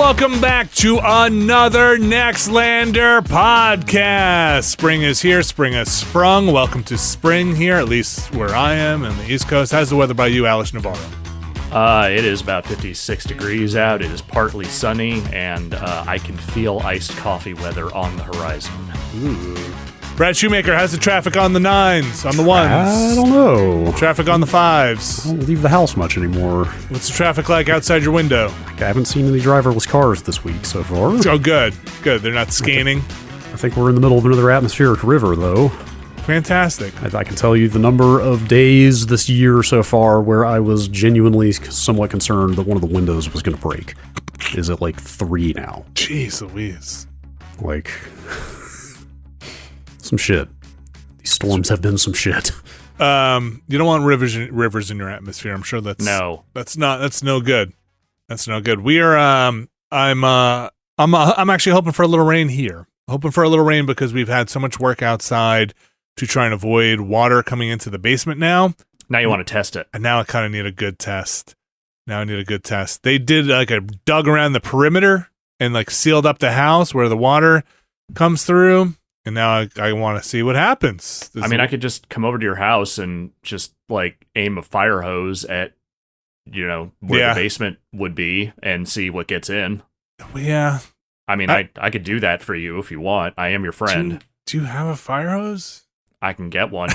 welcome back to another Nextlander podcast. Spring is here. Spring has sprung. Welcome to spring here, at least where I am in the East Coast. How's the weather by you, Alex Navarro? It is about 56 degrees out. It is partly sunny, and I can feel iced coffee weather on the horizon. Ooh. Brad Shoemaker, how's the traffic on the 9s, on the 1s? I don't know. Traffic on the 5s? I don't leave the house much anymore. What's the traffic like outside your window? I haven't seen any driverless cars this week so far. Oh, good. Good. They're not scanning. I think we're in the middle of another atmospheric river, though. Fantastic. I can tell you the number of days this year so far where I was genuinely somewhat concerned that one of the windows was going to break. Is it like 3 now? Jeez Louise. Like... some shit. These storms have been some shit. You don't want rivers in your atmosphere. I'm sure that's no good. That's no good. We are I'm actually hoping for a little rain here. Hoping for a little rain because we've had so much work outside to try and avoid water coming into the basement now. Now you want to test it. And now I kind of need a good test. They did like a dug around the perimeter and like sealed up the house where the water comes through. And now I want to see what happens. I could just come over to your house and just, like, aim a fire hose at, where the basement would be and see what gets in. Yeah. I could do that for you if you want. I am your friend. Do you have a fire hose? I can get one.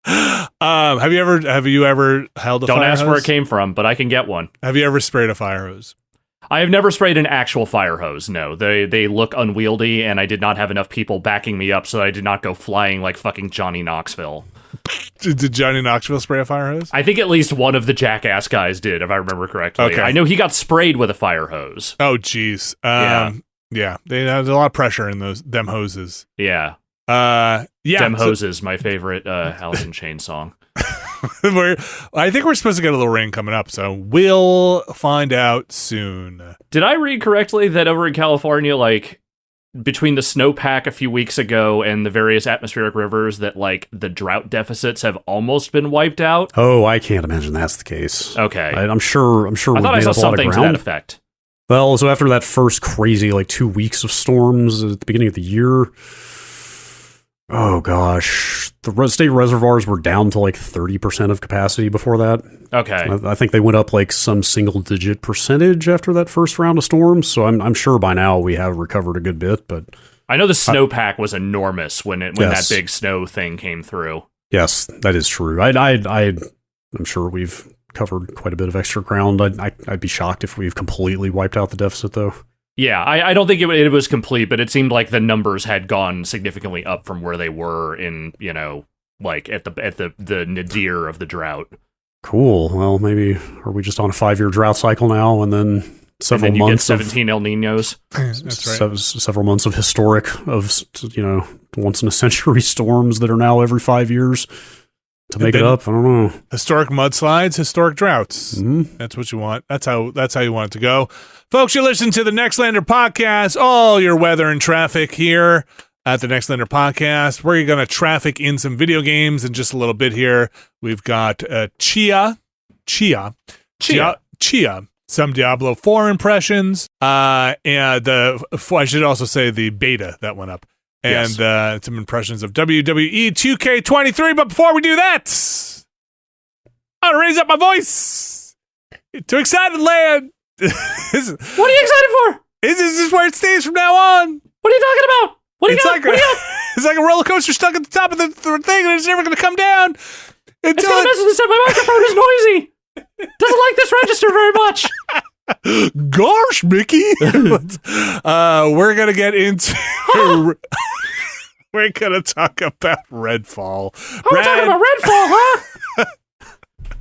Have you ever held a fire hose? Don't ask where it came from, but I can get one. Have you ever sprayed a fire hose? I have never sprayed an actual fire hose, no. They look unwieldy, and I did not have enough people backing me up, so I did not go flying like fucking Johnny Knoxville. Did Johnny Knoxville spray a fire hose? I think at least one of the Jackass guys did, if I remember correctly. Okay. I know he got sprayed with a fire hose. Oh, jeez. Yeah. There's a lot of pressure in them hoses. Yeah. Dem Hoses, my favorite Alice in Chains song. I think we're supposed to get a little rain coming up, so we'll find out soon. Did I read correctly that over in California, like, between the snowpack a few weeks ago and the various atmospheric rivers, that, like, the drought deficits have almost been wiped out? Oh, I can't imagine that's the case. Okay. I'm sure I thought I saw something to that effect. Well, so after that first crazy, 2 weeks of storms at the beginning of the year... Oh, gosh. The state reservoirs were down to 30% of capacity before that. Okay. I think they went up some single-digit percentage after that first round of storms, so I'm sure by now we have recovered a good bit, but... I know the snowpack was enormous when that big snow thing came through. Yes, that is true. I'm sure we've covered quite a bit of extra ground. I'd be shocked if we've completely wiped out the deficit, though. Yeah, I don't think it was complete, but it seemed like the numbers had gone significantly up from where they were in, at the nadir of the drought. Cool. Well, maybe are we just on a 5-year drought cycle now, and then several months get 17 El Niños? That's right. Several months of historic, once in a century storms that are now every 5 years. To make it up, I don't know. Historic mudslides, historic droughts. Mm-hmm. That's what you want. That's how you want it to go. Folks, you listen to the Nextlander podcast, all your weather and traffic here at the Nextlander podcast. We're going to traffic in some video games in just a little bit here. We've got Tchia, some Diablo 4 impressions, and I should also say the beta that went up. And some impressions of WWE 2K23. But before we do that, I'll raise up my voice to excited land. What are you excited for? Is this where it stays from now on? What are you talking about? What do you got? It's like a roller coaster stuck at the top of the thing, and it's never going to come down. It's going to mess with this. My microphone is noisy. Doesn't like this register very much. Gosh, Mickey. We're going to get into... We're going to talk about Redfall. We're talking about Redfall, huh?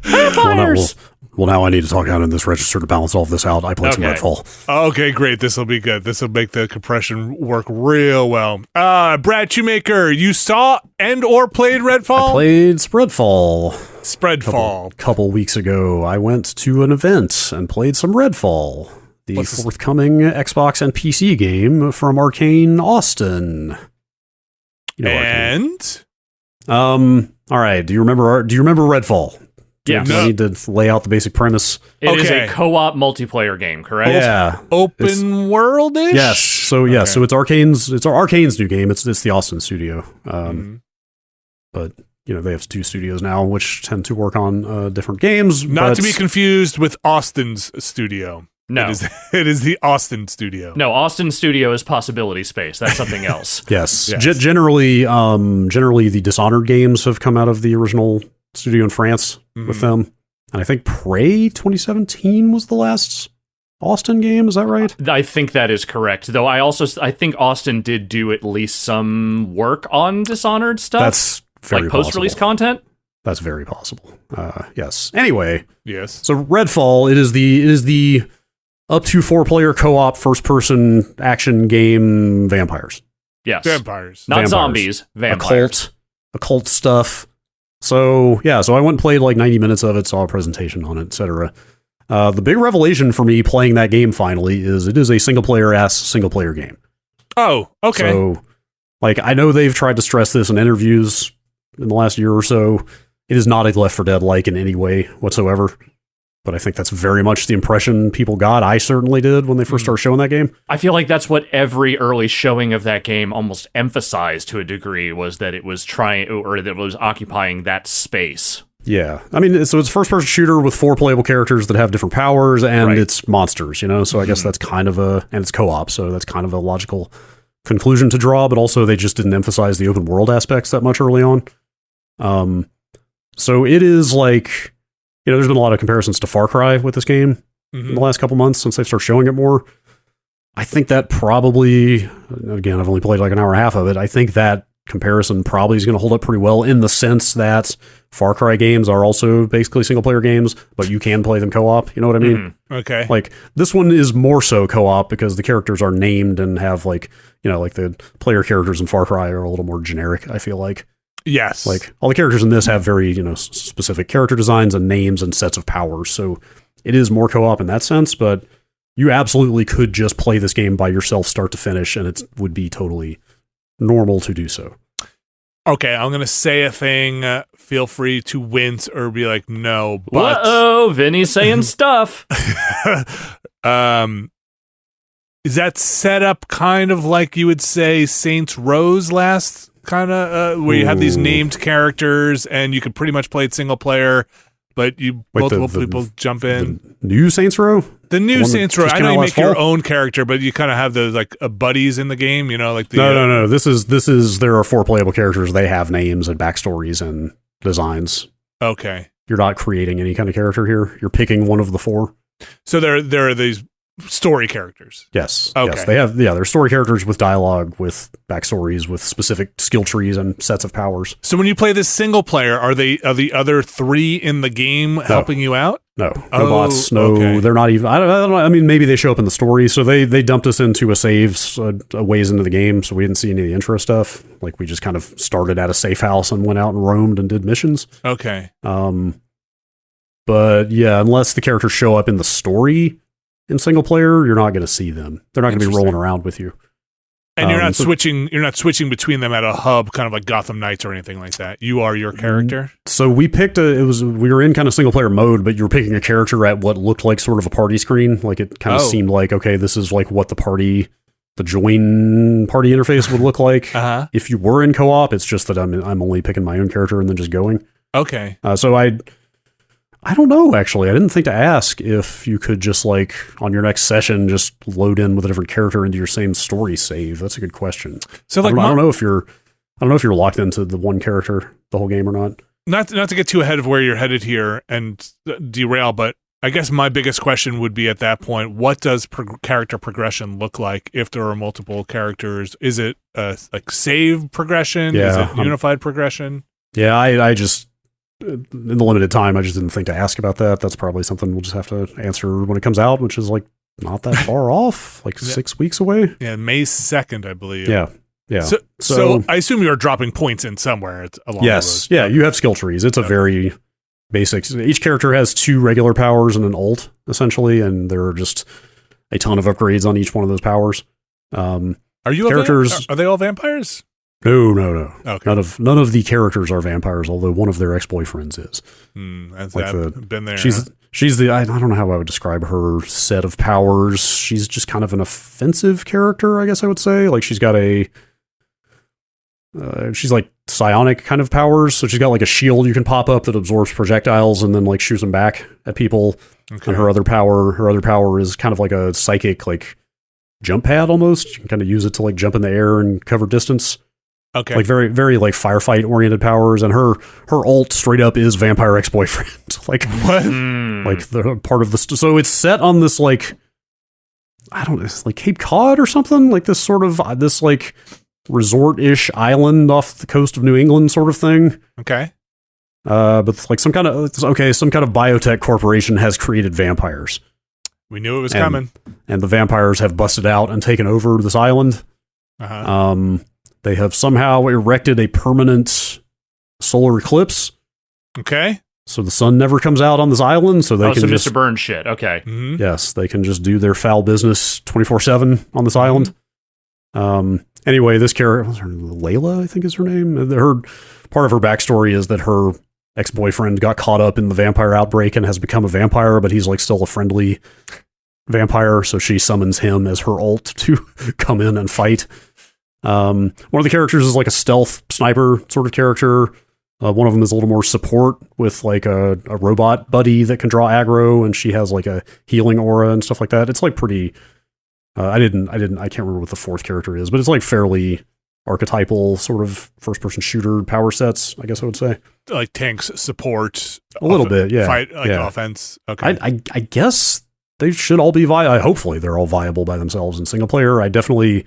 Vampires! Well, now I need to talk out in this register to balance all of this out. I played some Redfall. Okay, great. This will be good. This will make the compression work real well. Brad Shoemaker, you saw and or played Redfall? I played Spreadfall. Spreadfall. A couple weeks ago, I went to an event and played some Redfall, the forthcoming Xbox and PC game from Arcane Austin. You know, Arcane. All right. Do you remember Redfall? Do I need to lay out the basic premise? It is a co-op multiplayer game, correct? Yeah. Open world-ish? Yes. So so it's Arcane's new game. It's the Austin studio. But they have 2 studios now, which tend to work on different games. Not to be confused with Austin's studio. No. It is the Austin studio. No, Austin studio is Possibility Space. That's something else. Yes. Generally, the Dishonored games have come out of the original studio in France with them. And I think Prey 2017 was the last Austin game. Is that right? I think that is correct. Though I think Austin did do at least some work on Dishonored stuff. That's very like post-release content. That's very possible. Yes. Anyway. Yes. So Redfall, it is the up to 4-player co-op first-person action game vampires. Yes. Vampires. Not zombies. Vampires. Occult stuff. So I went and played like 90 minutes of it, saw a presentation on it, etc. The big revelation for me playing that game finally is it is a single-player game. Oh, okay. So, I know they've tried to stress this in interviews in the last year or so. It is not a Left 4 Dead-like in any way whatsoever. But I think that's very much the impression people got. I certainly did when they first started showing that game. I feel like that's what every early showing of that game almost emphasized to a degree, was that it was that it was occupying that space. Yeah. I mean, so it's a first-person shooter with 4 playable characters that have different powers, and it's monsters, So I guess that's kind of and it's co-op, so that's kind of a logical conclusion to draw, but also they just didn't emphasize the open world aspects that much early on. So it is like... there's been a lot of comparisons to Far Cry with this game in the last couple months since they've started showing it more. I think that probably, again, I've only played like an hour and a half of it. I think that comparison probably is going to hold up pretty well in the sense that Far Cry games are also basically single-player games, but you can play them co-op. You know what I mean? Okay. Like, this one is more so co-op because the characters are named and have like the player characters in Far Cry are a little more generic, I feel like. Yes. Like, all the characters in this have very, specific character designs and names and sets of powers. So it is more co-op in that sense, but you absolutely could just play this game by yourself start to finish, and it would be totally normal to do so. Okay, I'm going to say a thing. Feel free to wince or be like, no, but... Uh-oh, Vinny's saying stuff. Is that set up kind of like you would say Saints Row's last... kind of where you have these named characters and you can pretty much play it single player, but multiple people jump in. The new Saints Row? The new Saints Row. I know you make your own character, but you kind of have those buddies in the game, like the... No. This is there are 4 playable characters. They have names and backstories and designs. Okay. You're not creating any kind of character here. You're picking one of the 4. So there are these story characters. Yes. Okay. Yes, they have. Yeah, they're story characters with dialogue, with backstories, with specific skill trees and sets of powers. So when you play this single player, are the other 3 in the game helping you out? No bots. No, okay. They're not even. I don't know. I mean, maybe they show up in the story. So they dumped us into a ways into the game, so we didn't see any of the intro stuff. Like we just kind of started at a safe house and went out and roamed and did missions. Okay. But yeah, unless the characters show up in the story. In single player, you're not going to see them. They're not going to be rolling around with you. And you're not switching. You're not switching between them at a hub, kind of like Gotham Knights or anything like that. You are your character. So we picked we were in kind of single player mode, but you were picking a character at what looked like sort of a party screen. Like it kind of seemed like, okay, this is like what the join party interface would look like. If you were in co-op. It's just that I'm only picking my own character and then just going. Okay. So I don't know, actually. I didn't think to ask if you could just, like, on your next session, just load in with a different character into your same story save. That's a good question. So, like, I don't know if you're locked into the one character the whole game or not. Not to get too ahead of where you're headed here and derail, but I guess my biggest question would be at that point, what does character progression look like if there are multiple characters? Is it like save progression? Yeah, is it unified progression? Yeah, I just... in the limited time, I just didn't think to ask about that. That's probably something we'll just have to answer when it comes out, which is like not that far off, like 6 weeks away. Yeah, May 2nd, I believe. Yeah. So I assume you're dropping points in somewhere along the road. Yeah, you have skill trees. It's a very basic. Each character has 2 regular powers and an ult, essentially, and there are just a ton of upgrades on each one of those powers. Are you characters? Are they all vampires? No. Okay. None of the characters are vampires, although one of their ex-boyfriends is. I've been there. She's the I don't know how I would describe her set of powers. She's just kind of an offensive character, I guess I would say. Like she's got she's like psionic kind of powers. So she's got like a shield you can pop up that absorbs projectiles and then like shoots them back at people. Okay. And her other power is kind of like a psychic like jump pad almost. You can kind of use it to like jump in the air and cover distance. Okay. Like very, very like firefight oriented powers, and her ult straight up is vampire ex-boyfriend. Like what? Like the part of the so it's set on this like I don't know, it's like Cape Cod or something, like this sort of this like resort-ish island off the coast of New England sort of thing. Okay. But it's like some kind of biotech corporation has created vampires. We knew it was coming. And the vampires have busted out and taken over this island. Uh-huh. They have somehow erected a permanent solar eclipse. Okay. So the sun never comes out on this island, so they can some just Mr. Burns shit. Okay. Mm-hmm. Yes, they can just do their foul business 24/7 on this island. Anyway, this character, Layla, I think is her name. Part of her backstory is that her ex-boyfriend got caught up in the vampire outbreak and has become a vampire, but he's like still a friendly vampire, so she summons him as her ult to come in and fight. One of the characters is like a stealth sniper sort of character. One of them is a little more support with like a robot buddy that can draw aggro, and she has like a healing aura and stuff like that. It's like pretty. I can't remember what the fourth character is, but it's like fairly archetypal sort of first-person shooter power sets, I guess I would say. Like tanks support a little bit, yeah. Fight offense. Okay. I guess they should all be viable. Hopefully, they're all viable by themselves in single player. I definitely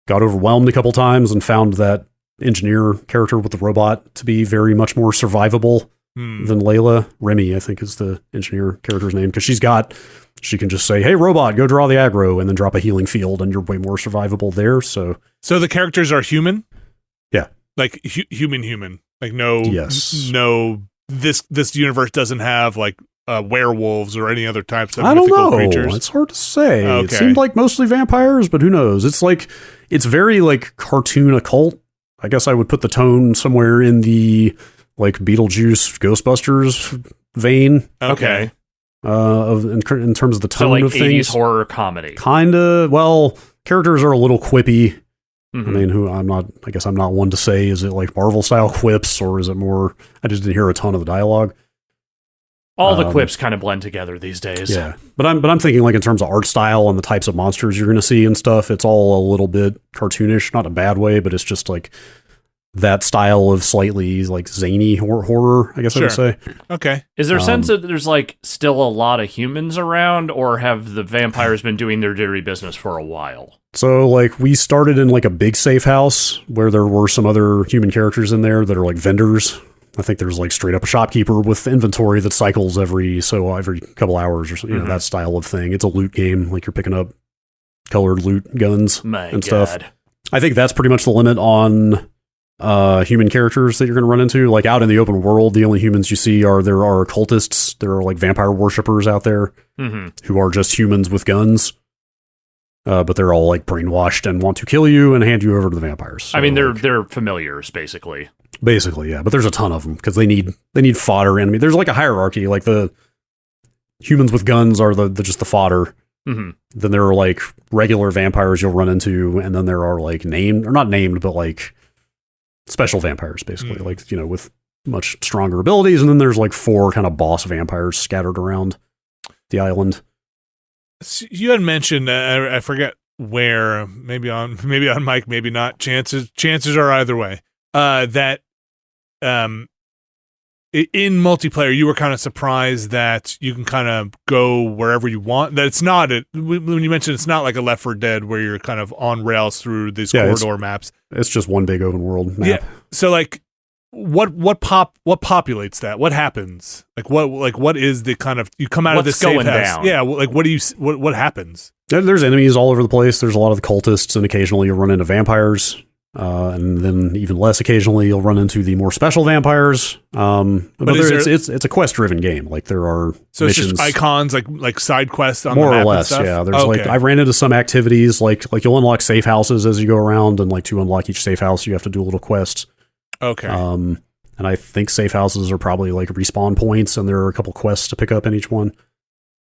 got overwhelmed a couple times and found that engineer character with the robot to be very much more survivable than Layla. Remy, I think, is the engineer character's name, because she can just say, "Hey, robot, go draw the aggro," and then drop a healing field, and you're way more survivable there. So the characters are human? Yeah. Like human. Like no, yes. No, this universe doesn't have like werewolves or any other types of I don't mythical know. creatures. It's hard to say. Okay. It seemed like mostly vampires, but who knows? It's very like cartoon occult. I guess I would put the tone somewhere in the like Beetlejuice, Ghostbusters vein. Okay. In terms of the tone so like of 80s things, horror comedy. Kinda. Well, characters are a little quippy. Mm-hmm. I mean, I guess I'm not one to say, is it like Marvel style quips, or is it more, I just didn't hear a ton of the dialogue. All the quips kind of blend together these days. Yeah. But I'm thinking like in terms of art style and the types of monsters you're going to see and stuff, it's all a little bit cartoonish, not in a bad way, but it's just like that style of slightly like zany horror, I guess I would say. Okay. Is there a sense that there's like still a lot of humans around, or have the vampires been doing their dirty business for a while? So like we started in like a big safe house where there were some other human characters in there that are like vendors. I think there's like straight up a shopkeeper with inventory that cycles every couple hours or so, that style of thing. It's a loot game, like you're picking up colored loot guns and stuff. I think that's pretty much the limit on human characters that you're going to run into. Like out in the open world, the only humans you see are cultists. There are like vampire worshippers out there who are just humans with guns. But they're all like brainwashed and want to kill you and hand you over to the vampires. So, I mean, they're familiars basically. Basically, yeah. But there's a ton of them because they need fodder enemy. There's like a hierarchy. Like the humans with guns are just the fodder. Mm-hmm. Then there are like regular vampires you'll run into, and then there are like not named, but like special vampires, basically, like with much stronger abilities. And then there's like 4 kind of boss vampires scattered around the island. You had mentioned, I forget where, maybe on mic, maybe not. Chances are either way. That in multiplayer, you were kind of surprised that you can kind of go wherever you want. That it's not when you mentioned it's not like a Left 4 Dead where you're kind of on rails through these corridor maps. It's just one big open world map. Yeah. So like, what populates that? What happens? What is the kind of, you come out of this safe house? Down? Yeah. Like what happens? There's enemies all over the place. There's a lot of the cultists, and occasionally you run into vampires. And then even less occasionally, you'll run into the more special vampires. But it's a quest-driven game. Like there are missions. It's just icons, like side quests on more the map or less. and stuff? Yeah, there's like I ran into some activities like you'll unlock safe houses as you go around, and like to unlock each safe house, you have to do a little quest. Okay. And I think safe houses are probably like respawn points, and there are a couple quests to pick up in each one.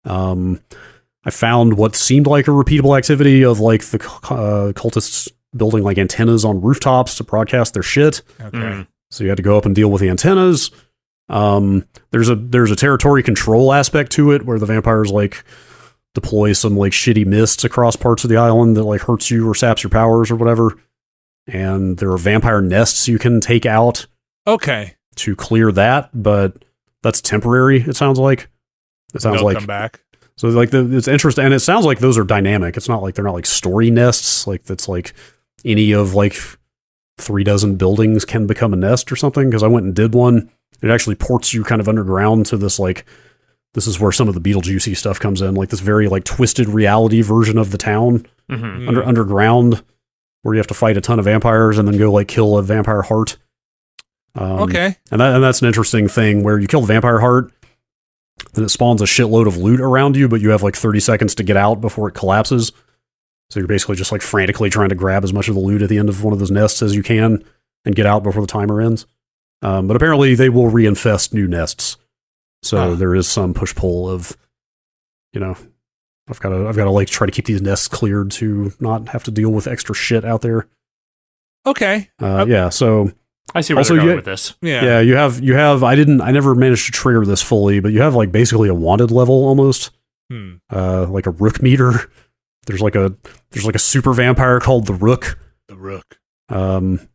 I found what seemed like a repeatable activity of like the cultists building like antennas on rooftops to broadcast their shit. Okay. So you had to go up and deal with the antennas. There's a territory control aspect to it where the vampires like deploy some like shitty mists across parts of the island that like hurts you or saps your powers or whatever. And there are vampire nests you can take out. Okay. To clear that, but that's temporary. It sounds like. They'll come back. So like it's interesting, and it sounds like those are dynamic. It's not like they're not like story nests. Like that's like any of like 36 buildings can become a nest or something. Because I went and did one. It actually ports you kind of underground to this like this is where some of the Beetlejuicy stuff comes in. Like this very like twisted reality version of the town underground, where you have to fight a ton of vampires and then go like kill a vampire heart. Okay, and that's an interesting thing where you kill the vampire heart. Then it spawns a shitload of loot around you, but you have like 30 seconds to get out before it collapses. So you're basically just like frantically trying to grab as much of the loot at the end of one of those nests as you can and get out before the timer ends. But apparently they will reinfest new nests. So there is some push-pull of, you know, I've got to like try to keep these nests cleared to not have to deal with extra shit out there. Okay. Yeah, so I see where they're going with this. Yeah, you have. I never managed to trigger this fully, but you have like basically a wanted level almost, like a rook meter. There's like a super vampire called the Rook. The Rook. And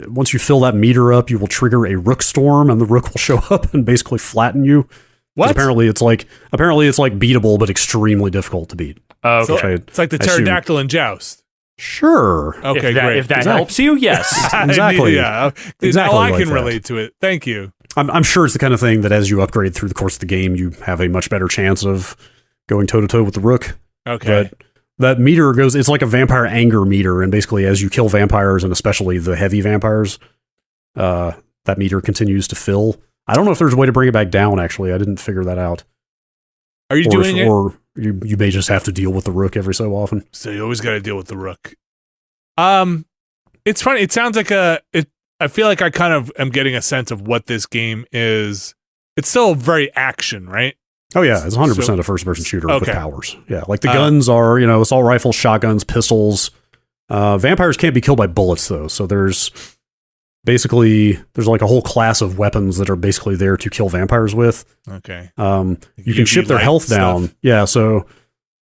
once you fill that meter up, you will trigger a Rook storm, and the Rook will show up and basically flatten you. What? Apparently it's like beatable, but extremely difficult to beat. Okay. So it's like the pterodactyl in Joust. Sure. Okay, great. If that helps you, yes. Exactly. Yeah. Exactly. Now I like can relate to it. Thank you. I'm sure it's the kind of thing that as you upgrade through the course of the game, you have a much better chance of going toe-to-toe with the Rook. Okay. But that meter it's like a vampire anger meter, and basically as you kill vampires, and especially the heavy vampires, that meter continues to fill. I don't know if there's a way to bring it back down, actually. I didn't figure that out. Are you doing it? Or you may just have to deal with the Rook every so often. So you always got to deal with the Rook. It's funny. It sounds like I feel like I kind of am getting a sense of what this game is. It's still very action, right? Oh yeah, it's 100% a first-person shooter with powers. Yeah, like the guns are, assault rifles, shotguns, pistols. Vampires can't be killed by bullets though, so there's like a whole class of weapons that are basically there to kill vampires with. Okay. You can ship their health down. Yeah, so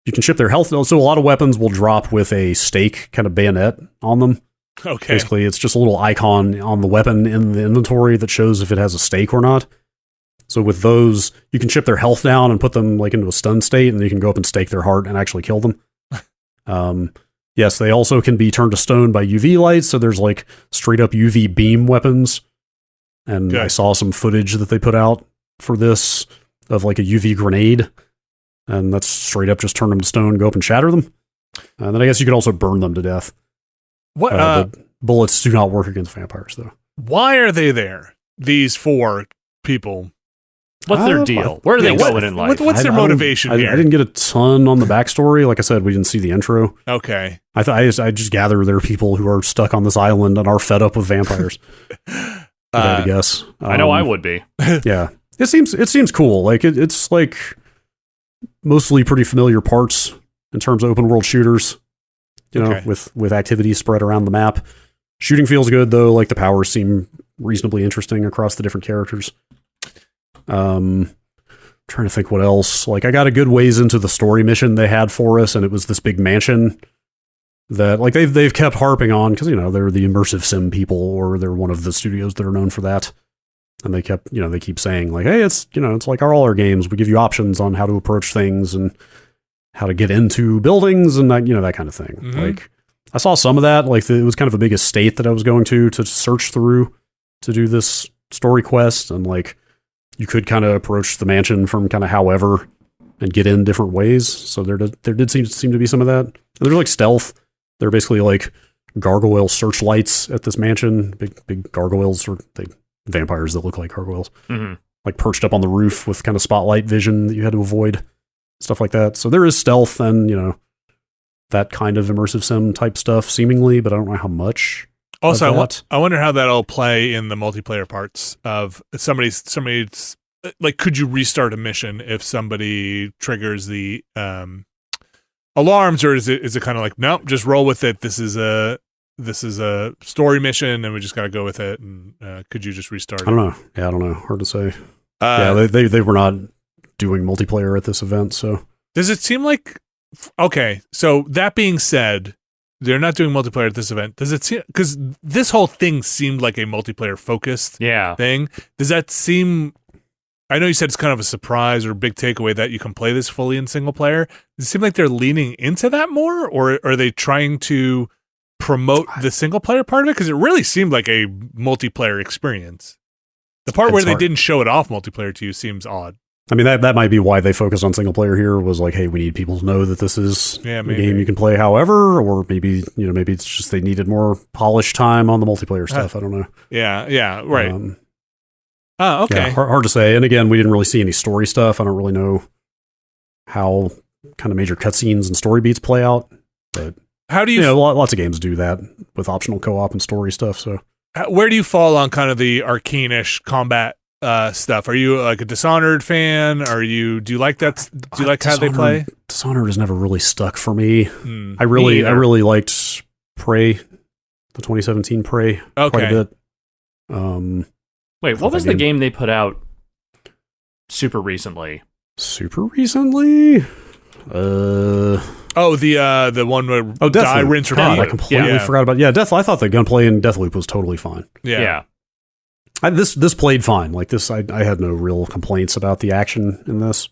you can ship their health. So a lot of weapons will drop with a stake kind of bayonet on them. Okay. Basically, it's just a little icon on the weapon in the inventory that shows if it has a stake or not. So with those, you can ship their health down and put them like into a stun state, and then you can go up and stake their heart and actually kill them. Yes, they also can be turned to stone by UV lights, so there's like straight up UV beam weapons. And I saw some footage that they put out for this of like a UV grenade, and that's straight up just turn them to stone, go up and shatter them. And then I guess you could also burn them to death. What? But bullets do not work against vampires, though. Why are they there? These 4 people. What's their deal? Where are they going in life? What's their motivation here? I didn't get a ton on the backstory. Like I said, we didn't see the intro. Okay. I just gather they're people who are stuck on this island and are fed up with vampires. I guess. I know I would be. Yeah. It seems cool. Like it's like mostly pretty familiar parts in terms of open world shooters. With activities spread around the map. Shooting feels good though. Like the powers seem reasonably interesting across the different characters. Trying to think what else. Like I got a good ways into the story mission they had for us, and it was this big mansion that like they've kept harping on because they're the immersive sim people, or they're one of the studios that are known for that. And they keep saying like, hey, it's like all our games, we give you options on how to approach things and how to get into buildings and that kind of thing. Mm-hmm. Like I saw some of that. Like it was kind of a big estate that I was going to search through to do this story quest, and like you could kind of approach the mansion from kind of however and get in different ways. So there did seem to be some of that. And there's like stealth. They're basically like gargoyle searchlights at this mansion. Big gargoyles, or vampires that look like gargoyles, like perched up on the roof with kind of spotlight vision that you had to avoid, stuff like that. So there is stealth and, you know, that kind of immersive sim type stuff, seemingly, but I don't know how much. Also, I wonder how that'll play in the multiplayer parts of somebody's like, could you restart a mission if somebody triggers the alarms, or is it kind of like, nope, just roll with it? This is a story mission, and we just got to go with it. And could you just restart it? I don't know. Yeah, I don't know. Hard to say. They were not doing multiplayer at this event, so does it seem like? Okay, so that being said, they're not doing multiplayer at this event. Does it seem, because this whole thing seemed like a multiplayer focused thing? Does that seem? I know you said it's kind of a surprise or big takeaway that you can play this fully in single player. Does it seem like they're leaning into that more, or are they trying to promote the single player part of it? Because it really seemed like a multiplayer experience. The part where they didn't show it off multiplayer to you seems odd. I mean, that might be why they focused on single player here, was like, hey, we need people to know that this is a game you can play however, or maybe it's just they needed more polished time on the multiplayer stuff. I don't know. Yeah, right. Okay. Yeah, hard to say. And again, we didn't really see any story stuff. I don't really know how kind of major cutscenes and story beats play out. But how do you lots of games do that with optional co-op and story stuff. So where do you fall on kind of the arcane-ish combat stuff? Are you like a Dishonored fan? Do you like that? Do you like how they play? Dishonored has never really stuck for me. I really liked Prey, the 2017 Prey, quite a bit. Wait, what was the game they put out super recently? Super recently? The one where Deathloop. Rinse, repeat. God, I completely forgot about. Yeah, Deathloop. I thought the gunplay in Deathloop was totally fine. Yeah. This played fine. Like this, I had no real complaints about the action in this.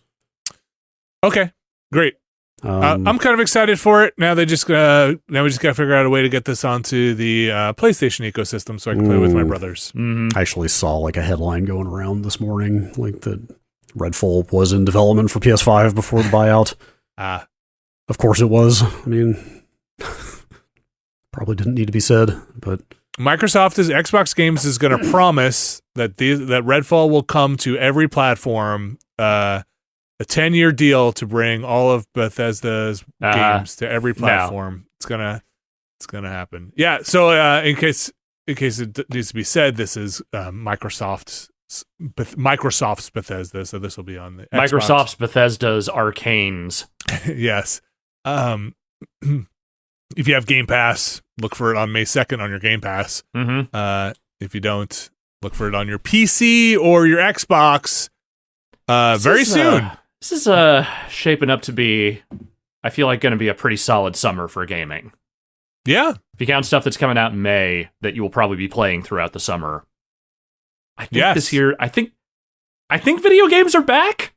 Okay, great. I'm kind of excited for it. Now we just got to figure out a way to get this onto the PlayStation ecosystem so I can play with my brothers. I actually saw like a headline going around this morning, like that Redfall was in development for PS5 before the buyout. Of course it was. I mean, probably didn't need to be said, but Xbox Games is going to promise that that Redfall will come to every platform. A 10-year deal to bring all of Bethesda's games to every platform. No. It's gonna happen. Yeah. So in case it needs to be said, this is Microsoft's Bethesda. So this will be on the Microsoft's Bethesda's Arcanes. Yes. If you have Game Pass, look for it on May 2nd on your Game Pass. If you don't, look for it on your PC or your Xbox very soon. This is shaping up to be, I feel like, going to be a pretty solid summer for gaming. Yeah. If you count stuff that's coming out in May that you will probably be playing throughout the summer. I think this year, I think video games are back.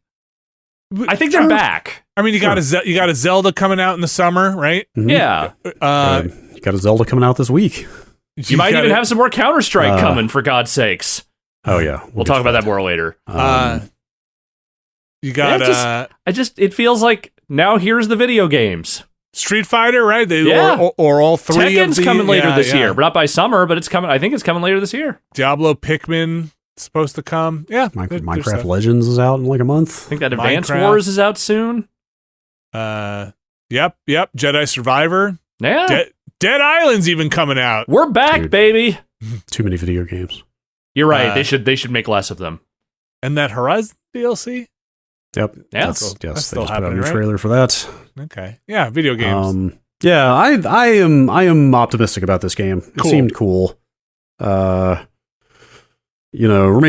I think they're back. I mean, you got a Zelda coming out in the summer, right? Mm-hmm. Yeah. You got a Zelda coming out this week. You might even have some more Counter-Strike coming, for God's sakes. Oh yeah, we'll talk about that more later. You got it feels like now here's the video games. Street Fighter, right? Or all three Tekken's coming later this year, but not by summer, but it's coming. I think it's coming later this year. Diablo, Pikmin supposed to come. Yeah. Minecraft Legends is out in like a month. I think that Advance Wars is out soon. Yep. Jedi Survivor. Yeah. Dead Island's even coming out. We're back, baby. Too many video games. You're right. They should make less of them. And that Horizon DLC? Yep. Yes. They just put out a new trailer for that. Okay. Yeah, video games. Yeah, I am optimistic about this game. It seemed cool. Remains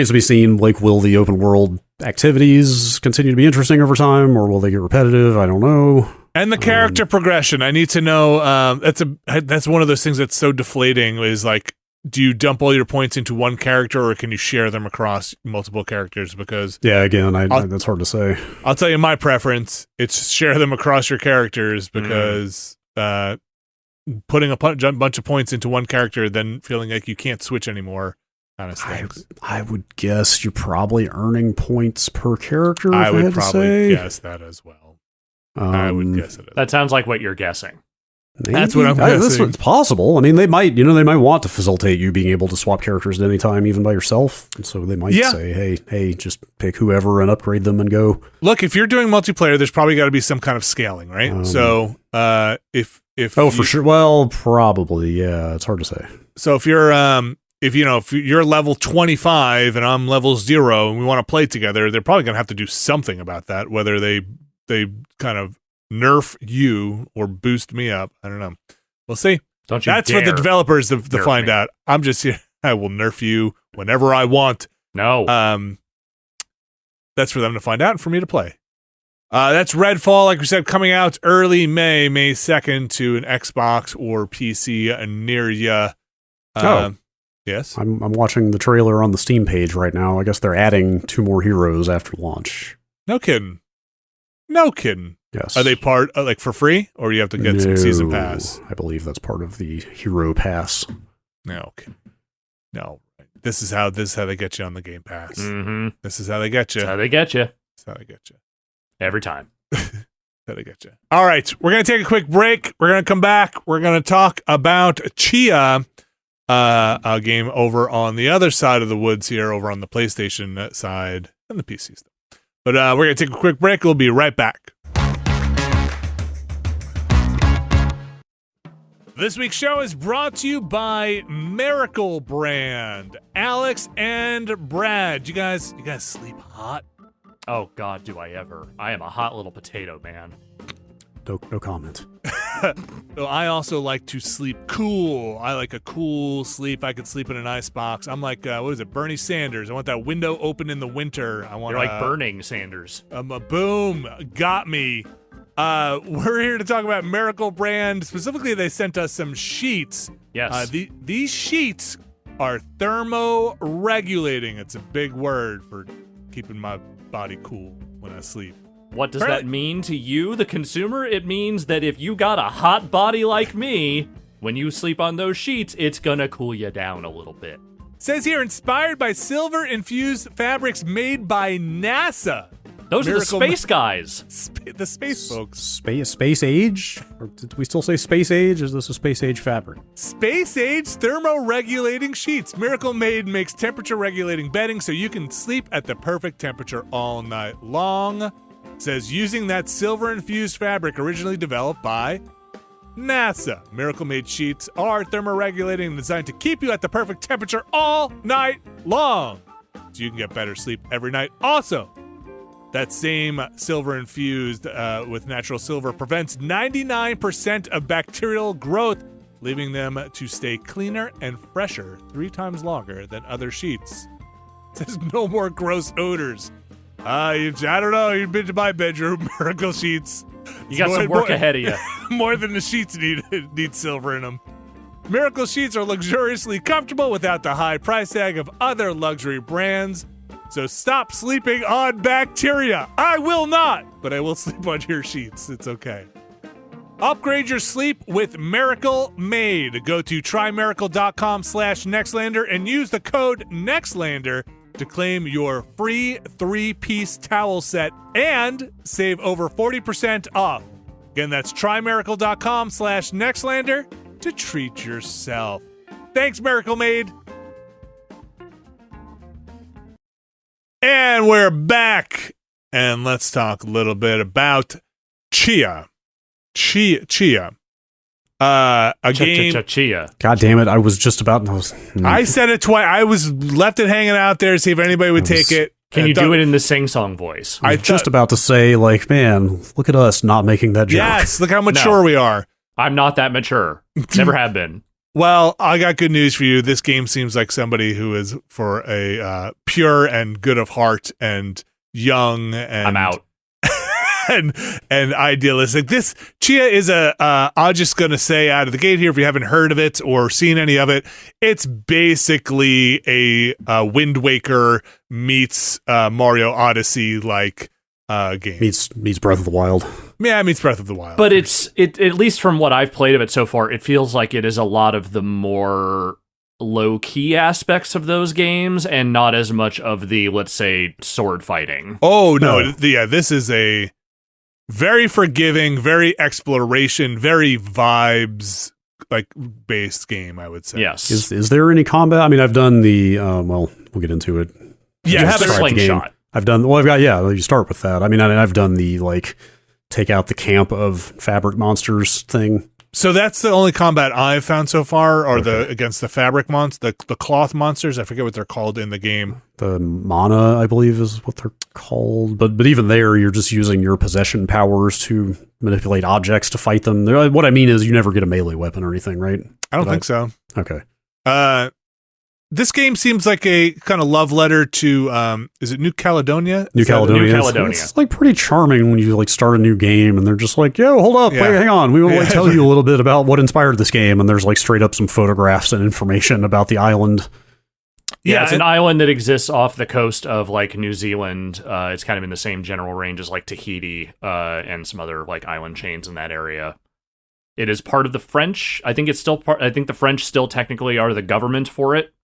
to be seen, like, will the open world activities continue to be interesting over time, or will they get repetitive? I don't know. And the character progression. I need to know. That's one of those things that's so deflating, is like, do you dump all your points into one character, or can you share them across multiple characters? Because again, that's hard to say. I'll tell you my preference. It's share them across your characters, because putting a bunch of points into one character, then feeling like you can't switch anymore, kind of stinks. I would guess you're probably earning points per character. I would probably guess that as well. I would guess it. That sounds like what you're guessing. Maybe? That's what I'm guessing. That's what's possible. I mean, they might want to facilitate you being able to swap characters at any time, even by yourself. And so they might say, hey, just pick whoever and upgrade them and go. Look, if you're doing multiplayer, there's probably got to be some kind of scaling, right? So if for sure, well, probably, yeah. It's hard to say. So if you're if you're level 25 and I'm level 0 and we want to play together, they're probably gonna have to do something about that. Whether they kind of nerf you or boost me up, I don't know. We'll see. Don't you That's for the developers to find out. I'm just here. I will nerf you whenever I want. No. That's for them to find out and for me to play. That's Redfall, like we said, coming out early May 2nd to an Xbox or PC near you. Yes. I'm watching the trailer on the Steam page right now. I guess they're adding 2 more heroes after launch. No kidding. Yes. Are they part like for free, or you have to get some season pass? I believe that's part of the hero pass. No. This is how they get you on the Game Pass. Mm-hmm. This is how they get you. That's how they get you. That's how they get you. Every time. That's how they get you. All right, we're gonna take a quick break. We're gonna come back. We're gonna talk about Tchia, a game over on the other side of the woods here, over on the PlayStation side and the PC stuff. But we're gonna take a quick break. We'll be right back. This week's show is brought to you by Miracle Brand. Alex and Brad, you guys sleep hot? Oh God, do I ever? I am a hot little potato, man. No comment. So I also like to sleep cool. I like a cool sleep. I could sleep in an ice box. I'm like, what is it, Bernie Sanders? I want that window open in the winter. You're like burning Sanders. Boom, got me. We're here to talk about Miracle Brand. Specifically, they sent us some sheets. Yes. These sheets are thermoregulating. It's a big word for keeping my body cool when I sleep. What does that mean to you, the consumer? It means that if you got a hot body like me, when you sleep on those sheets, it's gonna cool you down a little bit. Says here, inspired by silver-infused fabrics made by NASA. Those are the space guys. The space folks. Space age? Or did we still say space age? Is this a space age fabric? Space age thermoregulating sheets. Miracle Made makes temperature-regulating bedding so you can sleep at the perfect temperature all night long. It says using that silver-infused fabric originally developed by NASA. Miracle Made sheets are thermoregulating and designed to keep you at the perfect temperature all night long, so you can get better sleep every night. Also, that same silver infused with natural silver prevents 99% of bacterial growth, leaving them to stay cleaner and fresher 3 times longer than other sheets. It says no more gross odors. I don't know. You've been to my bedroom, Miracle Sheets. You got some work ahead of you. More than the sheets need silver in them. Miracle Sheets are luxuriously comfortable without the high price tag of other luxury brands. So stop sleeping on bacteria. I will not, but I will sleep on your sheets. It's okay. Upgrade your sleep with Miracle Made. Go to trymiracle.com/Nextlander and use the code Nextlander to claim your free 3-piece towel set and save over 40% off. Again, that's trymiracle.com/Nextlander to treat yourself. Thanks, Miracle Made. And we're back. And let's talk a little bit about Tchia. Tchia. A game. Tchia. God damn it! I was just about. I said it twice. I was left it hanging out there to see if anybody would take it. Can you do it in the sing-song voice? I was just about to say, like, man, look at us not making that joke. Yes, look how mature we are. I'm not that mature. Never have been. Well, I got good news for you. This game seems like somebody who is for a pure and good of heart and young and I'm out. and idealistic. This Tchia is I'm just gonna say out of the gate here, if you haven't heard of it or seen any of it, it's basically a Wind Waker meets Mario Odyssey like game. Meets Breath of the Wild. Yeah, it meets Breath of the Wild. But it at least from what I've played of it so far, it feels like it is a lot of the more low-key aspects of those games and not as much of the, let's say, sword fighting. Oh, no. Yeah, this is a very forgiving, very exploration, very vibes like based game, I would say. Yes. Is there any combat? I mean, I've done the well, we'll get into it. Yeah, you have a slingshot. You start with that. I mean, I've done the like take out the camp of fabric monsters thing. So that's the only combat I've found so far, or against the fabric monsters, the cloth monsters. I forget what they're called in the game. The mana, I believe, is what they're called. But even there, you're just using your possession powers to manipulate objects to fight them. What I mean is, you never get a melee weapon or anything, right? I don't think so. Okay. This game seems like a kind of love letter to, is it New Caledonia? New Caledonia. It's like pretty charming when you like start a new game and they're just like, yo, hold up, wait, hang on. We will tell you a little bit about what inspired this game. And there's like straight up some photographs and information about the island. Yeah, it's an island that exists off the coast of like New Zealand. It's kind of in the same general range as like Tahiti and some other like island chains in that area. It is part of the French. I think it's still part. I think the French still technically are the government for it.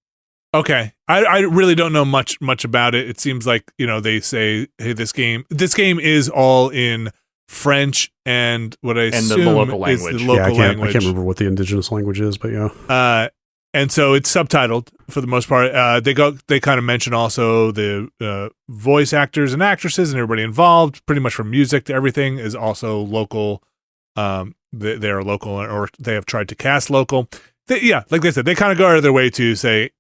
Okay, I really don't know much about it. It seems like, they say, hey, this game is all in French and what I assume the local language. Is the local language. I can't remember what the indigenous language is, but yeah. And so it's subtitled for the most part. They kind of mention also the voice actors and actresses and everybody involved, pretty much from music to everything, is also local. They are local, or they have tried to cast local. Like they said, they kind of go out of their way to say,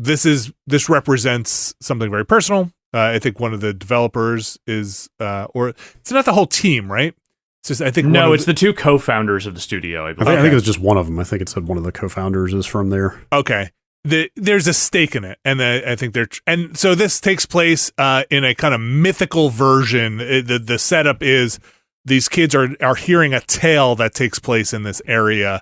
this represents something very personal. I think one of the developers is, or it's not the whole team, right? It's just, I think it's the two co-founders of the studio. I believe. I think it's just one of them. I think it said one of the co-founders is from there. Okay, there's a stake in it, and I think and so this takes place in a kind of mythical version. The setup is these kids are hearing a tale that takes place in this area.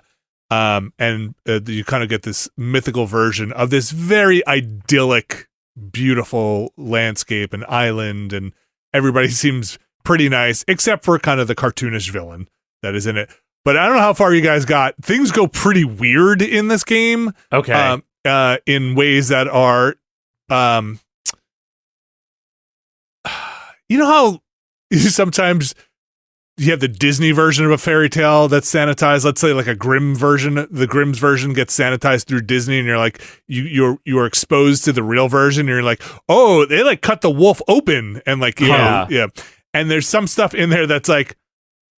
And you kind of get this mythical version of this very idyllic, beautiful landscape and island, and everybody seems pretty nice, except for kind of the cartoonish villain that is in it. But I don't know how far you guys got. Things go pretty weird in this game. Okay. In ways that are, how sometimes you have the Disney version of a fairy tale that's sanitized. Let's say like a Grimm version. The Grimm's version gets sanitized through Disney, and you're like, you are exposed to the real version. And you're like, oh, they like cut the wolf open, and like, yeah. And there's some stuff in there that's like,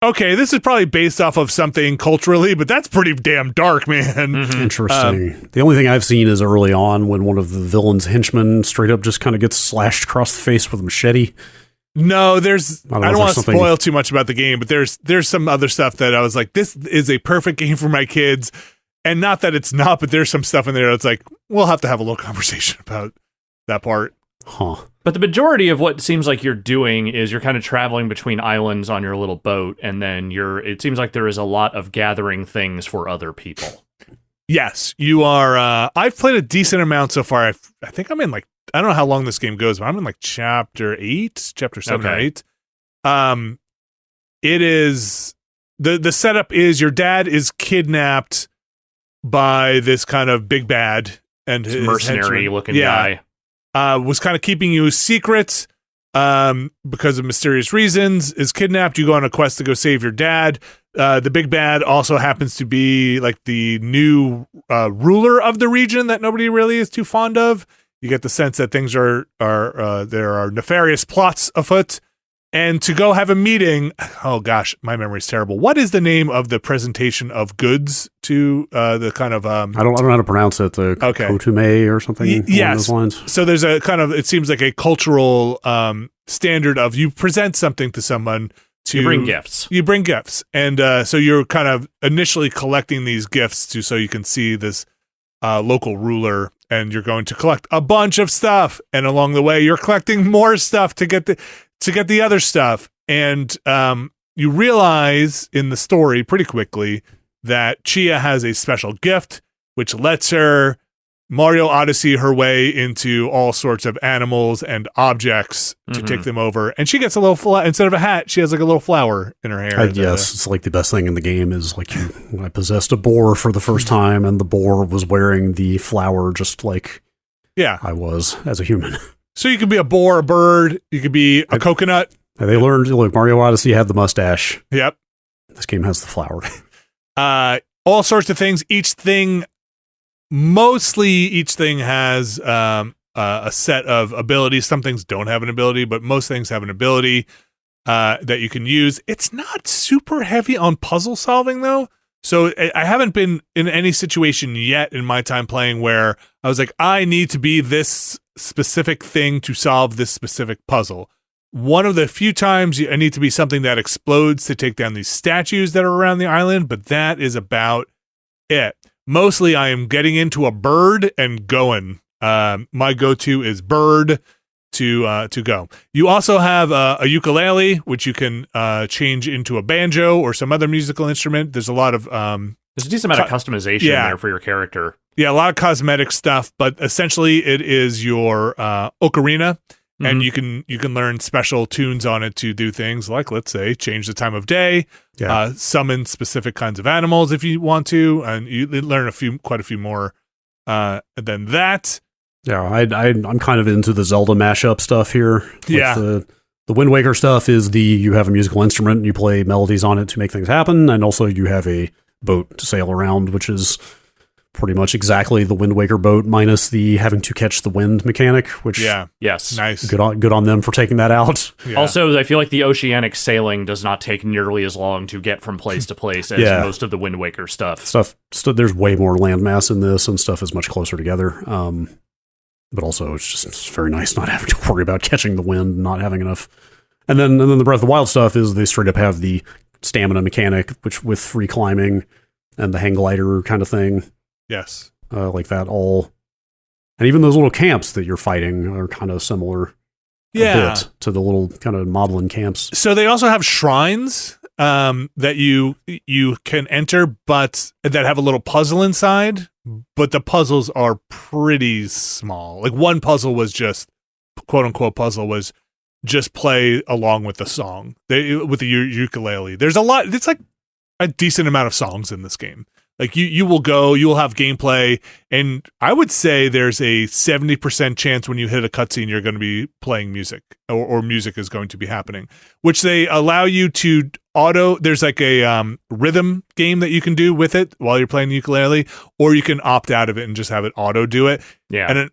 okay, this is probably based off of something culturally, but that's pretty damn dark, man. Mm-hmm. Interesting. The only thing I've seen is early on when one of the villain's henchmen straight up just kind of gets slashed across the face with a machete. No, I don't want to spoil too much about the game, but there's some other stuff that I was like, this is a perfect game for my kids. And not that it's not, but there's some stuff in there that's like, we'll have to have a little conversation about that part. Huh. But the majority of what seems like you're doing is you're kind of traveling between islands on your little boat, and then it seems like there is a lot of gathering things for other people. Yes, you are. I've played a decent amount so far. I think I'm in like, I don't know how long this game goes, but I'm in like chapter 7 or 8. It is the setup is your dad is kidnapped by this kind of big bad and his mercenary looking guy. Was kind of keeping you secret because of mysterious reasons, is kidnapped. You go on a quest to go save your dad. The big bad also happens to be like the new ruler of the region that nobody really is too fond of. You get the sense that things there are nefarious plots afoot. And to go have a meeting, oh gosh, my memory's terrible. What is the name of the presentation of goods to the kind of I don't know how to pronounce it. The kotume or something. Yes. Along those lines. So there's a kind of, it seems like a cultural standard of you present something to someone. You bring gifts. You bring gifts, and so you're kind of initially collecting these gifts so you can see this local ruler, and you're going to collect a bunch of stuff, and along the way you're collecting more stuff to get the other stuff, and you realize in the story pretty quickly that Tchia has a special gift which lets her Mario Odyssey her way into all sorts of animals and objects to take them over, and she gets a little instead of a hat, she has like a little flower in her hair. Yes, it's like the best thing in the game is like I possessed a boar for the first time, and the boar was wearing the flower just like I was as a human. So you could be a boar, a bird, you could be a coconut. They learned, look, Mario Odyssey had the mustache. Yep. This game has the flower. All sorts of things. Mostly each thing has a set of abilities. Some things don't have an ability, but most things have an ability that you can use. It's not super heavy on puzzle solving, though. So I haven't been in any situation yet in my time playing where I was like, I need to be this specific thing to solve this specific puzzle. One of the few times I need to be something that explodes to take down these statues that are around the island, but that is about it. Mostly I am getting into a bird and going. My go-to is bird to go. You also have a ukulele, which you can change into a banjo or some other musical instrument. There's a lot of there's a decent amount of customization there for your character. Yeah, a lot of cosmetic stuff, but essentially it is your ocarina, and you can learn special tunes on it to do things like, let's say, change the time of day, summon specific kinds of animals if you want to, and you learn quite a few more than that. Yeah, I'm kind of into the Zelda mashup stuff here. Yeah. The Wind Waker stuff is you have a musical instrument and you play melodies on it to make things happen, and also you have a boat to sail around, which is pretty much exactly the Wind Waker boat minus the having to catch the wind mechanic, which nice. Good on them for taking that out. Yeah. Also, I feel like the oceanic sailing does not take nearly as long to get from place to place as most of the Wind Waker stuff. There's way more landmass in this, and stuff is much closer together. But also, it's very nice not having to worry about catching the wind, not having enough. And then the Breath of the Wild stuff is they straight up have the stamina mechanic, which with free climbing and the hang glider kind of thing. Yes. Like that all. And even those little camps that you're fighting are kind of similar a bit to the little kind of moblin camps. So they also have shrines that you can enter, but that have a little puzzle inside. But the puzzles are pretty small. Like one puzzle was just, quote unquote puzzle was just play along with the song with the ukulele. There's a lot. It's like a decent amount of songs in this game. Like you will have gameplay, and I would say there's a 70% chance when you hit a cutscene you're going to be playing music, or music is going to be happening, which they allow you to there's like a rhythm game that you can do with it while you're playing the ukulele, or you can opt out of it and just have it auto do it. Yeah. And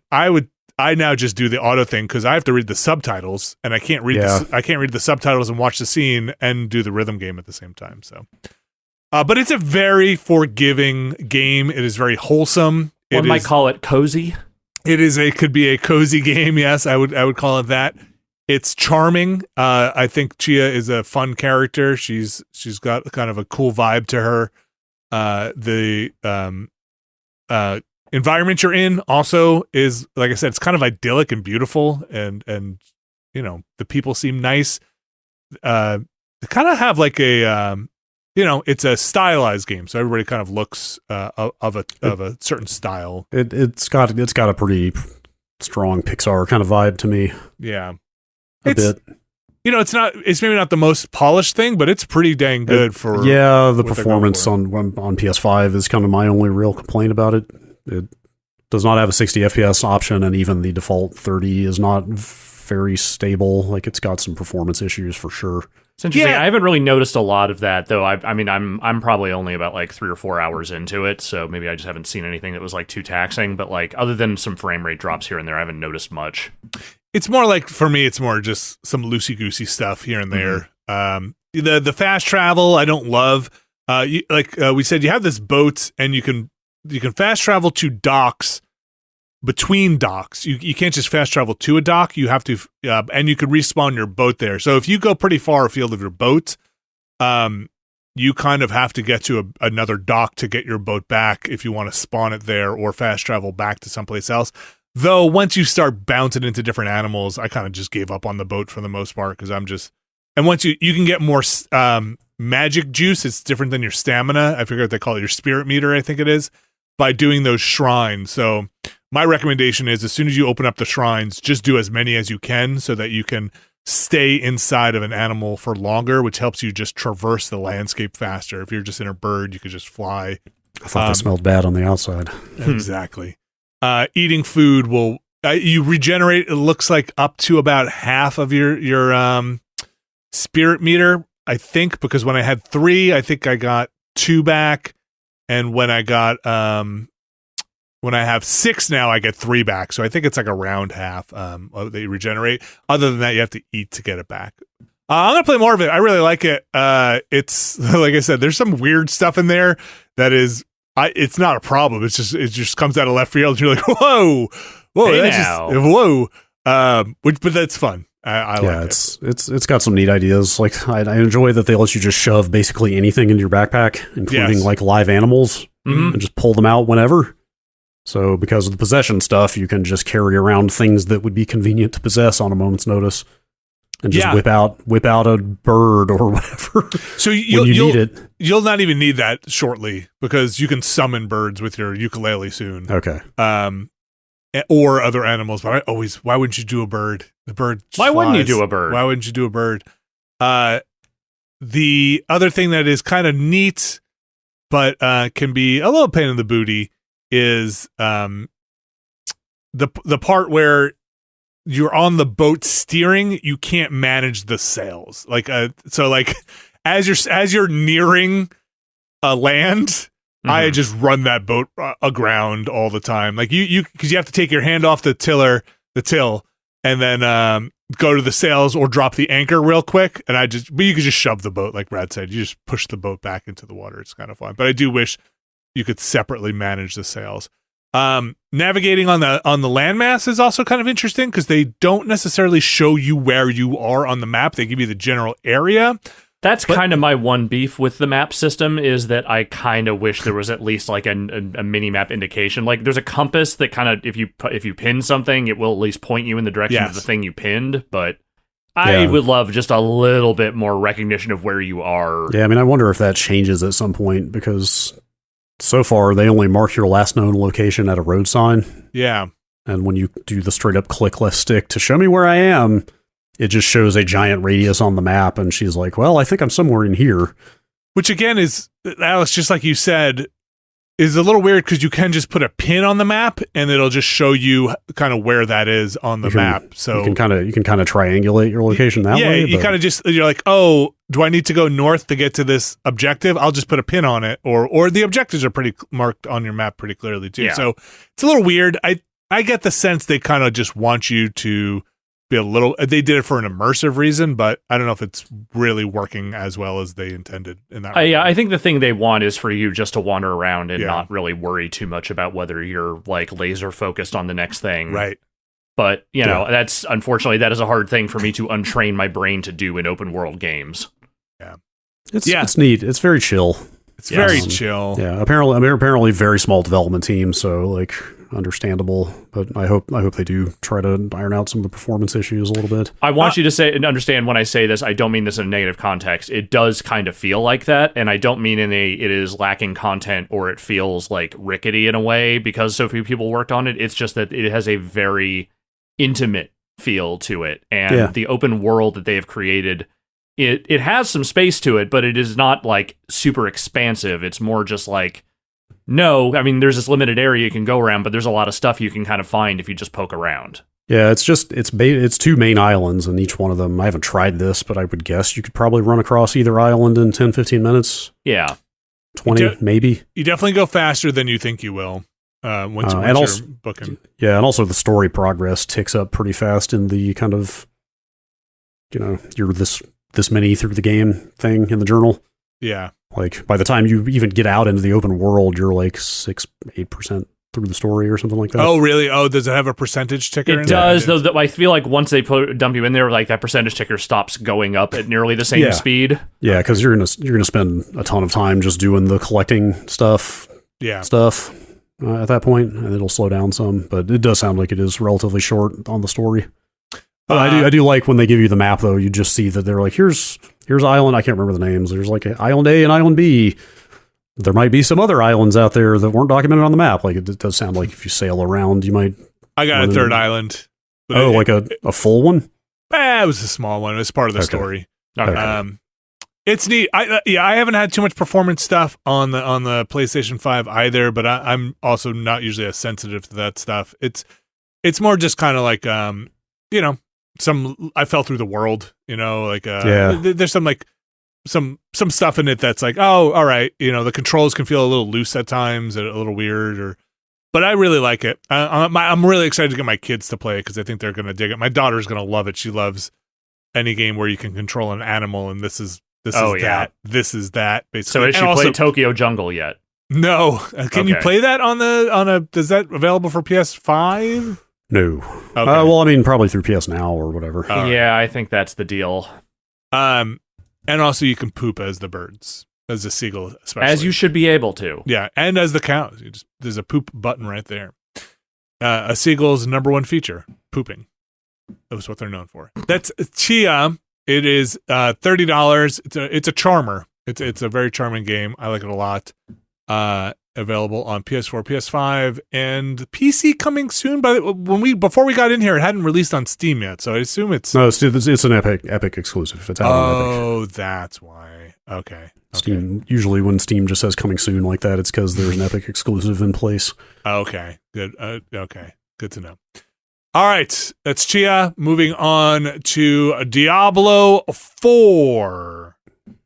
I now just do the auto thing because I have to read the subtitles, and I can't read the subtitles and watch the scene and do the rhythm game at the same time. So. But it's a very forgiving game. It is very wholesome. One might call it cozy. It could be a cozy game. Yes, I would call it that. It's charming. I think Tchia is a fun character. She's got kind of a cool vibe to her. The environment you're in also is, like I said, it's kind of idyllic and beautiful, and the people seem nice. They kind of have like a it's a stylized game, so everybody kind of looks of a certain style. It's got a pretty strong Pixar kind of vibe to me. Yeah, a bit. It's maybe not the most polished thing, but it's pretty dang good for. Yeah, the performance on PS5 is kind of my only real complaint about it. It does not have a 60 FPS option, and even the default 30 is not very stable. Like, it's got some performance issues for sure. It's interesting. I haven't really noticed a lot of that, though. I mean, I'm probably only about like 3 or 4 hours into it, so maybe I just haven't seen anything that was like too taxing. But like, other than some frame rate drops here and there, I haven't noticed much. It's more like, for me, it's more just some loosey goosey stuff here and there. The fast travel I don't love. We said, you have this boat, and you can fast travel to docks. Between docks, you can't just fast travel to a dock. You have to, and you could respawn your boat there. So if you go pretty far afield of your boat, you kind of have to get to another dock to get your boat back if you want to spawn it there or fast travel back to someplace else. Though once you start bouncing into different animals, I kind of just gave up on the boat for the most part, because and once you can get more magic juice. It's different than your stamina. I forget what they call it, your spirit meter, I think it is, by doing those shrines. So my recommendation is, as soon as you open up the shrines, just do as many as you can so that you can stay inside of an animal for longer, which helps you just traverse the landscape faster. If you're just in a bird, you could just fly. I thought they smelled bad on the outside. Exactly. Eating food will you regenerate, it looks like, up to about half of your spirit meter, I think, because when I had 3, I think I got 2 back, and when I have 6 now, I get 3 back. So I think it's like around half they regenerate. Other than that, you have to eat to get it back. I'm gonna play more of it. I really like it. It's like I said, there's some weird stuff in there that is, it's not a problem. It just comes out of left field. And you're like, whoa, hey that's now. just whoa. But that's fun. I like it. It's got some neat ideas. Like I enjoy that they let you just shove basically anything into your backpack, including like live animals, and just pull them out whenever. So because of the possession stuff, you can just carry around things that would be convenient to possess on a moment's notice, and just whip out a bird or whatever. So you'll need it. You'll not even need that shortly because you can summon birds with your ukulele soon. Okay. Or other animals, but why wouldn't you do a bird? The bird just Why wouldn't you flies. do a bird? Why wouldn't you do a bird? The other thing that is kind of neat, but can be a little pain in the booty, is the part where you're on the boat steering, you can't manage the sails. Like so like as you're nearing a land, I just run that boat aground all the time. Like you because you have to take your hand off the till, and then go to the sails or drop the anchor real quick. And but you could just shove the boat, like Brad said. You just push the boat back into the water. It's kind of fun. But I do wish you could separately manage the sails. Navigating on the landmass is also kind of interesting because they don't necessarily show you where you are on the map. They give you the general area. That's kind of my one beef with the map system, is that I kind of wish there was at least like a mini map indication. Like there's a compass that kind of, if you pin something, it will at least point you in the direction of the thing you pinned. But I would love just a little bit more recognition of where you are. Yeah, I mean, I wonder if that changes at some point, because so far they only mark your last known location at a road sign. Yeah. And when you do the straight up click left stick to show me where I am, it just shows a giant radius on the map, and she's like, well, I think I'm somewhere in here. Which again is, Alex, just like you said, is a little weird because you can just put a pin on the map and it'll just show you kind of where that is on the map. So you can kind of triangulate your location that way. Yeah, you kind of you're like, oh, do I need to go north to get to this objective? I'll just put a pin on it, or the objectives are pretty marked on your map pretty clearly too. Yeah. So it's a little weird. I get the sense they kind of just want you to be a little, they did it for an immersive reason, but I don't know if it's really working as well as they intended in that. Yeah, I think the thing they want is for you just to wander around and not really worry too much about whether you're like laser focused on the next thing. Right. But, you know, that's unfortunately that is a hard thing for me to untrain my brain to do in open world games. Yeah. It's neat. It's very chill. It's very chill. Yeah, apparently very small development team, so like understandable, but I hope they do try to iron out some of the performance issues a little bit. I want you to say and understand when I say this, I don't mean this in a negative context. It does kind of feel like that, and I don't mean it is lacking content or it feels like rickety in a way because so few people worked on it. It's just that it has a very intimate feel to it, and the open world that they have created, it has some space to it, but it is not like super expansive. It's more just like, no, I mean, there's this limited area you can go around, but there's a lot of stuff you can kind of find if you just poke around. Yeah, it's 2 main islands, and each one of them, I haven't tried this, but I would guess you could probably run across either island in 10, 15 minutes. Yeah. 20, maybe. You definitely go faster than you think you will once you're booking. Yeah, and also the story progress ticks up pretty fast in the kind of, you know, you're this many through the game thing in the journal. Yeah. Like, by the time you even get out into the open world, you're like 6-8% through the story or something like that. Oh, really? Oh, does it have a percentage ticker? It does, though. I feel like once they dump you in there, like that percentage ticker stops going up at nearly the same speed. Yeah, because you're gonna spend a ton of time just doing the collecting stuff. Yeah. At that point, and it'll slow down some. But it does sound like it is relatively short on the story. But I do like when they give you the map, though. You just see that they're like, here's island. I can't remember the names. There's like Island A and Island B. There might be some other islands out there that weren't documented on the map. Like, it does sound like if you sail around, you might. I got a third island. Oh, like a full one? It was a small one. It was part of the story. Okay. It's neat. I haven't had too much performance stuff on the PlayStation 5 either, but I'm also not usually as sensitive to that stuff. It's more just kind of like you know, I fell through the world, there's some like some stuff in it that's like, oh, all right, the controls can feel a little loose at times, a little weird, but I really like it. I'm really excited to get my kids to play it because I think they're going to dig it. My daughter's going to love it. She loves any game where you can control an animal, and this is that. This is that, basically. So has she played Tokyo Jungle yet? No. Can you play that on is that available for PS5? No. Okay. Well, I mean, probably through PS Now or whatever. Yeah, I think that's the deal. And also you can poop as the birds. As a seagull, especially. As you should be able to. Yeah, and as the cows. There's a poop button right there. A seagull's number one feature, pooping. That was what they're known for. That's Tchia. It is $30. It's a charmer. It's a very charming game. I like it a lot. Available on PS4, PS5, and PC coming soon. But before we got in here, it hadn't released on Steam yet, so I assume it's an Epic exclusive. It's out on Epic. Oh, that's why. Okay. Steam, usually when Steam just says coming soon like that, it's because there's an Epic exclusive in place. Okay, good. Okay, good to know. All right, that's Tchia. Moving on to Diablo 4,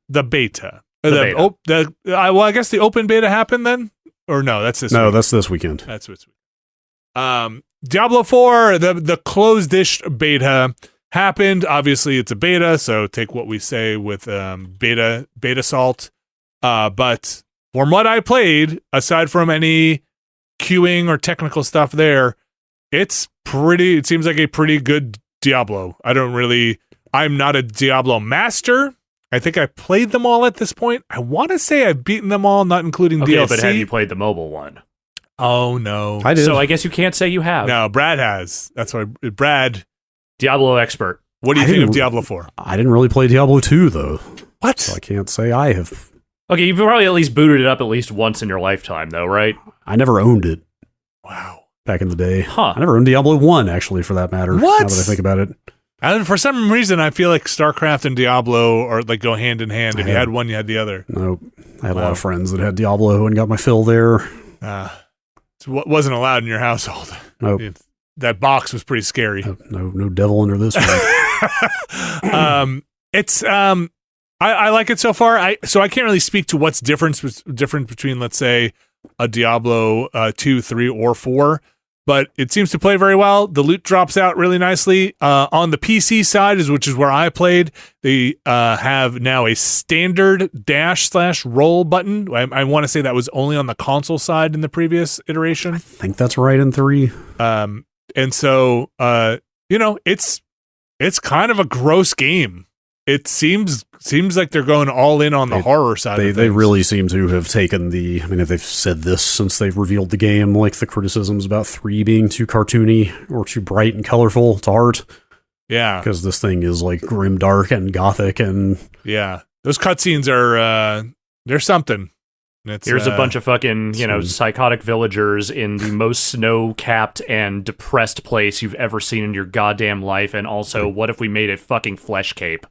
the beta. I guess the open beta happened then? Or no, that's this week. No, that's this weekend. That's this week. Diablo 4, the closed-ish beta happened. Obviously, it's a beta, so take what we say with beta salt. But from what I played, aside from any queuing or technical stuff there, it seems like a pretty good Diablo. I'm not a Diablo master. I think I played them all at this point. I want to say I've beaten them all, not including DLC. But have you played the mobile one? Oh, no. I did. So I guess you can't say you have. No, Brad has. That's why, Brad. Diablo expert. What do you think of Diablo 4? I didn't really play Diablo 2, though. What? So I can't say I have. Okay, you've probably at least booted it up at least once in your lifetime, though, right? I never owned it. Wow. Back in the day. Huh. I never owned Diablo 1, actually, for that matter. What? Now that I think about it. And for some reason, I feel like StarCraft and Diablo are like go hand in hand. If you had one, you had the other. Nope. I had a lot of friends that had Diablo and got my fill there. It wasn't allowed in your household. Nope. That box was pretty scary. No devil under this one. I like it so far. So I can't really speak to what's different between, let's say, a Diablo 2, 3, or 4. But it seems to play very well. The loot drops out really nicely. On the PC side, which is where I played, they have now a standard /roll button. I want to say that was only on the console side in the previous iteration. I think that's right in 3. And so, it's kind of a gross game. It seems like they're going all in on the horror side of things. They really seem to have taken if they've said this since they've revealed the game, like the criticisms about 3 being too cartoony or too bright and colorful to heart. Yeah. Because this thing is like grim, dark, and gothic, and... Yeah. Those cutscenes are, they're something. Here's a bunch of fucking, psychotic villagers in the most snow-capped and depressed place you've ever seen in your goddamn life, and also, what if we made a fucking flesh cape?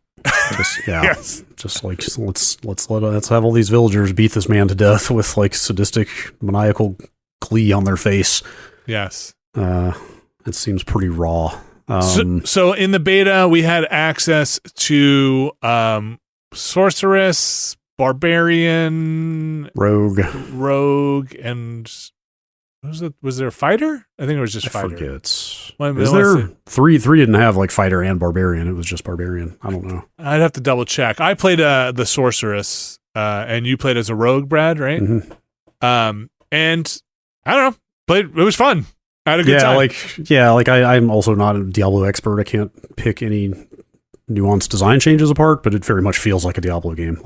Yes. Just like let's have all these villagers beat this man to death with like sadistic, maniacal glee on their face. Yes. It seems pretty raw. So in the beta, we had access to sorceress, barbarian, rogue, and was there a fighter? I think it was just fighter. I forget. Is there three didn't have like fighter and barbarian? It was just barbarian. I don't know. I'd have to double check. I played the sorceress, and you played as a rogue, Brad, right? Mm-hmm. And I don't know. It was fun. I had a good time. I'm also not a Diablo expert. I can't pick any nuanced design changes apart, but it very much feels like a Diablo game.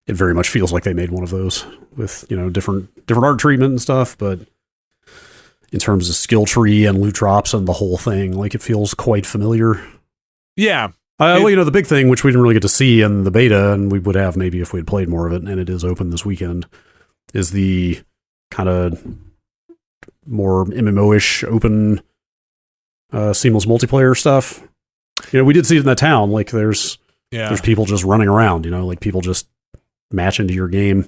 It very much feels like they made one of those with, different art treatment and stuff, but in terms of skill tree and loot drops and the whole thing, it feels quite familiar. Yeah. The big thing, which we didn't really get to see in the beta, and we would have maybe if we had played more of it, and it is open this weekend, is the kind of more MMO-ish open seamless multiplayer stuff. We did see it in that town. There's people just running around, people just match into your game,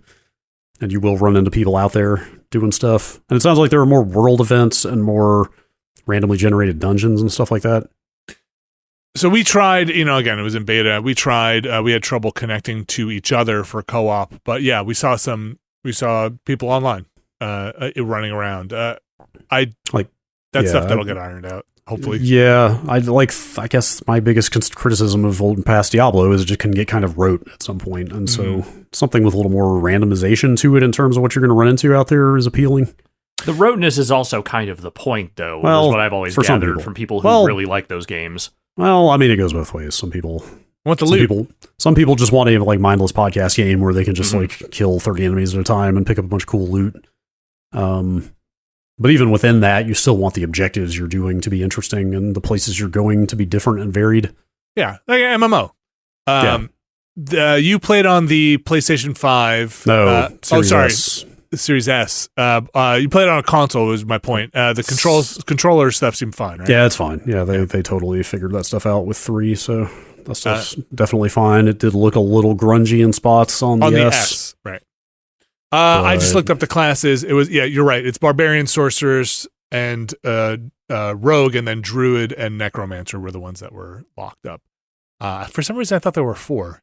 and you will run into people out there doing stuff. And it sounds like there are more world events and more randomly generated dungeons and stuff like that. So we tried, again, it was in beta. We tried, we had trouble connecting to each other for co-op, but yeah, we saw people online, running around. That's stuff that'll get ironed out, hopefully. Yeah, I guess my biggest criticism of old and past Diablo is it just can get kind of rote at some point, and so something with a little more randomization to it in terms of what you're going to run into out there is appealing. The roteness is also kind of the point, though, is what I've always gathered from people who really like those games. Well, I mean, it goes both ways. Some people want the loot. Some people just want a mindless podcast game where they can just kill 30 enemies at a time and pick up a bunch of cool loot. But even within that, you still want the objectives you're doing to be interesting and the places you're going to be different and varied. Yeah, like MMO. You played on the PlayStation 5. No, Series S. Series S. You played on a console, was my point. The controller stuff seemed fine, right? Yeah, it's fine. Yeah, they totally figured that stuff out with 3, so that stuff's definitely fine. It did look a little grungy in spots on the S. Right. I just looked up the classes. It was, you're right. It's Barbarian, Sorcerers, and Rogue, and then Druid and Necromancer were the ones that were locked up. For some reason, I thought there were 4.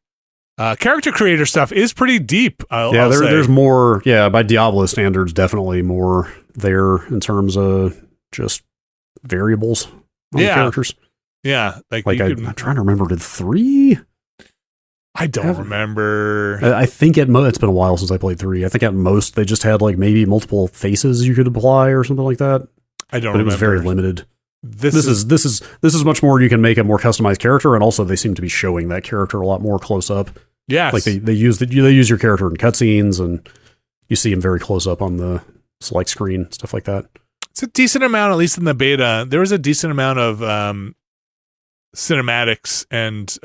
Character creator stuff is pretty deep. There's more. Yeah, by Diablo standards, definitely more there in terms of just variables on the characters. Yeah, I'm trying to remember. Did 3? I don't remember. I think it's been a while since I played 3. I think at most they just had maybe multiple faces you could apply or something like that. I don't. But remember. It was very limited. This is much more. You can make a more customized character, and also they seem to be showing that character a lot more close up. Yes. They use your character in cutscenes, and you see him very close up on the select screen, stuff like that. It's a decent amount, at least in the beta. There was a decent amount of cinematics and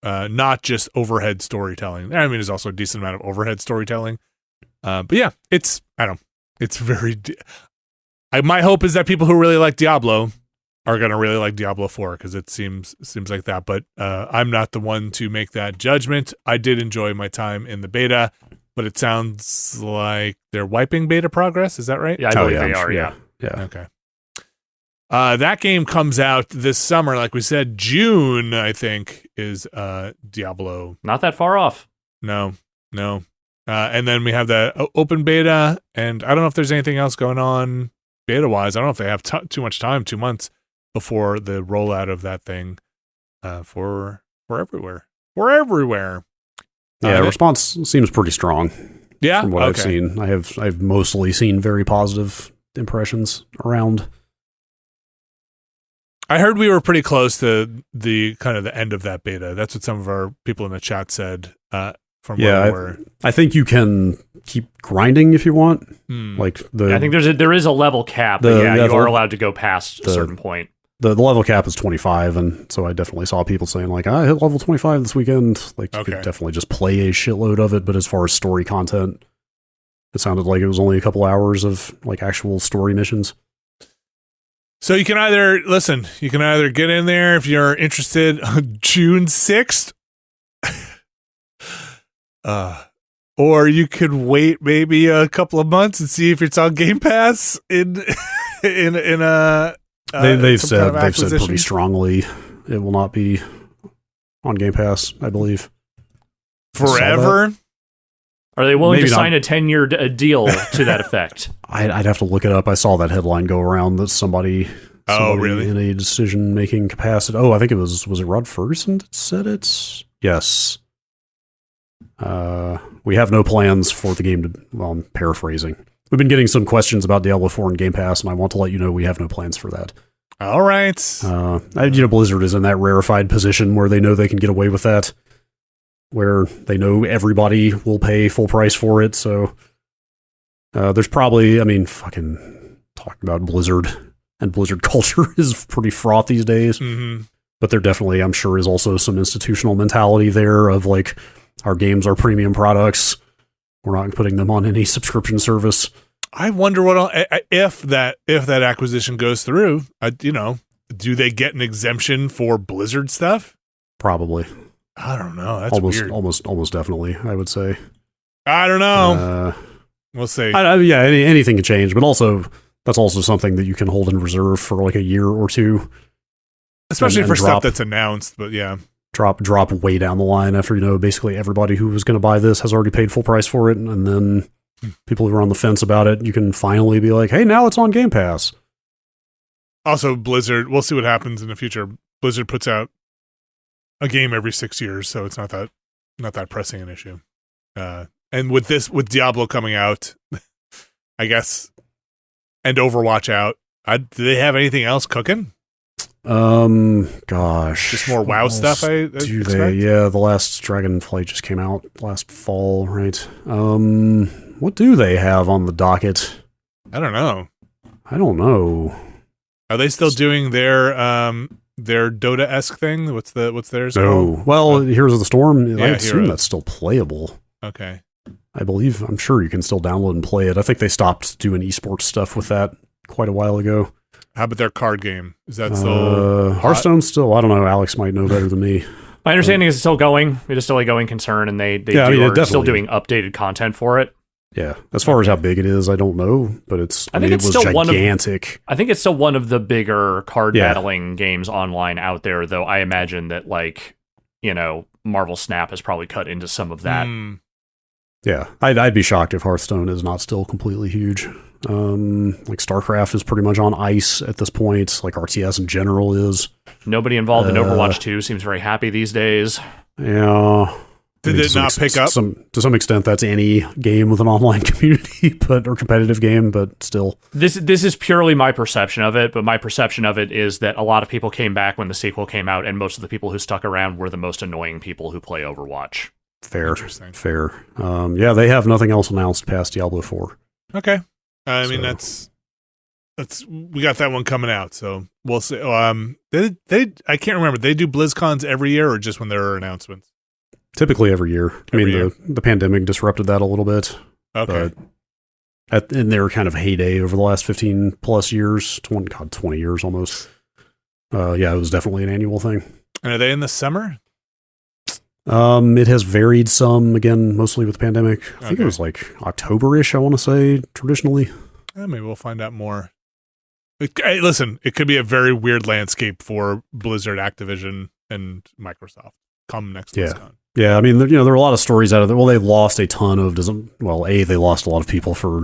not just overhead storytelling. I mean, there's also a decent amount of overhead storytelling. But yeah, it's very. My hope is that people who really like Diablo are going to really like Diablo 4 because it seems like that. But I'm not the one to make that judgment. I did enjoy my time in the beta, but it sounds like they're wiping beta progress. Is that right? Yeah, I believe they are. Yeah. Okay. That game comes out this summer, like we said. June, I think, is Diablo. Not that far off. No. And then we have the open beta, and I don't know if there's anything else going on beta-wise. I don't know if they have too much time, 2 months before the rollout of that thing for everywhere. For everywhere. Yeah, response seems pretty strong. Yeah, from what I've seen. I've mostly seen very positive impressions around. I heard we were pretty close to the kind of the end of that beta. That's what some of our people in the chat said. I think you can keep grinding if you want. I think there is a level cap. You are allowed to go past a certain point. The level cap is 25, and so I definitely saw people saying I hit level 25 this weekend. You could definitely just play a shitload of it. But as far as story content, it sounded like it was only a couple hours of actual story missions. So you can either get in there if you're interested on June 6th. Or you could wait maybe a couple of months and see if it's on Game Pass in a they've said pretty strongly it will not be on Game Pass, I believe. Forever? Are they willing to sign a 10-year deal to that effect? I'd have to look it up. I saw that headline go around that somebody really? In a decision-making capacity. Oh, I think was it Rod Ferguson that said it? Yes. We have no plans for the game to, I'm paraphrasing. We've been getting some questions about Diablo 4 and Game Pass, and I want to let you know we have no plans for that. All right. Blizzard is in that rarefied position where they know they can get away with that, where they know everybody will pay full price for it, so there's probably, fucking talking about Blizzard and Blizzard culture is pretty fraught these days, but there definitely, I'm sure, is also some institutional mentality there of our games are premium products. We're not putting them on any subscription service. I wonder if that acquisition goes through. Do they get an exemption for Blizzard stuff? Probably. I don't know. That's weird. Almost definitely, I would say. I don't know. We'll see. Anything can change, but also that's also something that you can hold in reserve for a year or two. especially for stuff that's announced. But yeah, drop way down the line after basically everybody who was going to buy this has already paid full price for it, and then people who are on the fence about it, you can finally be like, hey, now it's on Game Pass. Also, Blizzard. We'll see what happens in the future. Blizzard puts out a game every 6 years, so it's not that pressing an issue. And with Diablo coming out, I guess, and Overwatch out, do they have anything else cooking? Gosh, just more WoW stuff. Do they? Yeah, the last Dragonflight just came out last fall, right? What do they have on the docket? I don't know. Are they still doing their Dota-esque thing? What's theirs? No. Well, Heroes of the Storm. I assume that's still playable. Okay. I'm sure you can still download and play it. I think they stopped doing esports stuff with that quite a while ago. How about their card game? Is that still Hearthstone? Still, I don't know. Alex might know better than me. My understanding is it's still going. It is still a going concern, and they are still doing updated content for it. Yeah, as far as how big it is, I don't know, but it was still gigantic. I think it's still one of the bigger card battling games online out there, though I imagine that, Marvel Snap has probably cut into some of that. Yeah, I'd be shocked if Hearthstone is not still completely huge. StarCraft is pretty much on ice at this point, like RTS in general is. Nobody involved in Overwatch 2 seems very happy these days. Yeah. Did it not pick up? To some extent, that's any game with an online community, or competitive game, but still. This is purely my perception of it, but my perception of it is that a lot of people came back when the sequel came out, and most of the people who stuck around were the most annoying people who play Overwatch. Fair. Yeah, they have nothing else announced past Diablo 4. Okay. I mean, that's we got that one coming out, so we'll see. I can't remember. They do BlizzCons every year or just when there are announcements? Typically every year. The pandemic disrupted that a little bit. Okay. But in their kind of heyday over the last 15 plus years, 20 years almost. It was definitely an annual thing. And are they in the summer? It has varied some, again, mostly with the pandemic. I think it was like October-ish, I want to say, traditionally. Maybe we'll find out more. Hey, listen, it could be a very weird landscape for Blizzard, Activision, and Microsoft come next BlizzCon. Yeah, I mean, there are a lot of stories out of there. Well, they lost a ton of, they lost a lot of people for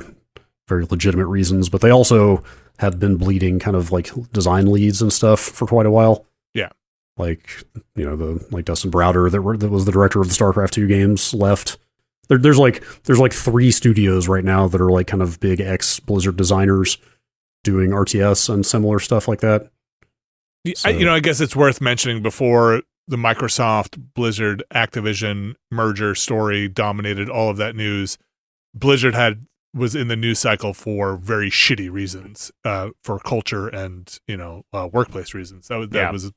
very legitimate reasons, but they also had been bleeding kind of like design leads and stuff for quite a while. Yeah. Dustin Browder that was the director of the StarCraft 2 games left. There's like 3 studios right now that are like kind of big ex-Blizzard designers doing RTS and similar stuff like that. So, I guess it's worth mentioning before the Microsoft, Blizzard, Activision merger story dominated all of that news. Blizzard was in the news cycle for very shitty reasons, for culture and workplace reasons. It's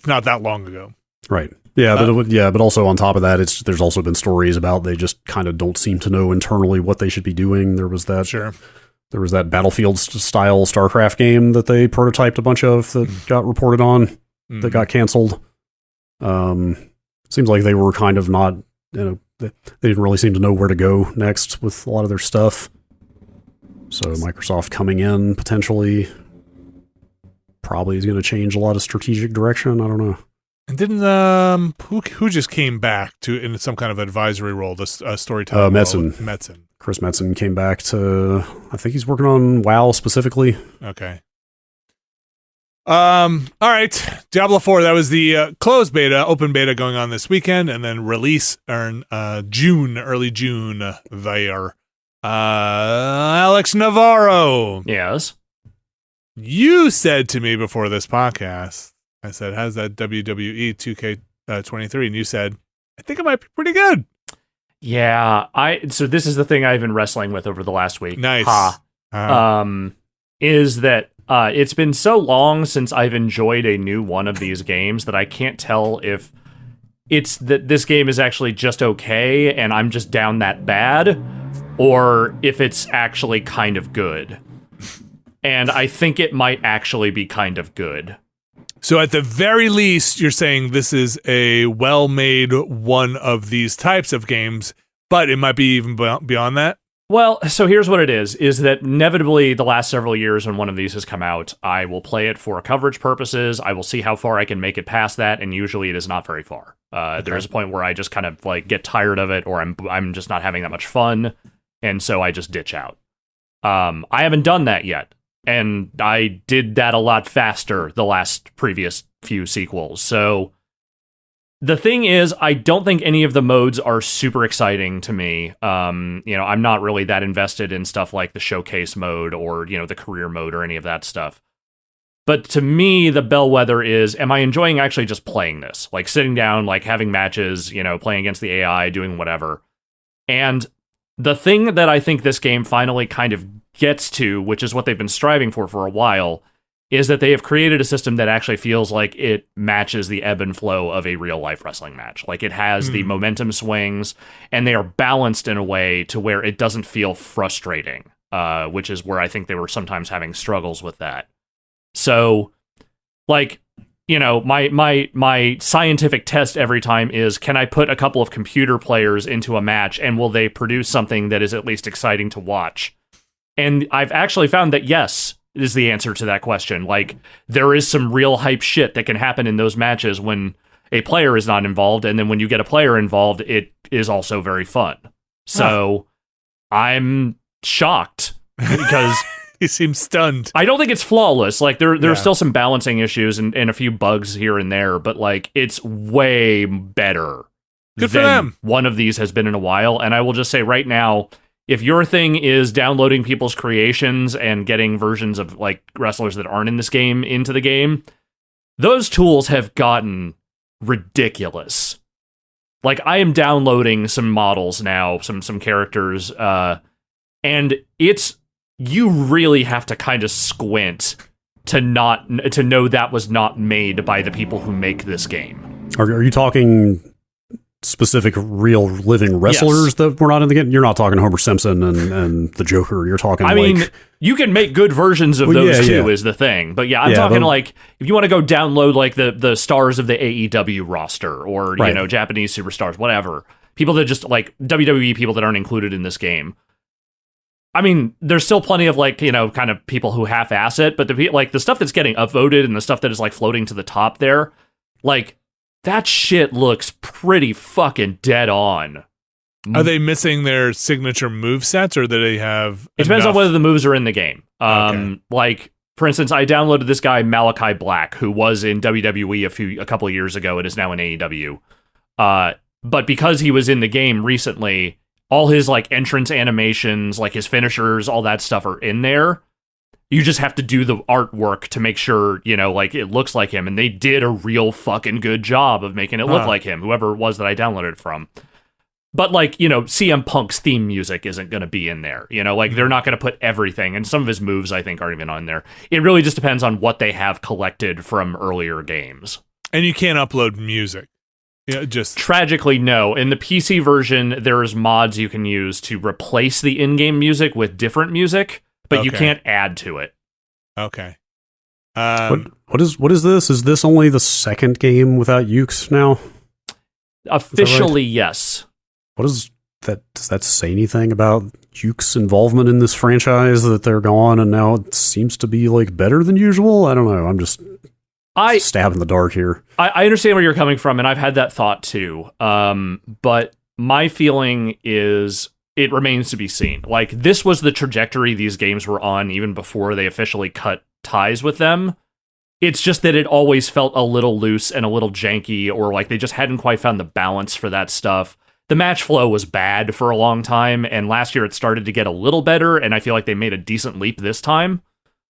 not that long ago. Right. Yeah, but also on top of that, there's also been stories about they just kind of don't seem to know internally what they should be doing. There was that. Sure. There was that Battlefield style StarCraft game that they prototyped a bunch of that got reported on that got canceled. Seems like they were kind of not, they didn't really seem to know where to go next with a lot of their stuff. So Microsoft coming in potentially probably is going to change a lot of strategic direction. I don't know. And didn't who just came back in some kind of advisory role? This storytelling. Metzen. Chris Metzen came back to. I think he's working on WoW specifically. Okay. All right. Diablo 4. That was the closed beta, open beta going on this weekend, and then release in early June. There. Alex Navarro. Yes. You said to me before this podcast, I said, how's that WWE 2K23? And you said, I think it might be pretty good. Yeah. So this is the thing I've been wrestling with over the last week. Nice. Is that it's been so long since I've enjoyed a new one of these games that I can't tell if it's that this game is actually just okay and I'm just down that bad, or if it's actually kind of good. And I think it might actually be kind of good. So at the very least, you're saying this is a well-made one of these types of games, but it might be even beyond that? Well, so here's what it is that inevitably the last several years when one of these has come out, I will play it for coverage purposes. I will see how far I can make it past that, and usually it is not very far. There is a point where I just kind of like get tired of it, or I'm just not having that much fun, and so I just ditch out. I haven't done that yet, and I did that a lot faster the last previous few sequels, so... The thing is, I don't think any of the modes are super exciting to me. I'm not really that invested in stuff like the showcase mode or, the career mode or any of that stuff. But to me, the bellwether is, am I enjoying actually just playing this? Like sitting down, like having matches, playing against the AI, doing whatever. And the thing that I think this game finally kind of gets to, which is what they've been striving for a while, is that they have created a system that actually feels like it matches the ebb and flow of a real-life wrestling match. Like, it has the momentum swings, and they are balanced in a way to where it doesn't feel frustrating, which is where I think they were sometimes having struggles with that. So, like, my scientific test every time is, can I put a couple of computer players into a match, and will they produce something that is at least exciting to watch? And I've actually found that, yes, is the answer to that question. Like, there is some real hype shit that can happen in those matches when a player is not involved, and then when you get a player involved, it is also very fun. So, I'm shocked, because... He seems stunned. I don't think it's flawless. Like, there's still some balancing issues and a few bugs here and there, but, like, it's way better Good for them. One of these has been in a while, and I will just say right now... If your thing is downloading people's creations and getting versions of like wrestlers that aren't in this game into the game, those tools have gotten ridiculous. Like, I am downloading some models now, some characters, and you really have to kind of squint to know that was not made by the people who make this game. Are you talking specific real living wrestlers that were not in the game? You're not talking Homer Simpson and the Joker. You're talking you can make good versions of those too, is the thing. But I'm talking like, if you want to go download like the stars of the AEW roster or, Japanese superstars, whatever. People that just like WWE people that aren't included in this game. I mean, there's still plenty of like, kind of people who half-ass it, but the stuff that's getting upvoted and the stuff that is like floating to the top there, like, that shit looks pretty fucking dead on. Are they missing their signature move-sets, or do they have... It depends on whether the moves are in the game. Like, for instance, I downloaded this guy, Malachi Black, who was in WWE a couple of years ago and is now in AEW. But because he was in the game recently, all his, like, entrance animations, like his finishers, all that stuff are in there. You just have to do the artwork to make sure, like, it looks like him. And they did a real fucking good job of making it look like him, whoever it was that I downloaded it from. But, like, CM Punk's theme music isn't going to be in there. Like, they're not going to put everything. And some of his moves, I think, aren't even on there. It really just depends on what they have collected from earlier games. And you can't upload music. Tragically, no. In the PC version, there's mods you can use to replace the in-game music with different music. But you can't add to it. Okay. What is this? Is this only the second game without Ukes now? Officially, yes. What is that? Does that say anything about Ukes' involvement in this franchise, that they're gone and now it seems to be like better than usual? I don't know. I'm just stab in the dark here. I understand where you're coming from, and I've had that thought too. But my feeling is... it remains to be seen. Like, this was the trajectory these games were on even before they officially cut ties with them. It's just that it always felt a little loose and a little janky, or like they just hadn't quite found the balance for that stuff. The match flow was bad for a long time, and last year it started to get a little better, and I feel like they made a decent leap this time.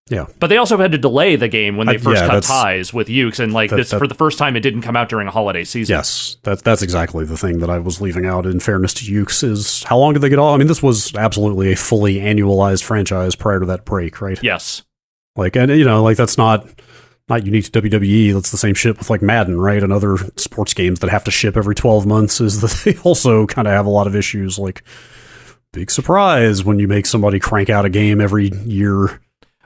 Yeah. But they also had to delay the game when they first cut ties with Ukes, and like for the first time it didn't come out during a holiday season. Yes, that's exactly the thing that I was leaving out, in fairness to Ukes, is how long did they get off? I mean, this was absolutely a fully annualized franchise prior to that break, right? Yes. Like, and like that's not unique to WWE. That's the same shit with like Madden, right? And other sports games that have to ship every 12 months, is that they also kind of have a lot of issues. Like, big surprise when you make somebody crank out a game every year.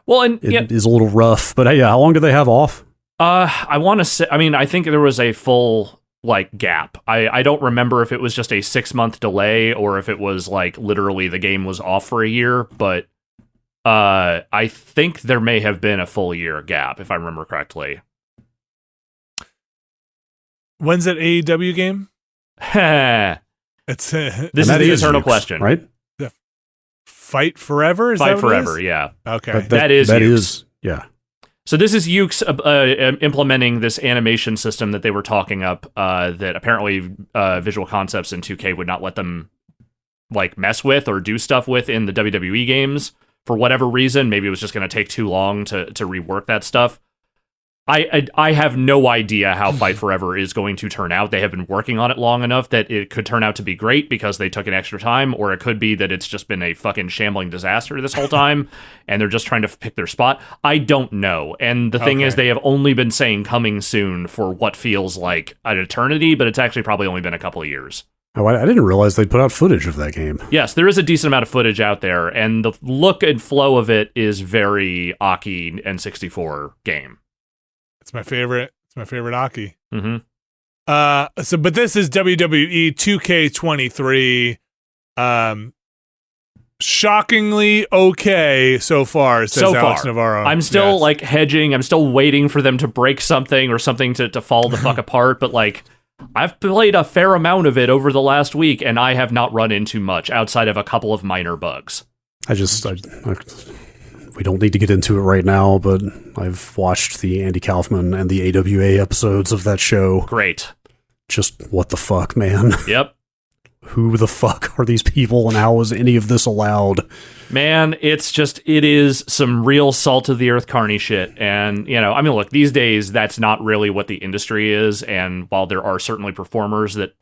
Well, and it is a little rough, but how long do they have off? I want to say, I mean, I think there was a full like gap. I don't remember if it was just a 6-month delay or if it was like literally the game was off for a year, but I think there may have been a full year gap if I remember correctly. When's that AEW game? This is the eternal question, right? Fight Forever? Fight Forever, yeah. Okay. That is yeah. So this is Yuke's implementing this animation system that they were talking up that apparently Visual Concepts and 2K would not let them like mess with or do stuff with in the WWE games for whatever reason. Maybe it was just going to take too long to rework that stuff. I have no idea how Fight Forever is going to turn out. They have been working on it long enough that it could turn out to be great because they took an extra time, or it could be that it's just been a fucking shambling disaster this whole time, and they're just trying to pick their spot. I don't know. And the thing is, they have only been saying coming soon for what feels like an eternity, but it's actually probably only been a couple of years. Oh, I didn't realize they'd put out footage of that game. Yes, there is a decent amount of footage out there, and the look and flow of it is very Aki N64 game. It's my favorite. It's my favorite Aki. Mm-hmm. But this is WWE 2K23. Shockingly okay so far, says Alex Navarro. I'm still like hedging. I'm still waiting for them to break something or something to fall the fuck apart. But like, I've played a fair amount of it over the last week, and I have not run into much outside of a couple of minor bugs. We don't need to get into it right now, but I've watched the Andy Kaufman and the AWA episodes of that show. Great. Just what the fuck, man? Yep. Who the fuck are these people, and how is any of this allowed? Man, it is some real salt of the earth carny shit. And, I mean, look, these days, that's not really what the industry is. And while there are certainly performers that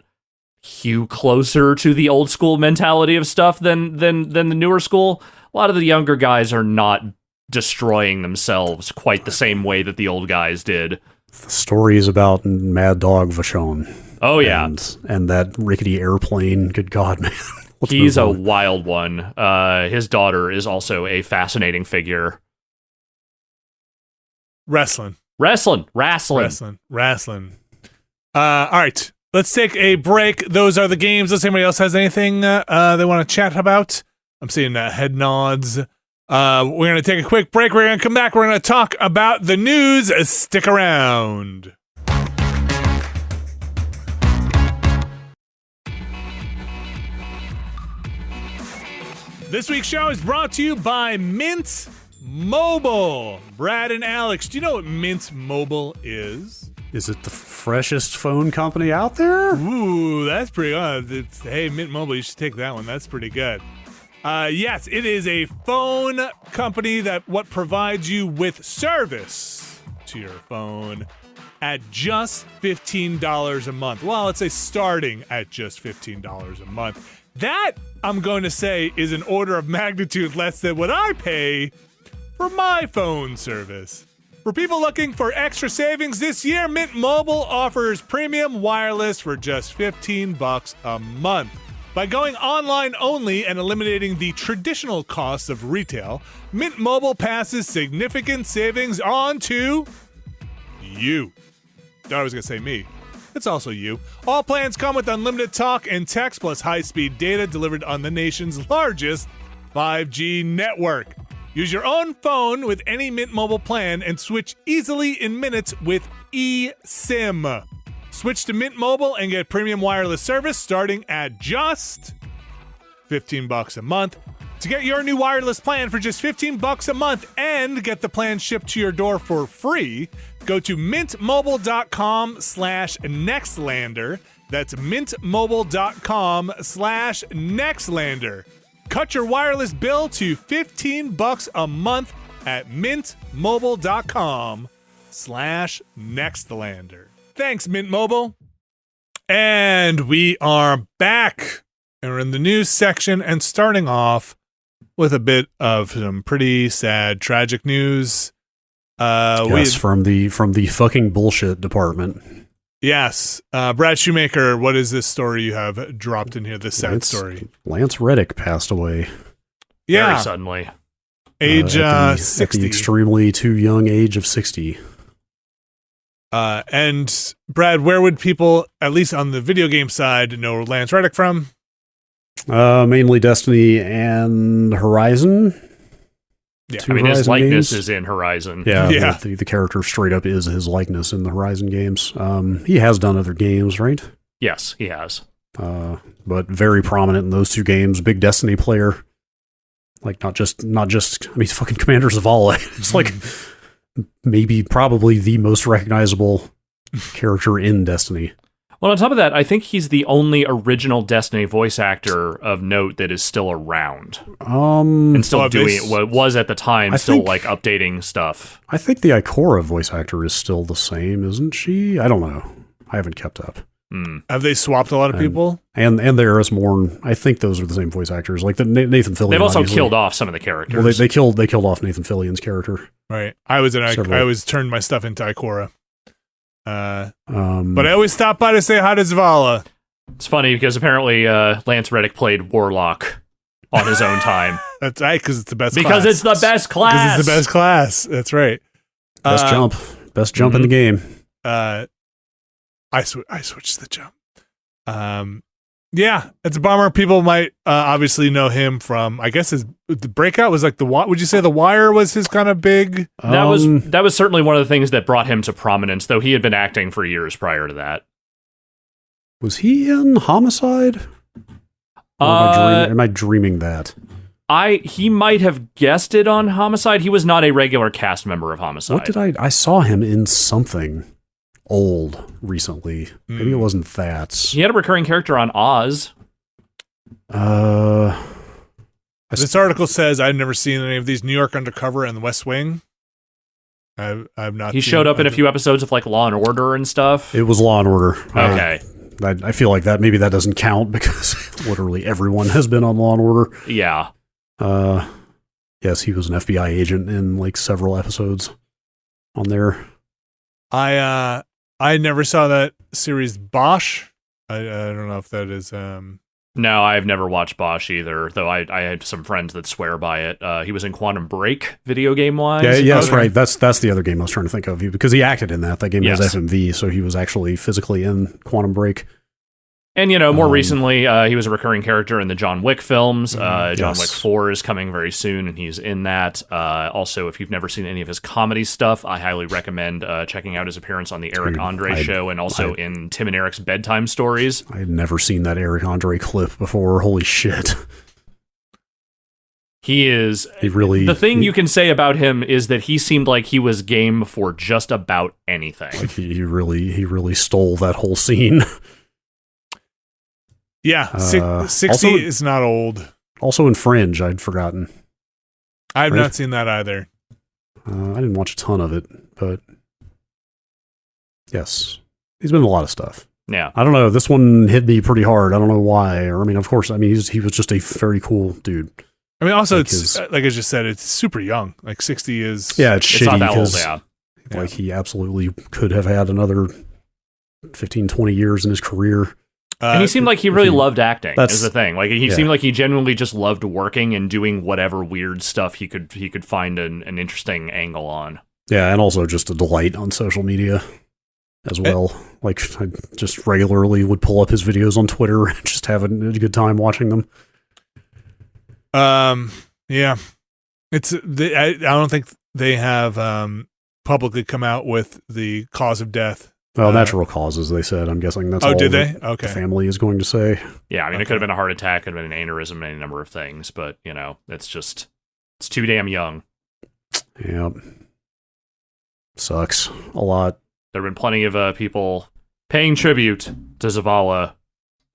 hew closer to the old school mentality of stuff than the newer school, a lot of the younger guys are not destroying themselves quite the same way that the old guys did. The story is about Mad Dog Vachon. Oh, yeah. And that rickety airplane. Good God, man. He's a wild one. His daughter is also a fascinating figure. Wrestling. All right. Let's take a break. Those are the games. Unless anybody else has anything they want to chat about. I'm seeing head nods. We're going to take a quick break. We're going to come back. We're going to talk about the news. Stick around. This week's show is brought to you by Mint Mobile. Brad and Alex, do you know what Mint Mobile is? Is it the freshest phone company out there? Ooh, that's pretty good. Hey, Mint Mobile, you should take that one. That's pretty good. Yes, it is a phone company that provides you with service to your phone at just $15 a month. Well, let's say starting at just $15 a month. That, I'm going to say, is an order of magnitude less than what I pay for my phone service. For people looking for extra savings this year, Mint Mobile offers premium wireless for just $15 a month. By going online only and eliminating the traditional costs of retail, Mint Mobile passes significant savings on to you. Thought I was going to say me. It's also you. All plans come with unlimited talk and text plus high-speed data delivered on the nation's largest 5G network. Use your own phone with any Mint Mobile plan and switch easily in minutes with eSIM. Switch to Mint Mobile and get premium wireless service starting at just $15 a month. To get your new wireless plan for just $15 a month and get the plan shipped to your door for free, go to mintmobile.com/Nextlander. That's mintmobile.com/Nextlander. Cut your wireless bill to $15 a month at mintmobile.com/Nextlander. Thanks, Mint Mobile. And we are back. And we're in the news section and starting off with a bit of some pretty sad, tragic news. Yes, from the fucking bullshit department. Yes. Brad Shoemaker, what is this story you have dropped in here, this sad story? Lance Reddick passed away. Yeah. Very suddenly. Age 60. At the extremely too young age of 60. And Brad, where would people, at least on the video game side, know Lance Reddick from? Mainly Destiny and Horizon. Yeah, I mean, Horizon his likeness games. is in Horizon. Yeah. The character straight up is his likeness in the Horizon games. He has done other games, right? Yes, he has. But very prominent in those two games. Big Destiny player. Like not just. I mean, he's fucking Commander Zavala. It's like probably the most recognizable character in Destiny. Well, on top of that, I think he's the only original Destiny voice actor of note that is still around. And still doing what was at the time, like updating stuff. I think the Ikora voice actor is still the same, isn't she? I don't know. I haven't kept up. Have they swapped a lot of people? And the Eris Morn, I think those are the same voice actors. Like the Nathan Fillion. They've also killed off some of the characters. Well, they killed off Nathan Fillion's character. Right. I was turned my stuff into Ikora. But I always stop by to say hi to Zavala. It's funny because apparently Lance Reddick played Warlock on his own time. That's right, because it's the best because class. It's the best class. Because it's the best class. That's right. Best jump in the game. I switched the jump. Yeah, it's a bummer. People might obviously know him from, I guess the Breakout was like would you say The Wire was his kind of big? That was certainly one of the things that brought him to prominence, though he had been acting for years prior to that. Was he in Homicide? Am I dreaming that? He might have guessed it on Homicide. He was not a regular cast member of Homicide. What did I saw him in something old recently. Maybe it wasn't that. He had a recurring character on Oz. This article says I've never seen any of these. New York Undercover and The West Wing. I've not. He showed up in a few episodes of like Law and Order and stuff. It was Law and Order. Okay. I feel like that maybe that doesn't count because literally everyone has been on Law and Order. Yeah. Yes, he was an FBI agent in like several episodes on there. I never saw that series Bosch. I don't know if that is. No, I've never watched Bosch either, though I had some friends that swear by it. He was in Quantum Break, video game-wise. Yeah, that's right. That's the other game I was trying to think of, because he acted in that. That game has FMV, so he was actually physically in Quantum Break. And, more recently, he was a recurring character in the John Wick films. John Wick 4 is coming very soon, and he's in that. Also, if you've never seen any of his comedy stuff, I highly recommend checking out his appearance on the Eric Andre show, and also in Tim and Eric's Bedtime Stories. I had never seen that Eric Andre clip before. Holy shit. He is... The thing you can say about him is that he seemed like he was game for just about anything. Like he really stole that whole scene. Yeah, 60 is not old. Also in Fringe, I'd forgotten. I have not seen that either. I didn't watch a ton of it, but yes, he's been in a lot of stuff. Yeah. I don't know. This one hit me pretty hard. I don't know why. Or, I mean, of course, he was just a very cool dude. I mean, also, it's like I just said, it's super young. Like 60 is... Yeah, it's shitty. Not that old, yeah. Like, he absolutely could have had another 15, 20 years in his career. And he seemed like he really loved acting, is the thing. Like he seemed like he genuinely just loved working and doing whatever weird stuff he could find an interesting angle on. Yeah, and also just a delight on social media as well. Like I just regularly would pull up his videos on Twitter and just have a good time watching them. Yeah. I don't think they have publicly come out with the cause of death. Well, natural causes, they said. I'm guessing that's all did they? Okay. The family is going to say. Yeah, I mean, it could have been a heart attack, could have been an aneurysm, any number of things, but, it's too damn young. Yeah. Sucks a lot. There have been plenty of people paying tribute to Zavala,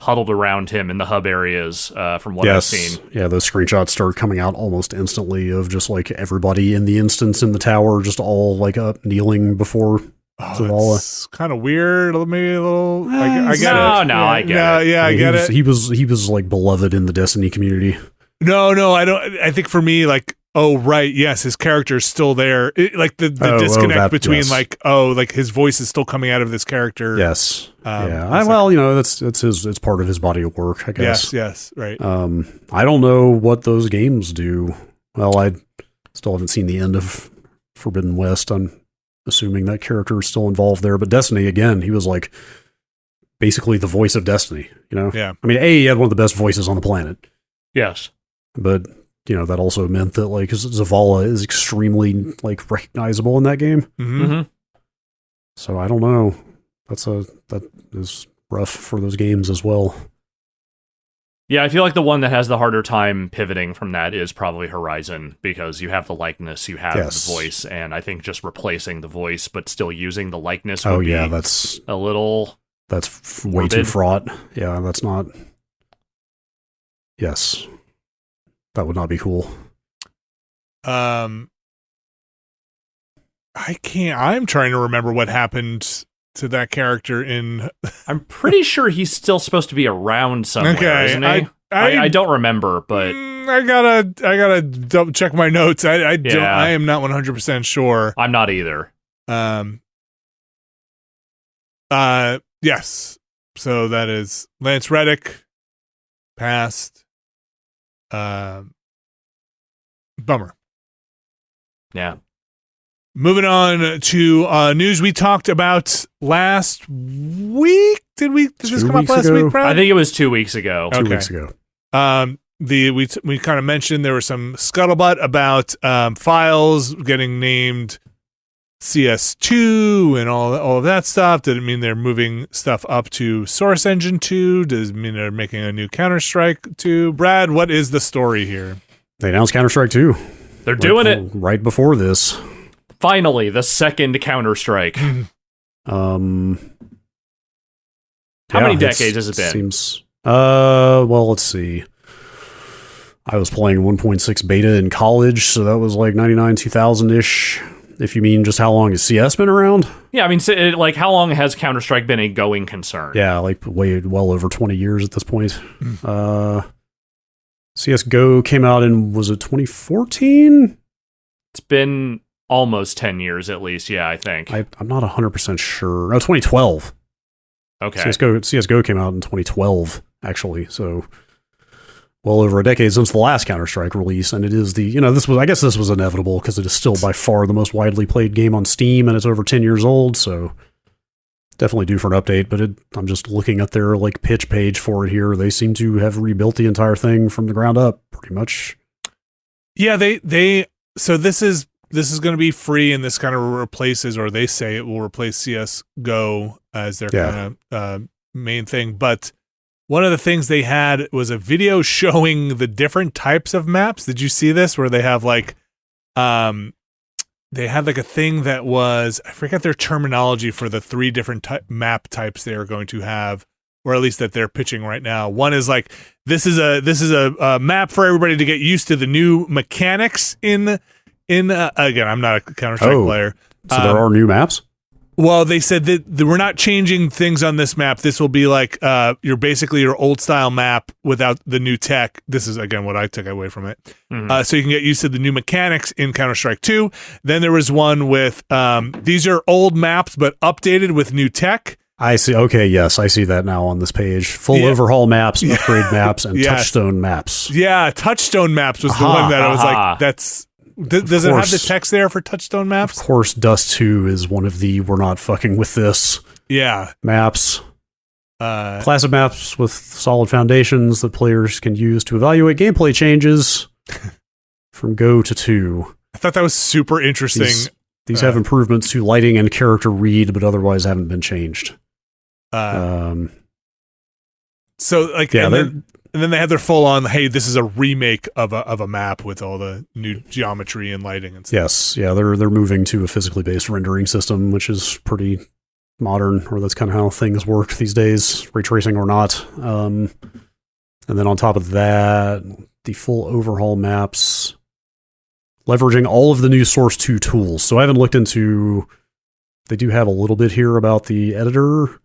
huddled around him in the hub areas, from what I've seen. Yeah, those screenshots start coming out almost instantly of just, like, everybody in the instance in the tower just all, like, up, kneeling before... It's kind of weird, maybe a little. I get it. No, I get it. Yeah, I get it. He was like beloved in the Destiny community. No, I don't. I think for me, like, oh right, yes, his character is still there. Like the disconnect between like his voice is still coming out of this character. Yes. It's part of his body of work, I guess. Yes, right. I don't know what those games do. Well, I still haven't seen the end of Forbidden West. assuming that character is still involved there. But Destiny, again, he was like basically the voice of Destiny, you know? Yeah. I mean, he had one of the best voices on the planet. Yes. But, you know, that also meant that, like, Zavala is extremely, like, recognizable in that game. Mm-hmm. So I don't know. That is rough for those games as well. Yeah, I feel like the one that has the harder time pivoting from that is probably Horizon, because you have the likeness, you have the voice, and I think just replacing the voice but still using the likeness would be that's a little... That's way too fraught. Yeah, that's not... Yes. That would not be cool. I'm trying to remember what happened to that character in... I'm pretty sure he's still supposed to be around somewhere, isn't he? I don't remember, but... I gotta double check my notes. I am not 100% sure. I'm not either. Yes. So that is Lance Reddick passed. Bummer. Yeah. Moving on to news we talked about last week. Did this come up last week, Brad? I think it was 2 weeks ago. 2 weeks ago. We kind of mentioned there was some scuttlebutt about files getting named CS2 and all of that stuff. Did it mean they're moving stuff up to Source Engine 2? Does it mean they're making a new Counter-Strike 2? Brad, what is the story here? They announced Counter-Strike 2. They're doing it. Right before this. Finally, the second Counter-Strike. How many decades has it been? Seems... well, let's see. I was playing 1.6 beta in college, so that was like 99, 2000-ish. If you mean just how long has CS been around? Yeah, I mean, like, how long has Counter-Strike been a going concern? Yeah, like well over 20 years at this point. CSGO came out in, was it 2014? It's been almost 10 years at least, yeah, I think. I'm not 100% sure. No, 2012. Okay. CSGO came out in 2012, actually, so... well over a decade since the last Counter-Strike release, and it is I guess this was inevitable because it is still by far the most widely played game on Steam, and it's over 10 years old, so definitely due for an update, but I'm just looking at their like pitch page for it here. They seem to have rebuilt the entire thing from the ground up, pretty much. Yeah, so this is going to be free, and this kind of replaces, or they say it will replace CSGO as their kind of main thing, but one of the things they had was a video showing the different types of maps. Did you see this? Where they have like, they had like a thing that was, I forget their terminology for the 3 different map types they are going to have, or at least that they're pitching right now. One is like, this is a map for everybody to get used to the new mechanics in again, I'm not a Counter-Strike player. So there are new maps? Well, they said that we're not changing things on this map. This will be like your old style map without the new tech. This is, again, what I took away from it. Mm-hmm. So you can get used to the new mechanics in Counter-Strike 2. Then there was one with, these are old maps, but updated with new tech. I see. Okay, yes, I see that now on this page. Full overhaul maps, upgrade maps, and touchstone maps. Yeah, touchstone maps was the one that I was like, that's... Does it have the text there for touchstone maps? Of course, Dust 2 is one of the we're not fucking with this maps. Classic maps with solid foundations that players can use to evaluate gameplay changes from Go to 2. I thought that was super interesting. These have improvements to lighting and character read, but otherwise haven't been changed. So, like, and then they had their full-on, hey, this is a remake of a map with all the new geometry and lighting and stuff. Yes, yeah, they're moving to a physically based rendering system, which is pretty modern, or that's kind of how things work these days, ray tracing or not. And then on top of that, the full overhaul maps, leveraging all of the new Source 2 tools. So I haven't looked into... They do have a little bit here about the editor.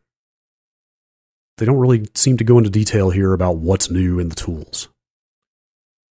They don't really seem to go into detail here about what's new in the tools.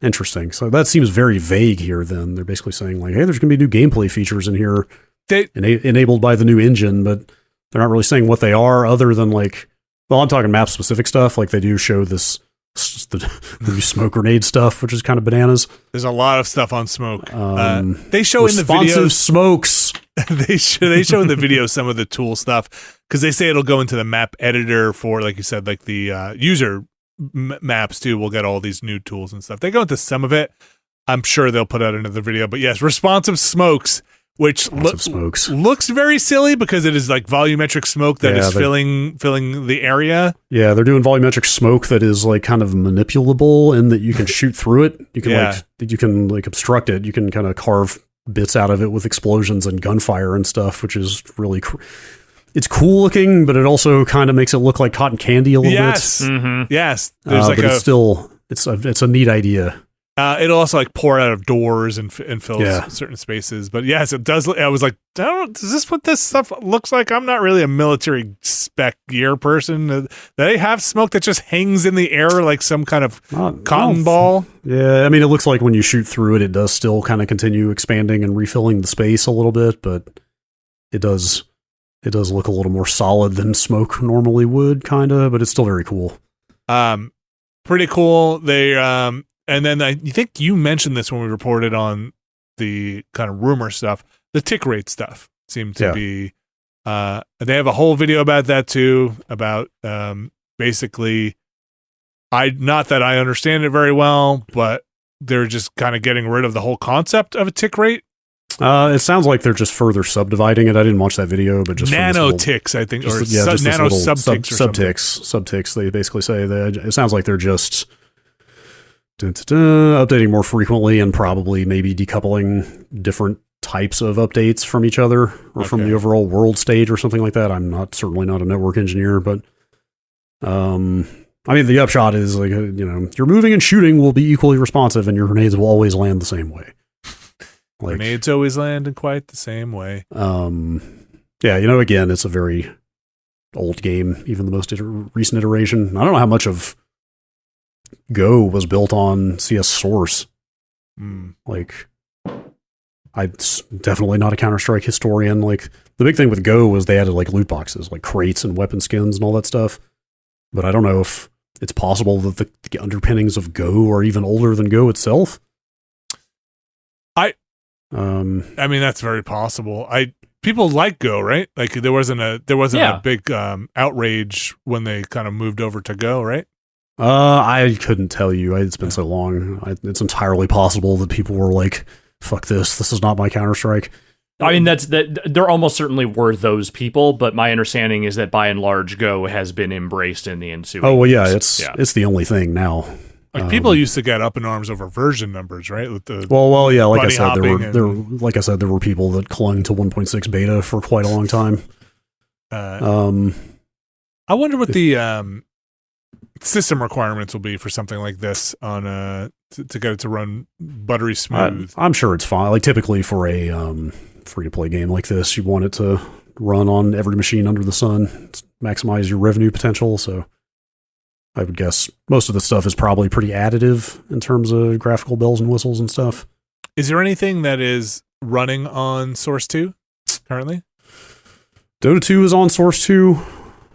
Interesting. So that seems very vague here then. They're basically saying like, hey, there's going to be new gameplay features in here enabled by the new engine, but they're not really saying what they are other than like, well, I'm talking map-specific stuff. Like they do show this, the new smoke grenade stuff, which is kind of bananas. There's a lot of stuff on smoke. They show in the videos. Responsive smokes. they show in the video some of the tool stuff because they say it'll go into the map editor for, like you said, like the user maps too. We'll get all these new tools and stuff. They go into some of it. I'm sure they'll put out another video, but yes, responsive smokes, which looks very silly because it is like volumetric smoke that is filling the area. Yeah, they're doing volumetric smoke that is like kind of manipulable in that you can shoot through it. You can like obstruct it. You can kind of carve bits out of it with explosions and gunfire and stuff, which is really it's cool looking, but it also kind of makes it look like cotton candy a little bit. Mm-hmm. Yes, there's but it's a neat idea. It'll also like pour out of doors and fill certain spaces. But yes, it does. I was like, is this what this stuff looks like? I'm not really a military spec gear person. They have smoke that just hangs in the air like some kind of cotton ball. Yeah, I mean, it looks like when you shoot through it, it does still kind of continue expanding and refilling the space a little bit, but it does look a little more solid than smoke normally would, kind of, but it's still very cool. Pretty cool. They and then I think you mentioned this when we reported on the kind of rumor stuff. The tick rate stuff seemed to be. They have a whole video about that too. About basically, not that I understand it very well, but they're just kind of getting rid of the whole concept of a tick rate. It sounds like they're just further subdividing it. I didn't watch that video, but just nano ticks, I think, or nano subticks. They basically say that it sounds like they're just. Updating more frequently and probably maybe decoupling different types of updates from each other or from the overall world state or something like that. I'm certainly not a network engineer, but I mean, the upshot is like, your moving and shooting will be equally responsive and your grenades will always land the same way. Grenades always land in quite the same way. Again, it's a very old game, even the most recent iteration. I don't know how much of Go was built on CS source. Like, I'm definitely not a Counter-Strike historian. Like, the big thing with Go was they added like loot boxes, like crates and weapon skins and all that stuff. But I don't know if it's possible that the underpinnings of Go are even older than Go itself. I mean, that's very possible. People like Go, right? Like, there wasn't a big outrage when they kind of moved over to Go, right? I couldn't tell you. It's been so long. It's entirely possible that people were like, "Fuck this! This is not my Counter-Strike." I mean, there almost certainly were those people, but my understanding is that by and large, Go has been embraced in the ensuing. Oh well, yeah, it's the only thing now. Like, people used to get up in arms over version numbers, right? With the yeah. Like I said, there were people that clung to 1.6 beta for quite a long time. I wonder what the system requirements will be for something like this on to get it to run buttery smooth. I'm sure it's fine. Like, typically for a free-to-play game like this, you want it to run on every machine under the sun, maximize your revenue potential. So I would guess most of the stuff is probably pretty additive in terms of graphical bells and whistles and stuff. Is there anything that is running on Source 2 currently? Dota 2 is on Source 2.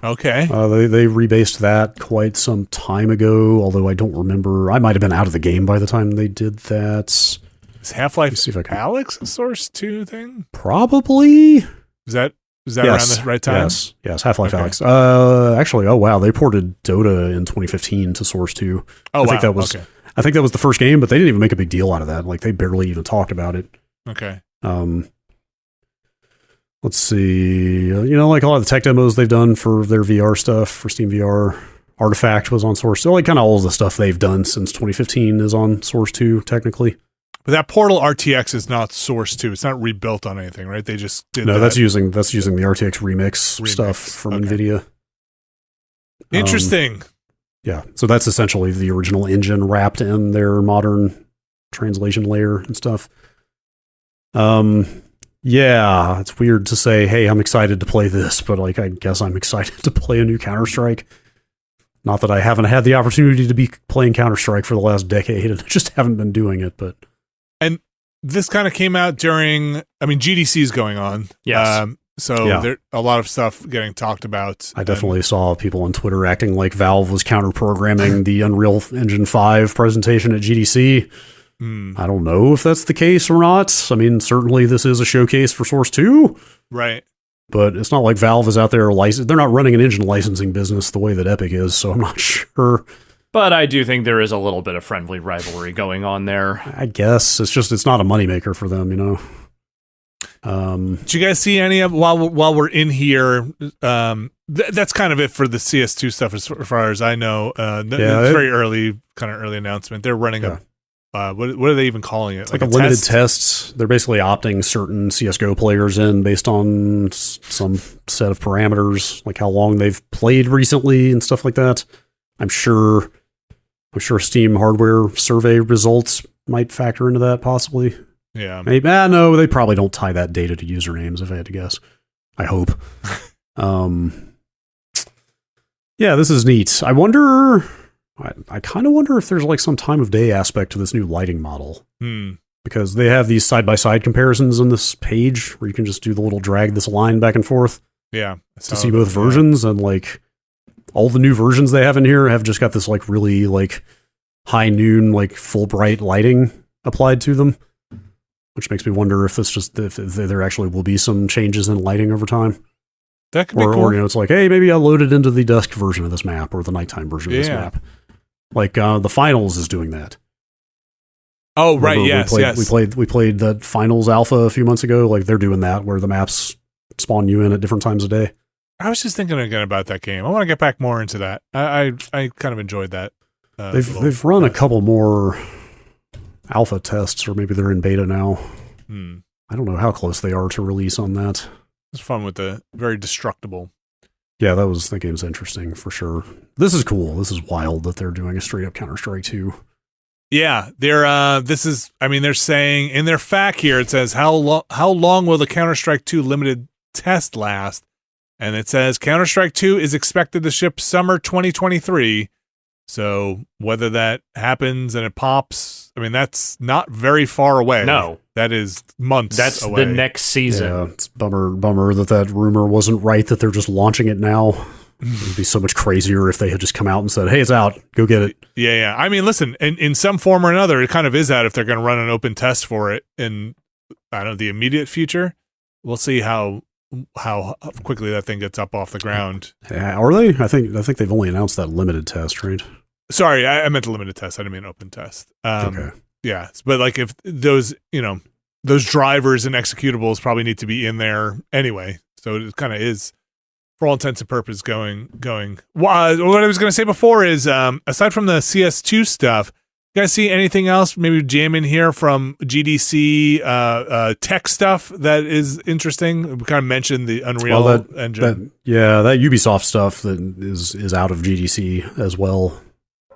Okay. They rebased that quite some time ago, although I don't remember. I might have been out of the game by the time they did that. Is Half-Life Alyx a Source 2 thing? Probably. Is that around the right time? Yes, Half-Life Alyx. Actually, oh wow, they ported Dota in 2015 to Source 2. Oh, I think that was the first game, but they didn't even make a big deal out of that. Like, they barely even talked about it. Okay. Let's see. Like a lot of the tech demos they've done for their VR stuff, for Steam VR. Artifact was on Source. So, like, kind of all of the stuff they've done since 2015 is on Source 2, technically. But that Portal RTX is not Source 2. It's not rebuilt on anything, right? They just did that's using the RTX remix stuff from NVIDIA. Interesting. Yeah. So that's essentially the original engine wrapped in their modern translation layer and stuff. Yeah, it's weird to say, hey, I'm excited to play this, but like, I guess I'm excited to play a new Counter-Strike. Not that I haven't had the opportunity to be playing Counter-Strike for the last decade, and I just haven't been doing it, but... And this kind of came out during, GDC is going on. Yes. There a lot of stuff getting talked about. I definitely saw people on Twitter acting like Valve was counter-programming the Unreal Engine 5 presentation at GDC. I don't know if that's the case or not. I mean, certainly this is a showcase for Source 2. Right. But it's not like Valve is out there they're not running an engine licensing business the way that Epic is, so I'm not sure. But I do think there is a little bit of friendly rivalry going on there. I guess it's not a moneymaker for them, you know. Did you guys see any of while we're in here? That's kind of it for the CS2 stuff as far as I know. It's very early announcement. They're running what are they even calling it? It's like a limited test. They're basically opting certain CSGO players in based on some set of parameters, like how long they've played recently and stuff like that. I'm sure Steam hardware survey results might factor into that, possibly. Yeah. Maybe. No, they probably don't tie that data to usernames, if I had to guess. I hope. Yeah, this is neat. I wonder... I kind of wonder if there's like some time of day aspect to this new lighting model. Because they have these side-by-side comparisons on this page where you can just do the little drag this line back and forth. Yeah. To see both versions, and like all the new versions they have in here have just got this like really like high noon, like full bright lighting applied to them, which makes me wonder if if there actually will be some changes in lighting over time. That could be cool. Or it's like, hey, maybe I loaded into the dusk version of this map or the nighttime version of this map. Like the finals is doing that. Oh, right. Yes. We played the finals alpha a few months ago. Like they're doing that where the maps spawn you in at different times of day. I was just thinking again about that game. I want to get back more into that. I kind of enjoyed that. They've run a couple more alpha tests, or maybe they're in beta now. I don't know how close they are to release on that. It's fun with the very destructible. Yeah, that game's interesting for sure. This is cool. This is wild that they're doing a straight up Counter-Strike 2. Yeah, they're saying in their FAQ here, it says how long will the Counter-Strike 2 limited test last? And it says Counter-Strike 2 is expected to ship summer 2023. So whether that happens and it pops, I mean, that's not very far away. No. That is months That's away. the next season. Yeah, it's bummer that rumor wasn't right, that they're just launching it now. It would be so much crazier if they had just come out and said, hey, it's out. Go get it. Yeah. I mean, listen, in some form or another, it kind of is out if they're going to run an open test for it in, I don't know, the immediate future. We'll see how quickly that thing gets up off the ground. Yeah, are they? I think they've only announced that limited test, right? Sorry, I meant the limited test. I didn't mean open test. Okay. Yeah, but like if those drivers and executables probably need to be in there anyway, so it kind of is, for all intents and purposes, going. What I was going to say before is, aside from the CS2 stuff, you guys see anything else maybe jam in here from GDC tech stuff that is interesting? We kind of mentioned the Unreal Engine. That Ubisoft stuff that is out of GDC as well.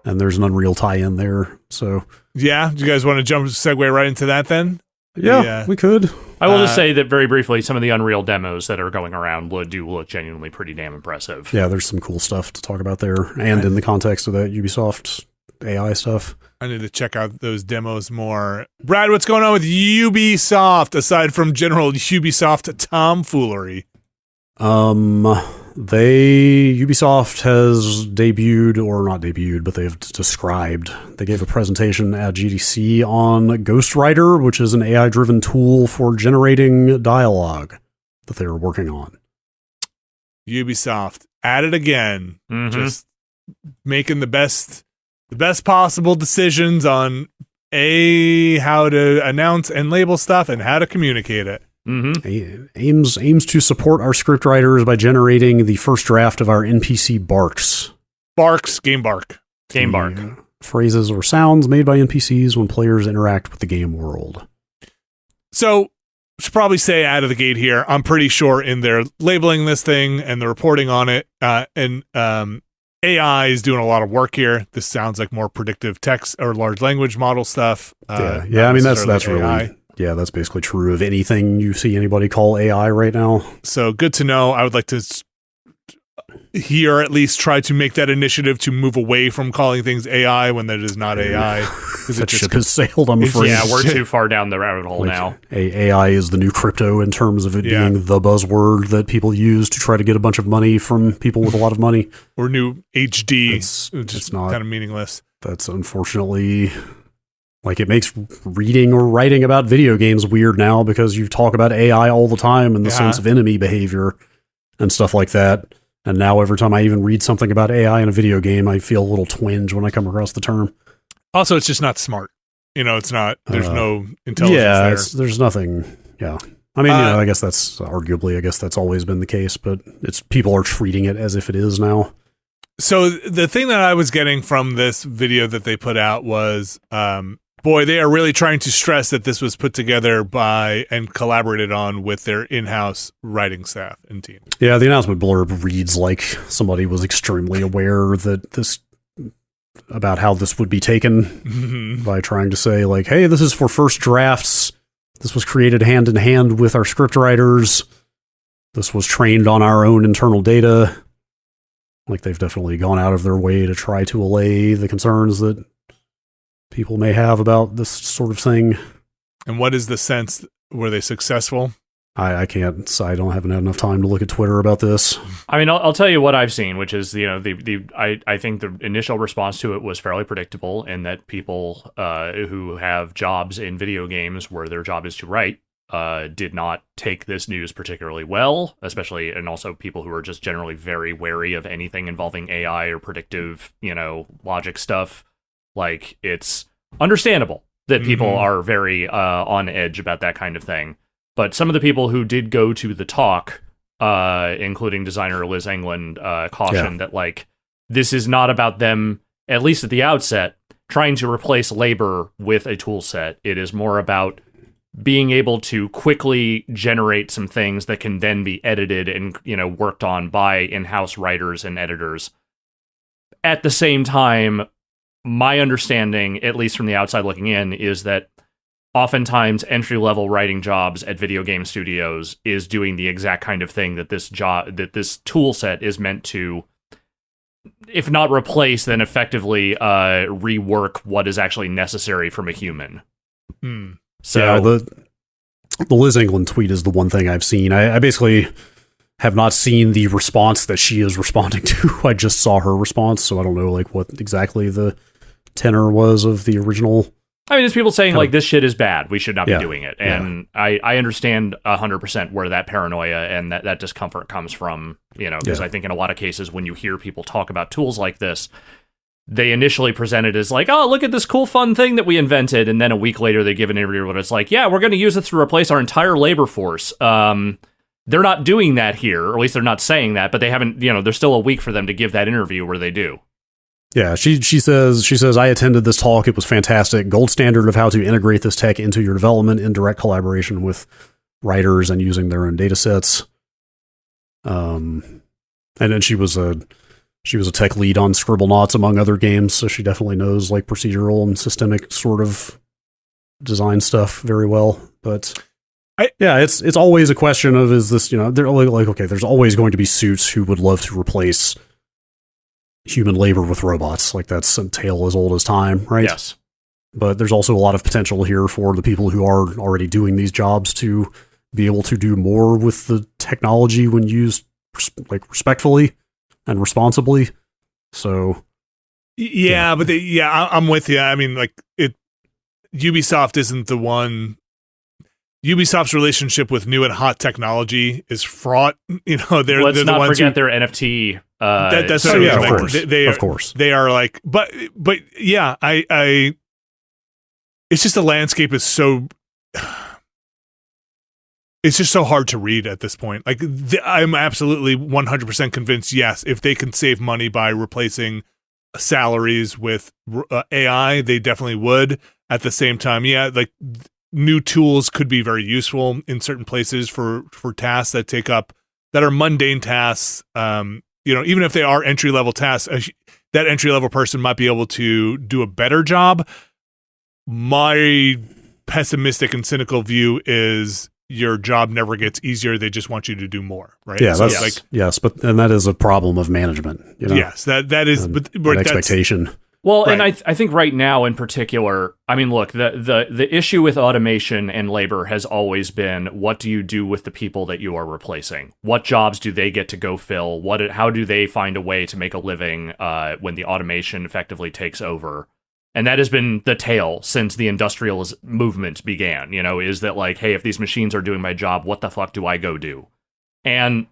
And there's an Unreal tie-in there. So yeah, do you guys want to segue right into that then? Yeah, we could. I will just say that very briefly, some of the Unreal demos that are going around do look genuinely pretty damn impressive. Yeah, there's some cool stuff to talk about there, and in the context of that Ubisoft AI stuff. I need to check out those demos more. Brad, what's going on with Ubisoft aside from general Ubisoft tomfoolery? Ubisoft has debuted, or not debuted, but they've described. They gave a presentation at GDC on Ghostwriter, which is an AI-driven tool for generating dialogue that they were working on. Ubisoft at it again, just making the best possible decisions on how to announce and label stuff and how to communicate it. Aims to support our scriptwriters by generating the first draft of our NPC barks. Game bark. Phrases or sounds made by NPCs when players interact with the game world. So, should probably say out of the gate here, I'm pretty sure in their labeling this thing and the reporting on it, and AI is doing a lot of work here. This sounds like more predictive text or large language model stuff. I mean, that's really... Yeah, that's basically true of anything you see anybody call AI right now. So good to know. I would like to here at least try to make that initiative to move away from calling things AI when that is not AI. That ship has sailed, I'm afraid. Yeah, we're too far down the rabbit hole now. AI is the new crypto in terms of it being the buzzword that people use to try to get a bunch of money from people with a lot of money. Or new HD. It's not kind of meaningless. That's unfortunately Like, it makes reading or writing about video games weird now because you talk about AI all the time and the sense of enemy behavior and stuff like that. And now every time I even read something about AI in a video game, I feel a little twinge when I come across the term. Also, it's just not smart. It's not, there's no intelligence there. There's nothing, I mean, I guess that's always been the case, but people are treating it as if it is now. So the thing that I was getting from this video that they put out was, they are really trying to stress that this was put together by and collaborated on with their in-house writing staff and team. Yeah, the announcement blurb reads like somebody was extremely aware that about how this would be taken by trying to say, like, hey, this is for first drafts. This was created hand in hand with our script writers. This was trained on our own internal data. Like, they've definitely gone out of their way to try to allay the concerns that people may have about this sort of thing. And what is the sense? Were they successful? I can't. I don't have enough time to look at Twitter about this. I mean, I'll tell you what I've seen, which is I think the initial response to it was fairly predictable, in that people who have jobs in video games where their job is to write did not take this news particularly well, especially, and also people who are just generally very wary of anything involving AI or predictive, logic stuff. Like, it's understandable that people are very on edge about that kind of thing. But some of the people who did go to the talk, including designer Liz England, cautioned that, like, this is not about them, at least at the outset, trying to replace labor with a tool set. It is more about being able to quickly generate some things that can then be edited and, worked on by in-house writers and editors. At the same time, my understanding, at least from the outside looking in, is that oftentimes entry-level writing jobs at video game studios is doing the exact kind of thing that this tool set is meant to, if not replace, then effectively rework what is actually necessary from a human. So the Liz England tweet is the one thing I've seen. I basically have not seen the response that she is responding to. I just saw her response, so I don't know, like, what exactly the tenor was of the original. I mean, it's people saying, like, this shit is bad, we should not be doing it. And I understand 100% where that paranoia and that discomfort comes from, because I think in a lot of cases when you hear people talk about tools like this, they initially present it as like, oh, look at this cool, fun thing that we invented. And then a week later, they give an interview where it's like, yeah, we're going to use it to replace our entire labor force. They're not doing that here, or at least they're not saying that, but they haven't, there's still a week for them to give that interview where they do. Yeah, she says, I attended this talk. It was fantastic. Gold standard of how to integrate this tech into your development in direct collaboration with writers and using their own data sets. And then she was a tech lead on Scribblenauts, among other games, so she definitely knows, like, procedural and systemic sort of design stuff very well. But it's always a question of, is this, they're like, okay, there's always going to be suits who would love to replace human labor with robots. Like, that's a tale as old as time, right? Yes. But there's also a lot of potential here for the people who are already doing these jobs to be able to do more with the technology when used, like, respectfully and responsibly. So but I'm with you. I mean, like, Ubisoft isn't the one. Ubisoft's relationship with new and hot technology is fraught. Let's they're not forget their NFT. That's of course. They are like, but yeah, I. It's just the landscape is so. It's just so hard to read at this point. Like, I'm absolutely 100% convinced. Yes, if they can save money by replacing salaries with AI, they definitely would. At the same time, like, new tools could be very useful in certain places for tasks that are mundane tasks. Even if they are entry level tasks, that entry level person might be able to do a better job. My pessimistic and cynical view is your job never gets easier. They just want you to do more, right? Yeah, so that is a problem of management. Yes, that is, but an expectation. Well, right. And I think right now in particular, I mean, look, the issue with automation and labor has always been, what do you do with the people that you are replacing? What jobs do they get to go fill? How do they find a way to make a living when the automation effectively takes over? And that has been the tale since the industrial movement began, is that like, hey, if these machines are doing my job, what the fuck do I go do? And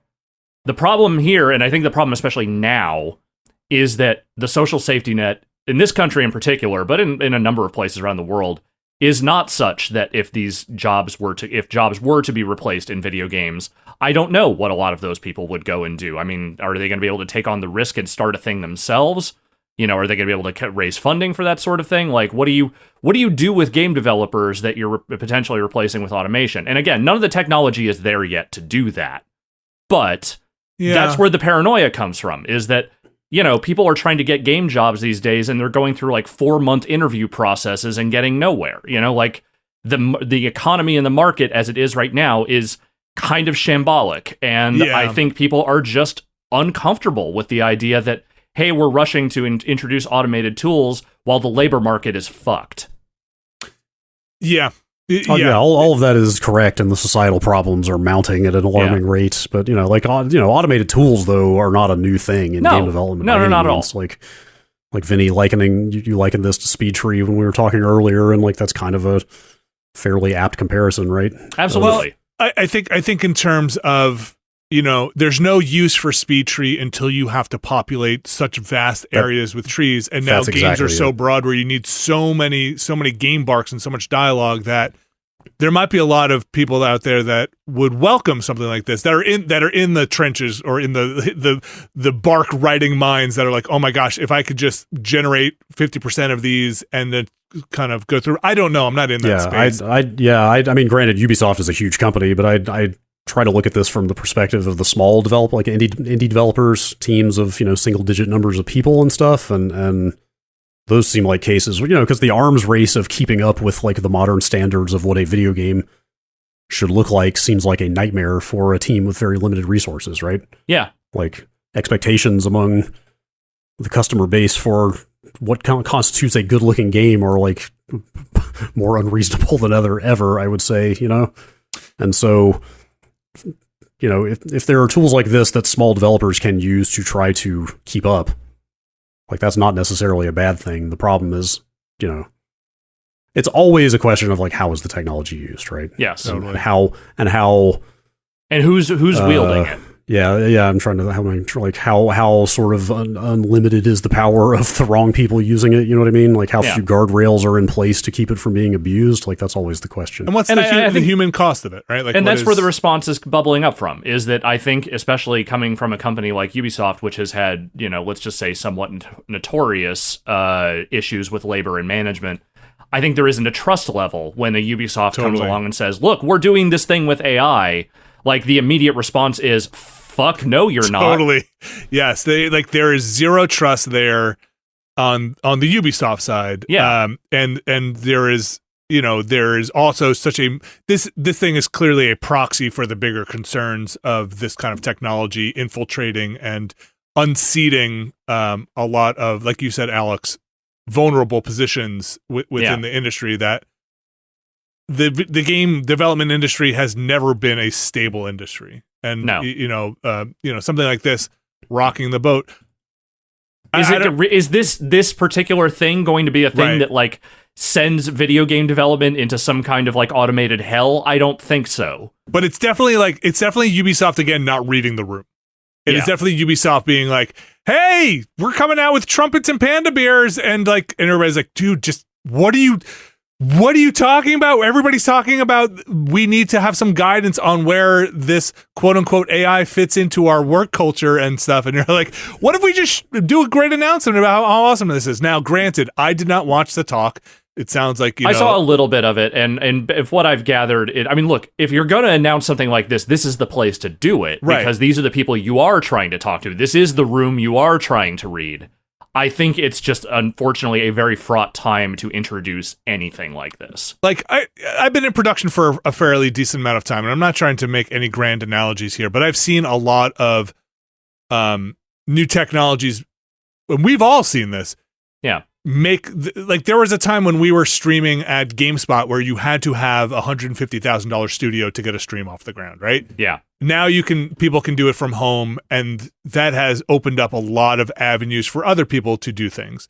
the problem here, and I think the problem especially now, is that the social safety net, in this country in particular, but in a number of places around the world, is not such that if jobs were to be replaced in video games, I don't know what a lot of those people would go and do. I mean, are they going to be able to take on the risk and start a thing themselves? Are they going to be able to raise funding for that sort of thing? Like, what do you do with game developers that you're potentially replacing with automation? And again, none of the technology is there yet to do that. But that's where the paranoia comes from, is that, people are trying to get game jobs these days and they're going through like 4-month interview processes and getting nowhere. Like the economy and the market as it is right now is kind of shambolic. And I think people are just uncomfortable with the idea that, hey, we're rushing to introduce automated tools while the labor market is fucked. Yeah. All of that is correct, and the societal problems are mounting at an alarming rate. But automated tools though are not a new thing in game development. No, not at all. Like Vinny you likened this to Speed Tree when we were talking earlier, and like that's kind of a fairly apt comparison, right? Absolutely. I think in terms of there's no use for Speed Tree until you have to populate such vast areas with trees, and now games are so broad where you need so many game barks and so much dialogue that there might be a lot of people out there that would welcome something like this, that are in the trenches or in the bark writing mines, that are like, oh my gosh, if I could just generate 50% of these and then kind of go through. I don't know. I'm not in that space. I mean, granted, Ubisoft is a huge company, but I try to look at this from the perspective of the small developer, like indie developers, teams of single digit numbers of people and stuff, and those seem like cases because the arms race of keeping up with like the modern standards of what a video game should look like seems like a nightmare for a team with very limited resources, right? Yeah, like expectations among the customer base for what constitutes a good looking game are like more unreasonable than ever, I would say, and so. If there are tools like this that small developers can use to try to keep up, like that's not necessarily a bad thing. The problem is, it's always a question of like, how is the technology used, right? Yes. And how and who's wielding it. Yeah. I'm trying to how sort of unlimited is the power of the wrong people using it? You know what I mean? Like how few guardrails are in place to keep it from being abused? Like that's always the question. And what's the human cost of it, right? Like, and that's where the response is bubbling up from. Is that I think, especially coming from a company like Ubisoft, which has had let's just say somewhat notorious issues with labor and management. I think there isn't a trust level when a Ubisoft comes along and says, "Look, we're doing this thing with AI." Like the immediate response is, "Fuck no, you're not." Totally. Yes, there is zero trust there on the Ubisoft side. Yeah. And there is there is also such a this thing is clearly a proxy for the bigger concerns of this kind of technology infiltrating and unseating a lot of, like you said, Alex, vulnerable positions within the industry, that the game development industry has never been a stable industry. And something like this rocking the boat. Is this particular thing going to be a thing that like sends video game development into some kind of like automated hell? I don't think so. But it's definitely Ubisoft again not reading the room. It is definitely Ubisoft being like, "Hey, we're coming out with trumpets and panda bears," and everybody's like, "Dude, just what are you talking about? Everybody's talking about we need to have some guidance on where this quote unquote AI fits into our work culture and stuff." And you're like, what if we just do a great announcement about how awesome this is? Now, granted, I did not watch the talk. It sounds like I saw a little bit of it, and if what I've gathered, look, if you're going to announce something like this is the place to do it, because these are the people you are trying to talk to. This is the room you are trying to read. I think it's just, unfortunately, a very fraught time to introduce anything like this. Like, I've been in production for a fairly decent amount of time, and I'm not trying to make any grand analogies here, but I've seen a lot of new technologies, and we've all seen this. Yeah. There was a time when we were streaming at GameSpot where you had to have a $150,000 studio to get a stream off the ground, right? Yeah. Now people can do it from home, and that has opened up a lot of avenues for other people to do things.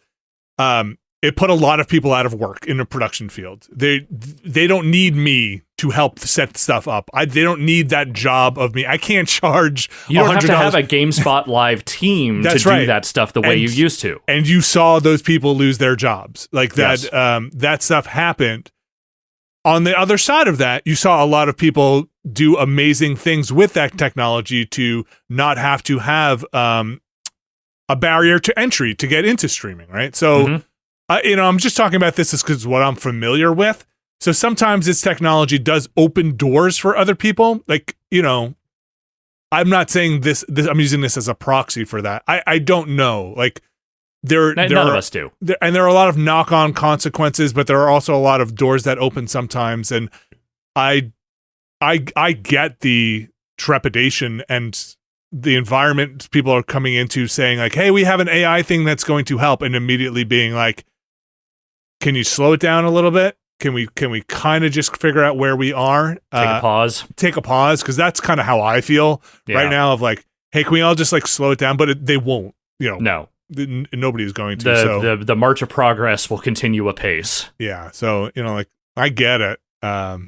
And it put a lot of people out of work in the production field. They don't need me to help set stuff up. They don't need that job of me. I can't charge You don't have to have a GameSpot Live team to do that stuff the way you used to. And you saw those people lose their jobs. Like that, that stuff happened. On the other side of that, you saw a lot of people do amazing things with that technology to not have to have a barrier to entry to get into streaming, right? So, I'm just talking about this because what I'm familiar with. So sometimes this technology does open doors for other people. Like, I'm not saying this I'm using this as a proxy for that. I don't know. Like, none of us do. And there are a lot of knock-on consequences, but there are also a lot of doors that open sometimes. And I get the trepidation and the environment people are coming into saying like, hey, we have an AI thing that's going to help, and immediately being like, can you slow it down a little bit? Can we kind of just figure out where we are? Take a pause. Cause that's kind of how I feel right now of like, hey, can we all just like slow it down? But they won't, No. Nobody's going to. The march of progress will continue apace. Yeah. So, like I get it. But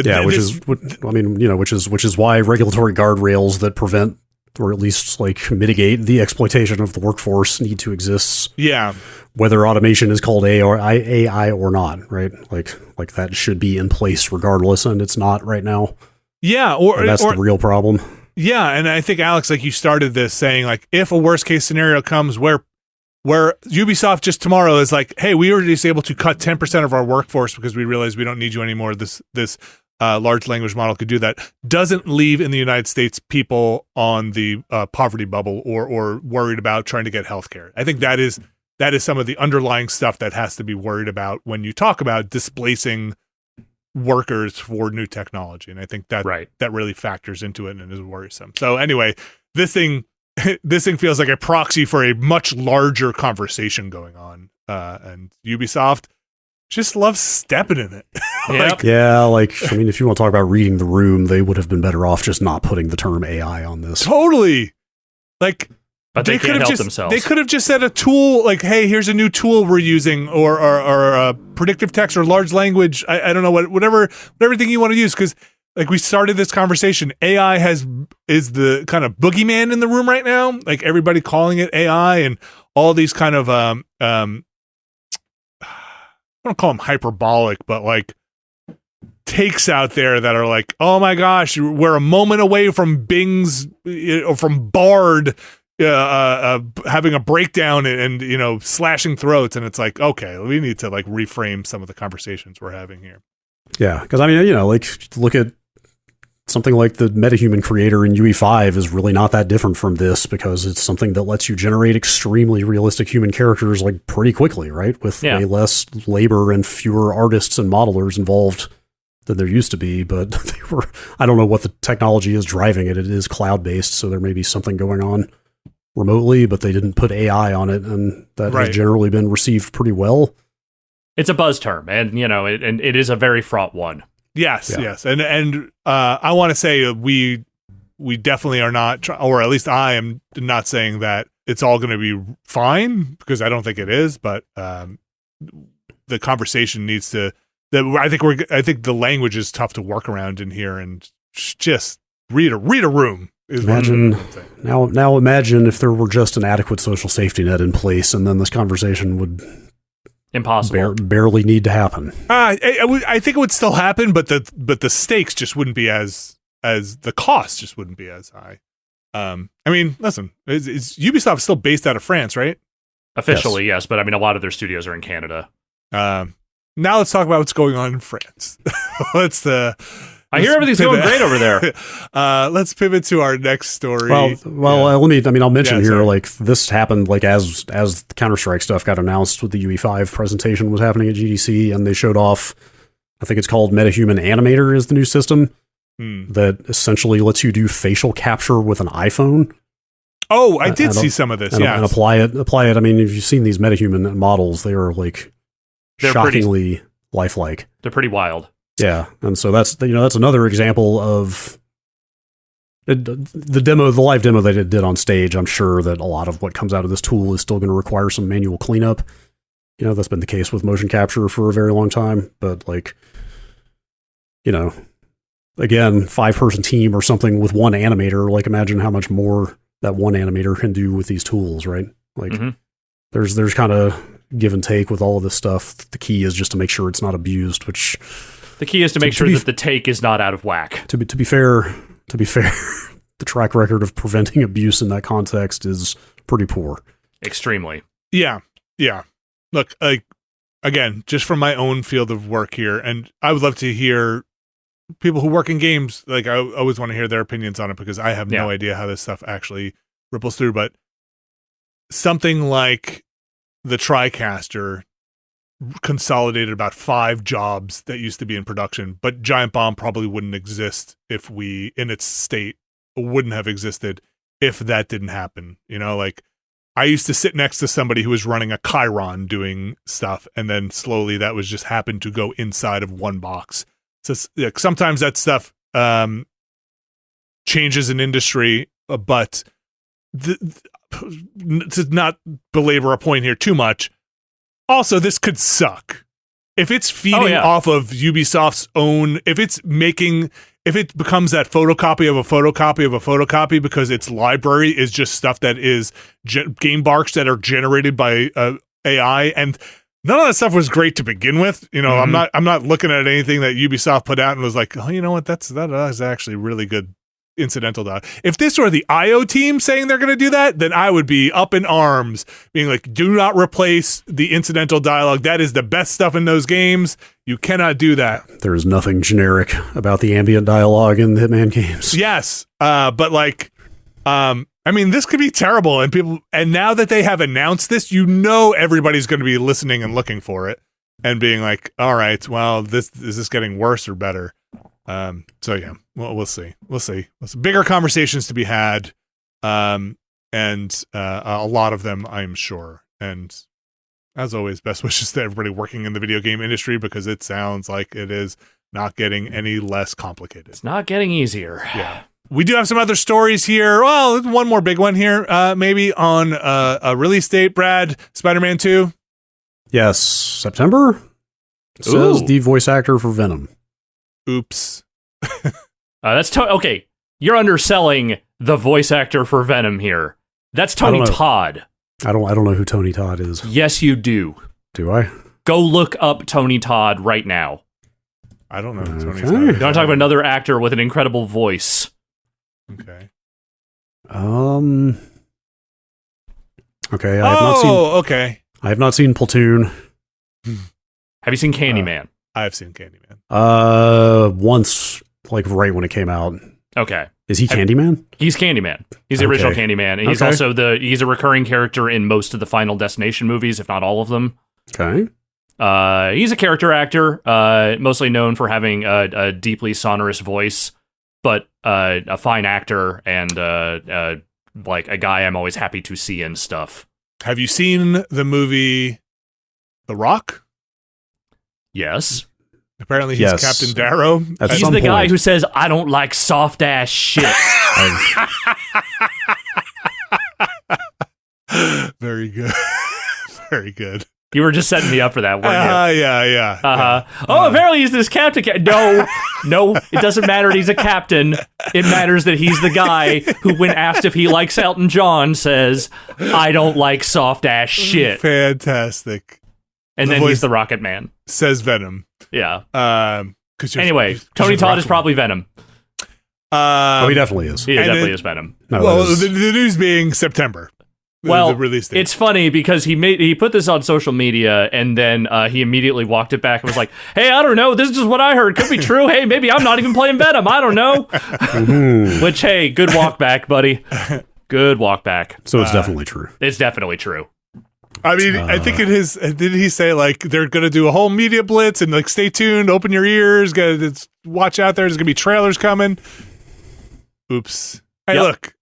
yeah, which is why regulatory guardrails that prevent or at least like mitigate the exploitation of the workforce need to exist. Yeah. Whether automation is called AI or not, right? Like that should be in place regardless, and it's not right now. Yeah, and that's the real problem. Yeah, and I think Alex, like you started this saying like if a worst case scenario comes where Ubisoft just tomorrow is like, hey, we were just able to cut 10% of our workforce because we realized we don't need you anymore. This large language model could do that. Doesn't leave in the United States people on the poverty bubble or worried about trying to get healthcare. I think that is some of the underlying stuff that has to be worried about when you talk about displacing workers for new technology. And I think that really factors into it and is worrisome. So anyway, this thing feels like a proxy for a much larger conversation going on. And Ubisoft just loves stepping in it. Yep. If you want to talk about reading the room, they would have been better off just not putting the term AI on this. Totally. Like, but they can't help themselves. They could have just said a tool like, hey, here's a new tool we're using, or predictive text or large language. I don't know, whatever thing you want to use. Because like we started this conversation, AI is the kind of boogeyman in the room right now. Like everybody calling it AI and all these kind of I don't call them hyperbolic, but like takes out there that are like, oh my gosh, we're a moment away from Bing's or from Bard having a breakdown and slashing throats, and it's like, okay, we need to like reframe some of the conversations we're having here. Yeah, because like look at something like the MetaHuman creator in UE5 is really not that different from this, because it's something that lets you generate extremely realistic human characters like pretty quickly, right? With way less labor and fewer artists and modelers involved than there used to be. But I don't know what the technology is driving it. It is cloud-based, so there may be something going on remotely, but they didn't put AI on it, and that has generally been received pretty well. It's a buzz term, and it is a very fraught one. Yes, and I want to say we definitely are not, or at least I am not saying that it's all going to be fine, because I don't think it is. But the conversation needs to. I think the language is tough to work around in here, and just read a room. Imagine if there were just an adequate social safety net in place, and then this conversation would impossible barely need to happen. I think it would still happen, but the stakes just wouldn't be as the cost just wouldn't be as high. I mean, listen, it's Ubisoft still based out of France, right? Officially, yes, but I mean, a lot of their studios are in Canada. Now let's talk about what's going on in France. I hear everything's going great over there. Let's pivot to our next story. I'll mention here, like, this happened, like, as the Counter-Strike stuff got announced with the UE5 presentation was happening at GDC, and they showed off, I think it's called MetaHuman Animator is the new system that essentially lets you do facial capture with an iPhone. Oh, I did see some of this, and apply it. I mean, if you've seen these MetaHuman models, they are, like, shockingly lifelike. They're pretty wild. Yeah, and so that's another example of the live demo they did on stage. I'm sure that a lot of what comes out of this tool is still going to require some manual cleanup. You know, that's been the case with motion capture for a very long time. But like, you know, again, 5-person team or something with one animator. Like, imagine how much more that one animator can do with these tools, right? Like, there's kind of give and take with all of this stuff. The key is just to make sure it's not abused. Which the key is to make sure that the take is not out of whack. To be fair, the track record of preventing abuse in that context is pretty poor. Extremely. Yeah. Look, again, just from my own field of work here, and I would love to hear people who work in games. Like, I always want to hear their opinions on it because I have no idea how this stuff actually ripples through. But something like the TriCaster consolidated about 5 jobs that used to be in production, but Giant Bomb probably wouldn't exist if in its state, wouldn't have existed if that didn't happen. You know, like, I used to sit next to somebody who was running a Chiron doing stuff, and then slowly that was just happened to go inside of one box. So like, sometimes that stuff changes an industry, but to not belabor a point here too much, also this could suck. If it's feeding off of Ubisoft's own, if it becomes that photocopy of a photocopy of a photocopy because its library is just stuff that is game barks that are generated by AI, and none of that stuff was great to begin with. You know, I'm not looking at anything that Ubisoft put out and was like, oh, you know what, that is actually really good incidental dialogue. If this were the IO team saying they're going to do that, then I would be up in arms, being like, do not replace the incidental dialogue. That is the best stuff in those games. You cannot do that. There is nothing generic about the ambient dialogue in the Hitman games. Yes, but like, I mean, this could be terrible, and now that they have announced this, you know, everybody's going to be listening and looking for it and being like, all right, well, is this getting worse or better? So yeah, well, we'll see. Bigger conversations to be had, and a lot of them, I'm sure. And as always, best wishes to everybody working in the video game industry, because it sounds like it is not getting any less complicated. It's not getting easier. Yeah. We do have some other stories here. Well, one more big one here, maybe on a release date, Brad, Spider-Man 2. Yes, September? It says the voice actor for Venom. Oops. That's okay. You're underselling the voice actor for Venom here. That's Tony Todd. I don't know who Tony Todd is. Yes, you do. Do I? Go look up Tony Todd right now. I don't know who Tony Todd is. You want to talk about another actor with an incredible voice? Okay. Okay. I have not seen Platoon. Have you seen Candyman? I have seen Candyman. Once, like right when it came out. Okay. Is he Candyman? He's Candyman. He's the original Candyman. And he's also he's a recurring character in most of the Final Destination movies, if not all of them. Okay. He's a character actor, mostly known for having a deeply sonorous voice, but a fine actor and like a guy I'm always happy to see in stuff. Have you seen the movie The Rock? Yes. Apparently he's Captain Darrow. He's the guy who says, I don't like soft ass shit. Very good. Very good. You were just setting me up for that, weren't you? Yeah. Apparently he's this captain. No, it doesn't matter that he's a captain. It matters that he's the guy who, when asked if he likes Elton John, says, I don't like soft ass shit. Fantastic. And then he's the Rocket Man. Says Venom. Yeah. Anyway, Tony Todd is probably Venom. He definitely is. He definitely is Venom. No, the news being September. Well, the release date. It's funny because he put this on social media and then he immediately walked it back and was like, hey, I don't know. This is just what I heard. Could be true. Hey, maybe I'm not even playing Venom. I don't know. Which, hey, good walk back, buddy. Good walk back. So it's definitely true. It's definitely true. I mean, I think it is. Did he say like they're going to do a whole media blitz and like stay tuned, open your ears, watch out there. There's going to be trailers coming. Oops. Hey, look,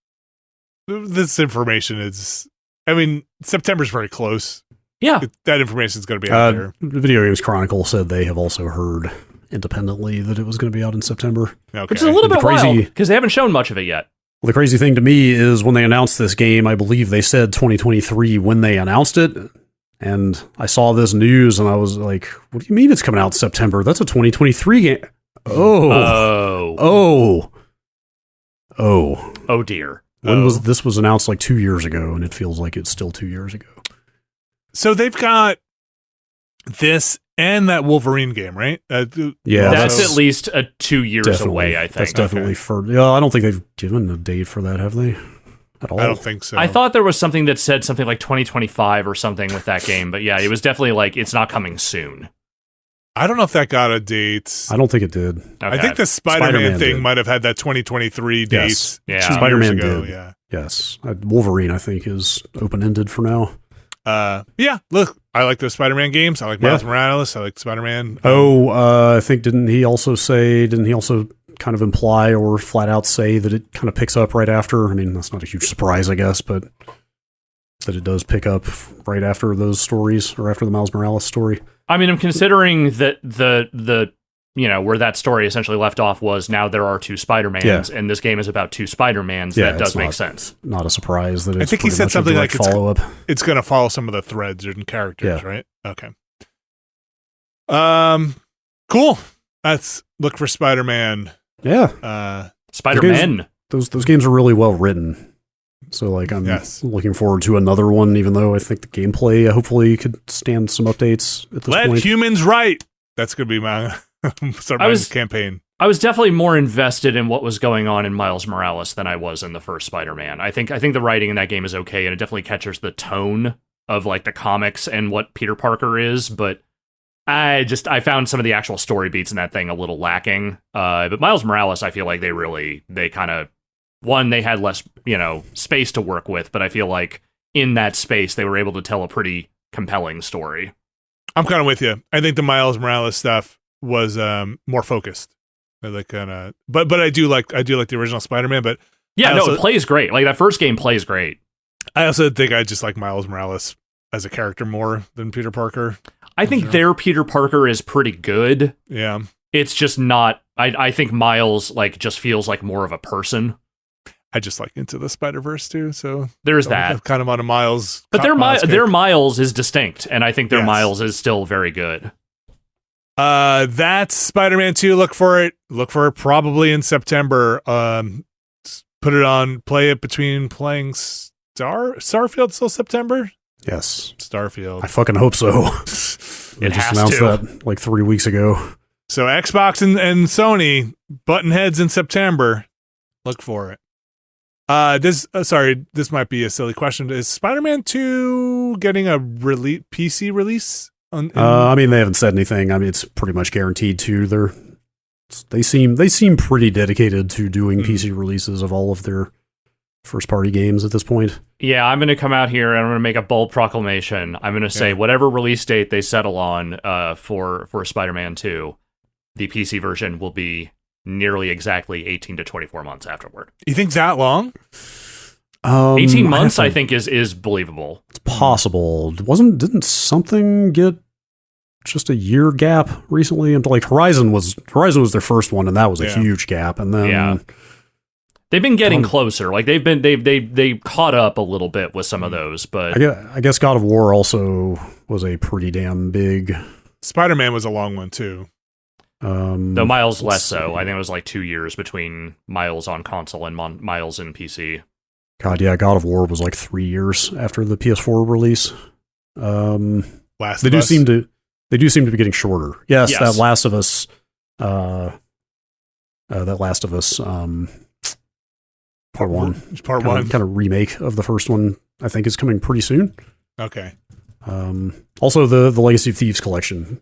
this information is. I mean, September's very close. Yeah, that information is going to be out there. The Video Games Chronicle said they have also heard independently that it was going to be out in September. Okay. Which is a little bit crazy because they haven't shown much of it yet. Well, the crazy thing to me is when they announced this game, I believe they said 2023 when they announced it, And I saw this news and I was like, what do you mean it's coming out in September? That's a 2023 game. Oh dear. This was announced like 2 years ago, and it feels like it's still 2 years ago. So they've got this and that Wolverine game, right? Yeah, that's at least 2 years away, I think. That's definitely I don't think they've given a date for that, have they? At all? I don't think so. I thought there was something that said something like 2025 or something with that game, but yeah, it was definitely like it's not coming soon. I don't know if that got a date. I don't think it did. Okay. I think the Spider-Man thing did. might have had that 2023 date. Yes. Yeah. Spider-Man ago, did. Yeah. Yes. Wolverine, I think, is open-ended for now. Yeah, look, I like those Spider-Man games. I like Miles Morales. I like Spider-Man. I think didn't he also kind of imply or flat out say that it kind of picks up right after? I mean, that's not a huge surprise, I guess, but that it does pick up right after those stories or after the Miles Morales story. I mean, I'm considering that the where that story essentially left off was now there are two Spider-Mans, and this game is about two Spider-Mans. That does make sense. Not a surprise that it's I think he said something like follow-up. It's going to follow some of the threads and characters, right? Okay. Cool. Let's look for Spider-Man. Yeah. Spider-Man. Those games are really well written. So, like, I'm looking forward to another one, even though I think the gameplay hopefully could stand some updates at this point. Let humans write. That's going to be my campaign. I was definitely more invested in what was going on in Miles Morales than I was in the first Spider-Man. I think the writing in that game is okay, and it definitely catches the tone of like the comics and what Peter Parker is, but I found some of the actual story beats in that thing a little lacking. But Miles Morales, I feel like they kind of, one, they had less, space to work with, but I feel like in that space, they were able to tell a pretty compelling story. I'm kind of with you. I think the Miles Morales stuff was more focused. Like kind of, but I do like the original Spider-Man. But yeah, it plays great. Like that first game plays great. I also think I just like Miles Morales as a character more than Peter Parker. I think their Peter Parker is pretty good. Yeah, it's just not. I think Miles like just feels like more of a person. I just like Into the Spider-Verse too, so there's that. Kind of on a Miles, but their Miles is distinct, and I think their Miles is still very good. That's Spider-Man 2. Look for it probably in September. Put it on. Play it between playing Starfield till September. Yes, Starfield. I fucking hope so. It just announced that like 3 weeks ago. So Xbox and Sony button heads in September. Look for it. This might be a silly question. Is Spider-Man 2 getting a PC release? I mean, they haven't said anything. I mean, it's pretty much guaranteed to. They seem pretty dedicated to doing PC releases of all of their first-party games at this point. Yeah, I'm going to come out here and I'm going to make a bold proclamation. I'm going to say whatever release date they settle on for Spider-Man 2, the PC version will be nearly exactly 18 to 24 months afterward. You think that long? 18 months, I think, is believable. It's possible. Didn't something get just a year gap recently? And like Horizon was their first one, and that was a huge gap. And then they've been getting closer. Like they caught up a little bit with some of those. But I guess God of War also was a pretty damn big. Spider-Man was a long one too. Though Miles less so. I think it was like 2 years between Miles on console and Miles in PC. God, yeah, God of War was like 3 years after the PS4 release. They do seem to be getting shorter. Yes. That Last of Us. Part one. Kind of remake of the first one. I think is coming pretty soon. Okay. Also, the Legacy of Thieves collection.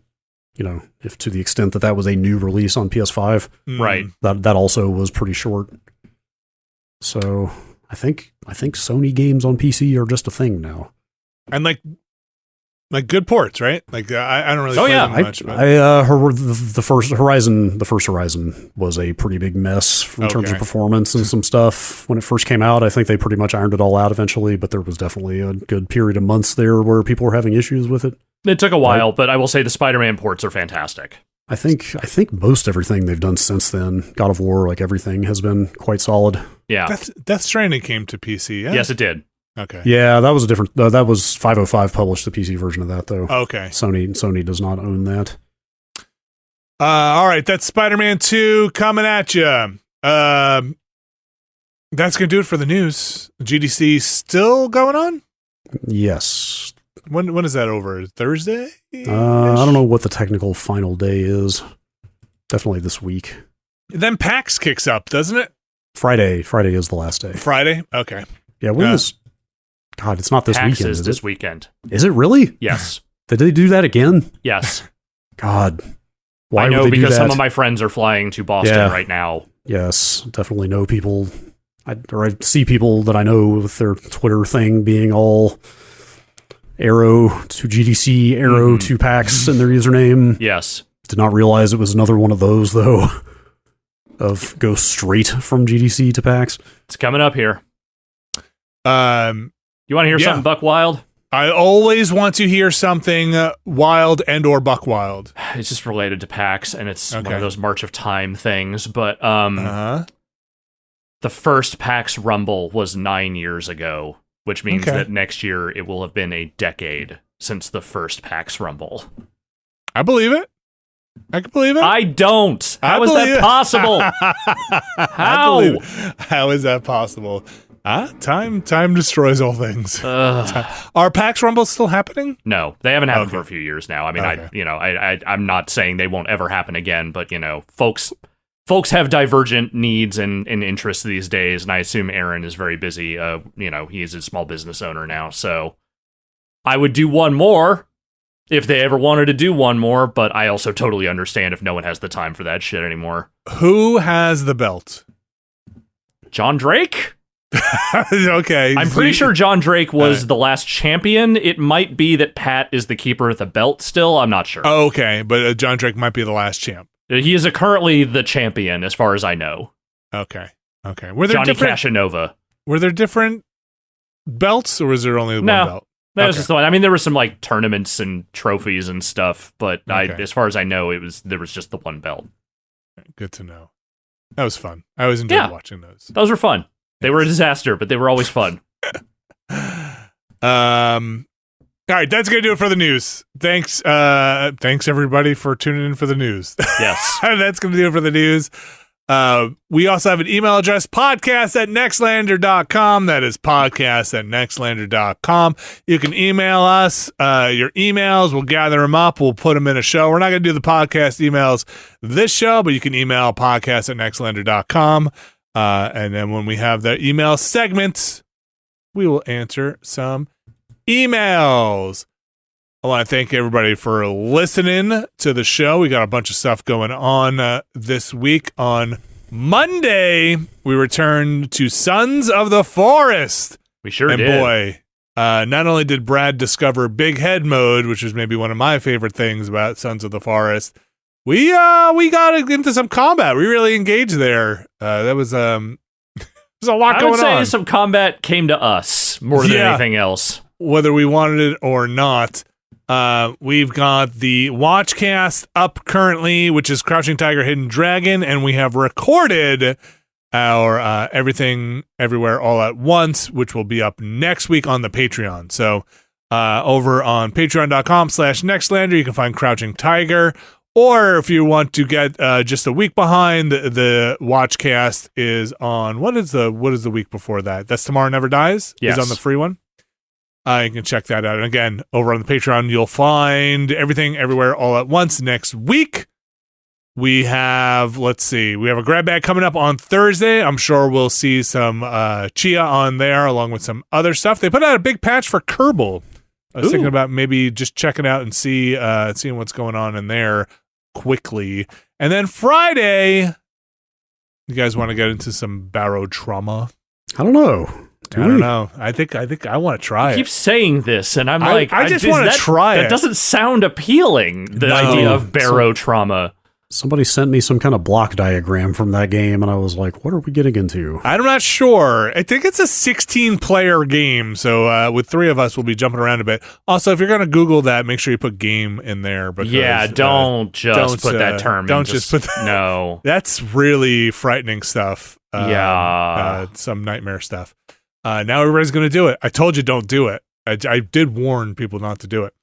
If to the extent that was a new release on PS5, right? That also was pretty short. So I think Sony games on PC are just a thing now, and like good ports, right? Like I don't really. Play them much. But. The first Horizon was a pretty big mess in terms of performance and some stuff when it first came out. I think they pretty much ironed it all out eventually, but there was definitely a good period of months there where people were having issues with it. It took a while, but I will say the Spider-Man ports are fantastic. I think most everything they've done since then, God of War, like everything, has been quite solid. Yeah. Death Stranding came to PC, yeah? Yes, it did. Okay. Yeah, that was a different. That was 505 published the PC version of that though. Okay. Sony does not own that. All right, that's Spider-Man 2 coming at you. That's gonna do it for the news. GDC still going on? Yes. When is that over? Thursday? I don't know what the technical final day is. Definitely this week. Then PAX kicks up, doesn't it? Friday is the last day. Friday? Okay. Yeah, when is... God, it's not this PAX weekend, is is this it? weekend. Is it really? Yes. Did they do that again? Yes. God. Why I know would they because do that? some of my friends are flying to Boston right now. Yes, definitely know people. I see people that I know with their Twitter thing being all arrow to GDC, arrow to PAX in their username. Yes. Did not realize it was another one of those, though, of go straight from GDC to PAX. It's coming up here. You want to hear something buck wild? I always want to hear something wild and or buck wild. It's just related to PAX, and it's one of those March of Time things. But the first PAX Rumble was 9 years ago, which means that next year it will have been a decade since the first PAX Rumble. I believe it. I can believe it. I don't. How is that possible? How? How is that possible? Time destroys all things. Are PAX Rumbles still happening? No, they haven't happened for a few years now. I mean, I'm not saying they won't ever happen again, but folks have divergent needs and interests these days, and I assume Aaron is very busy. He's a small business owner now, so I would do one more if they ever wanted to do one more, but I also totally understand if no one has the time for that shit anymore. Who has the belt? John Drake? Okay. I'm pretty sure John Drake was the last champion. It might be that Pat is the keeper of the belt still. I'm not sure. Oh, okay, but John Drake might be the last champ. He is currently the champion, as far as I know. Okay. Were there Johnny Casanova. Were there different belts, or was there only one belt? That was just the one. I mean, there were some like tournaments and trophies and stuff, but as far as I know, there was just the one belt. Good to know. That was fun. I always enjoyed watching those. Those were fun. They were a disaster, but they were always fun. All right, that's gonna do it for the news. Thanks everybody for tuning in for the news. Yes. That's gonna do it for the news. We also have an email address, podcast@nextlander.com. That is podcast@nextlander.com. You can email us your emails. We'll gather them up. We'll put them in a show. We're not going to do the podcast emails this show, but you can email podcast@nextlander.com. And then when we have the email segment, we will answer some emails. I want to thank everybody for listening to the show. We got a bunch of stuff going on this week. On Monday, we returned to Sons of the Forest. We sure did. And boy, not only did Brad discover Big Head mode, which is maybe one of my favorite things about Sons of the Forest, we got into some combat. We really engaged there. That was there's a lot going on. I would say some combat came to us more than anything else. Whether we wanted it or not. We've got the Watchcast up currently, which is Crouching Tiger, Hidden Dragon, and we have recorded our Everything Everywhere All at Once, which will be up next week on the Patreon. So over on patreon.com/Nextlander, you can find Crouching Tiger. Or if you want to get just a week behind, the Watchcast is on what is the week before that? That's Tomorrow Never Dies. Yes. Is on the free one. You can check that out. And again, over on the Patreon, you'll find Everything Everywhere All at Once next week. We have a grab bag coming up on Thursday. I'm sure we'll see some Tchia on there along with some other stuff. They put out a big patch for Kerbal. I was thinking about maybe just checking out and seeing what's going on in there quickly. And then Friday, you guys want to get into some Barrow Trauma? I don't know. I don't know. I think I want to try it. I keep saying this, and I'm I just want to try it. That doesn't sound appealing, the idea of Barrow Trauma. Somebody sent me some kind of block diagram from that game, and I was like, what are we getting into? I'm not sure. I think it's a 16-player game, so with 3 of us, we'll be jumping around a bit. Also, if you're going to Google that, make sure you put game in there. Because, don't put that term. Don't just put that. No. That's really frightening stuff. Some nightmare stuff. Now everybody's going to do it. I told you don't do it. I did warn people not to do it.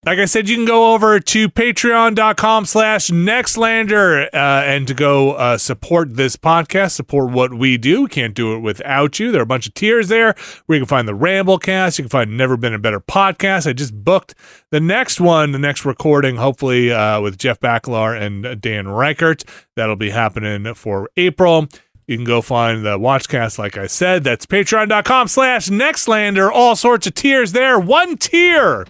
Like I said, you can go over to patreon.com/Nextlander and to go support this podcast, support what we do. We can't do it without you. There are a bunch of tiers there where you can find the Ramblecast. You can find Never Been a Better Podcast. I just booked the next one, the next recording, hopefully with Jeff Bakalar and Dan Reichert. That'll be happening for April. You can go find the Watchcast, like I said. That's patreon.com/Nextlander. All sorts of tiers there. One tier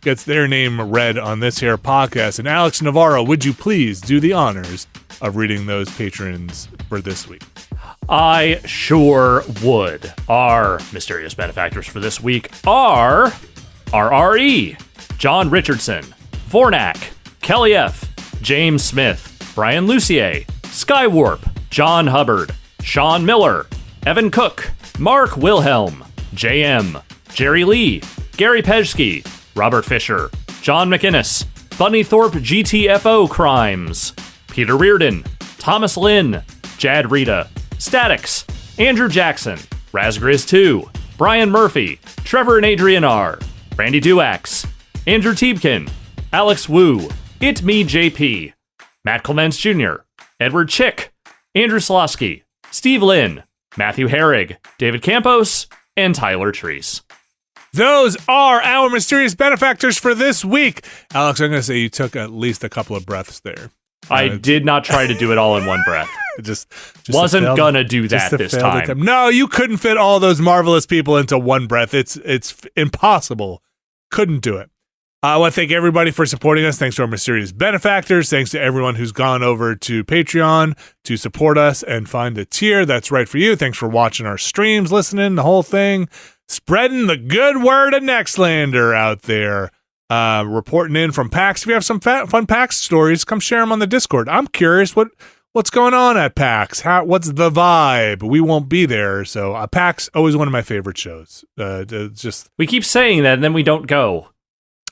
gets their name read on this here podcast. And Alex Navarro, would you please do the honors of reading those patrons for this week? I sure would. Our mysterious benefactors for this week are RRE, John Richardson, Vornak, Kelly F., James Smith, Brian Lucier, Skywarp, John Hubbard, Sean Miller, Evan Cook, Mark Wilhelm, JM, Jerry Lee, Gary Pejsky, Robert Fisher, John McInnes, Bunny Thorpe GTFO Crimes, Peter Reardon, Thomas Lynn, Jad Rita, Statics, Andrew Jackson, Razgriz 2, Brian Murphy, Trevor and Adrian R, Randy Duax, Andrew Tiebkin, Alex Wu, It Me JP, Matt Clements Jr., Edward Chick, Andrew Slosky, Steve Lynn, Matthew Herrig, David Campos, and Tyler Treese. Those are our mysterious benefactors for this week. Alex, I'm going to say you took at least a couple of breaths there. I did not try to do it all in one breath. just wasn't gonna do that this time. No, you couldn't fit all those marvelous people into one breath. It's impossible. Couldn't do it. I want to thank everybody for supporting us. Thanks to our mysterious benefactors. Thanks to everyone who's gone over to Patreon to support us and find a tier that's right for you. Thanks for watching our streams, listening, the whole thing. Spreading the good word of Nextlander out there. Reporting in from PAX. If you have some fun PAX stories, come share them on the Discord. I'm curious what's going on at PAX. What's the vibe? We won't be there, so PAX always one of my favorite shows. We keep saying that, and then we don't go.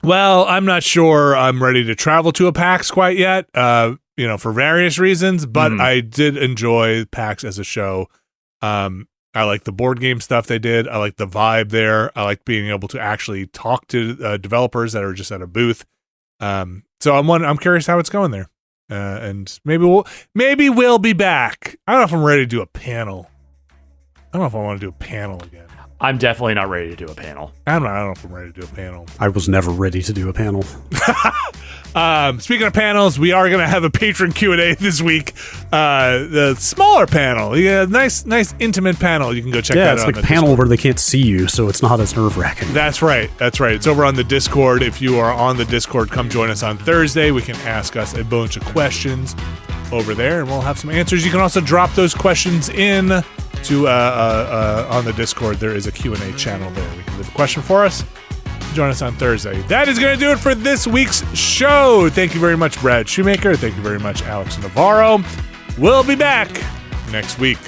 Well, I'm not sure I'm ready to travel to a PAX quite yet. For various reasons, but I did enjoy PAX as a show. I like the board game stuff they did. I like the vibe there. I like being able to actually talk to developers that are just at a booth. So I'm curious how it's going there. And maybe we'll be back. I don't know if I'm ready to do a panel. I don't know if I want to do a panel again. I'm definitely not ready to do a panel. I don't know if I'm ready to do a panel. I was never ready to do a panel. Speaking of panels, we are going to have a patron Q&A this week. The smaller panel. Yeah, nice intimate panel. You can go check that out. Yeah, it's like a panel where they can't see you, so it's not as nerve-wracking. That's right. It's over on the Discord. If you are on the Discord, come join us on Thursday. We can ask us a bunch of questions over there, and we'll have some answers. You can also drop those questions in to on the Discord. There is a Q&A channel there. You can leave a question for us. Join us on Thursday. That is going to do it for this week's show. Thank you very much, Brad Shoemaker. Thank you very much, Alex Navarro. We'll be back next week.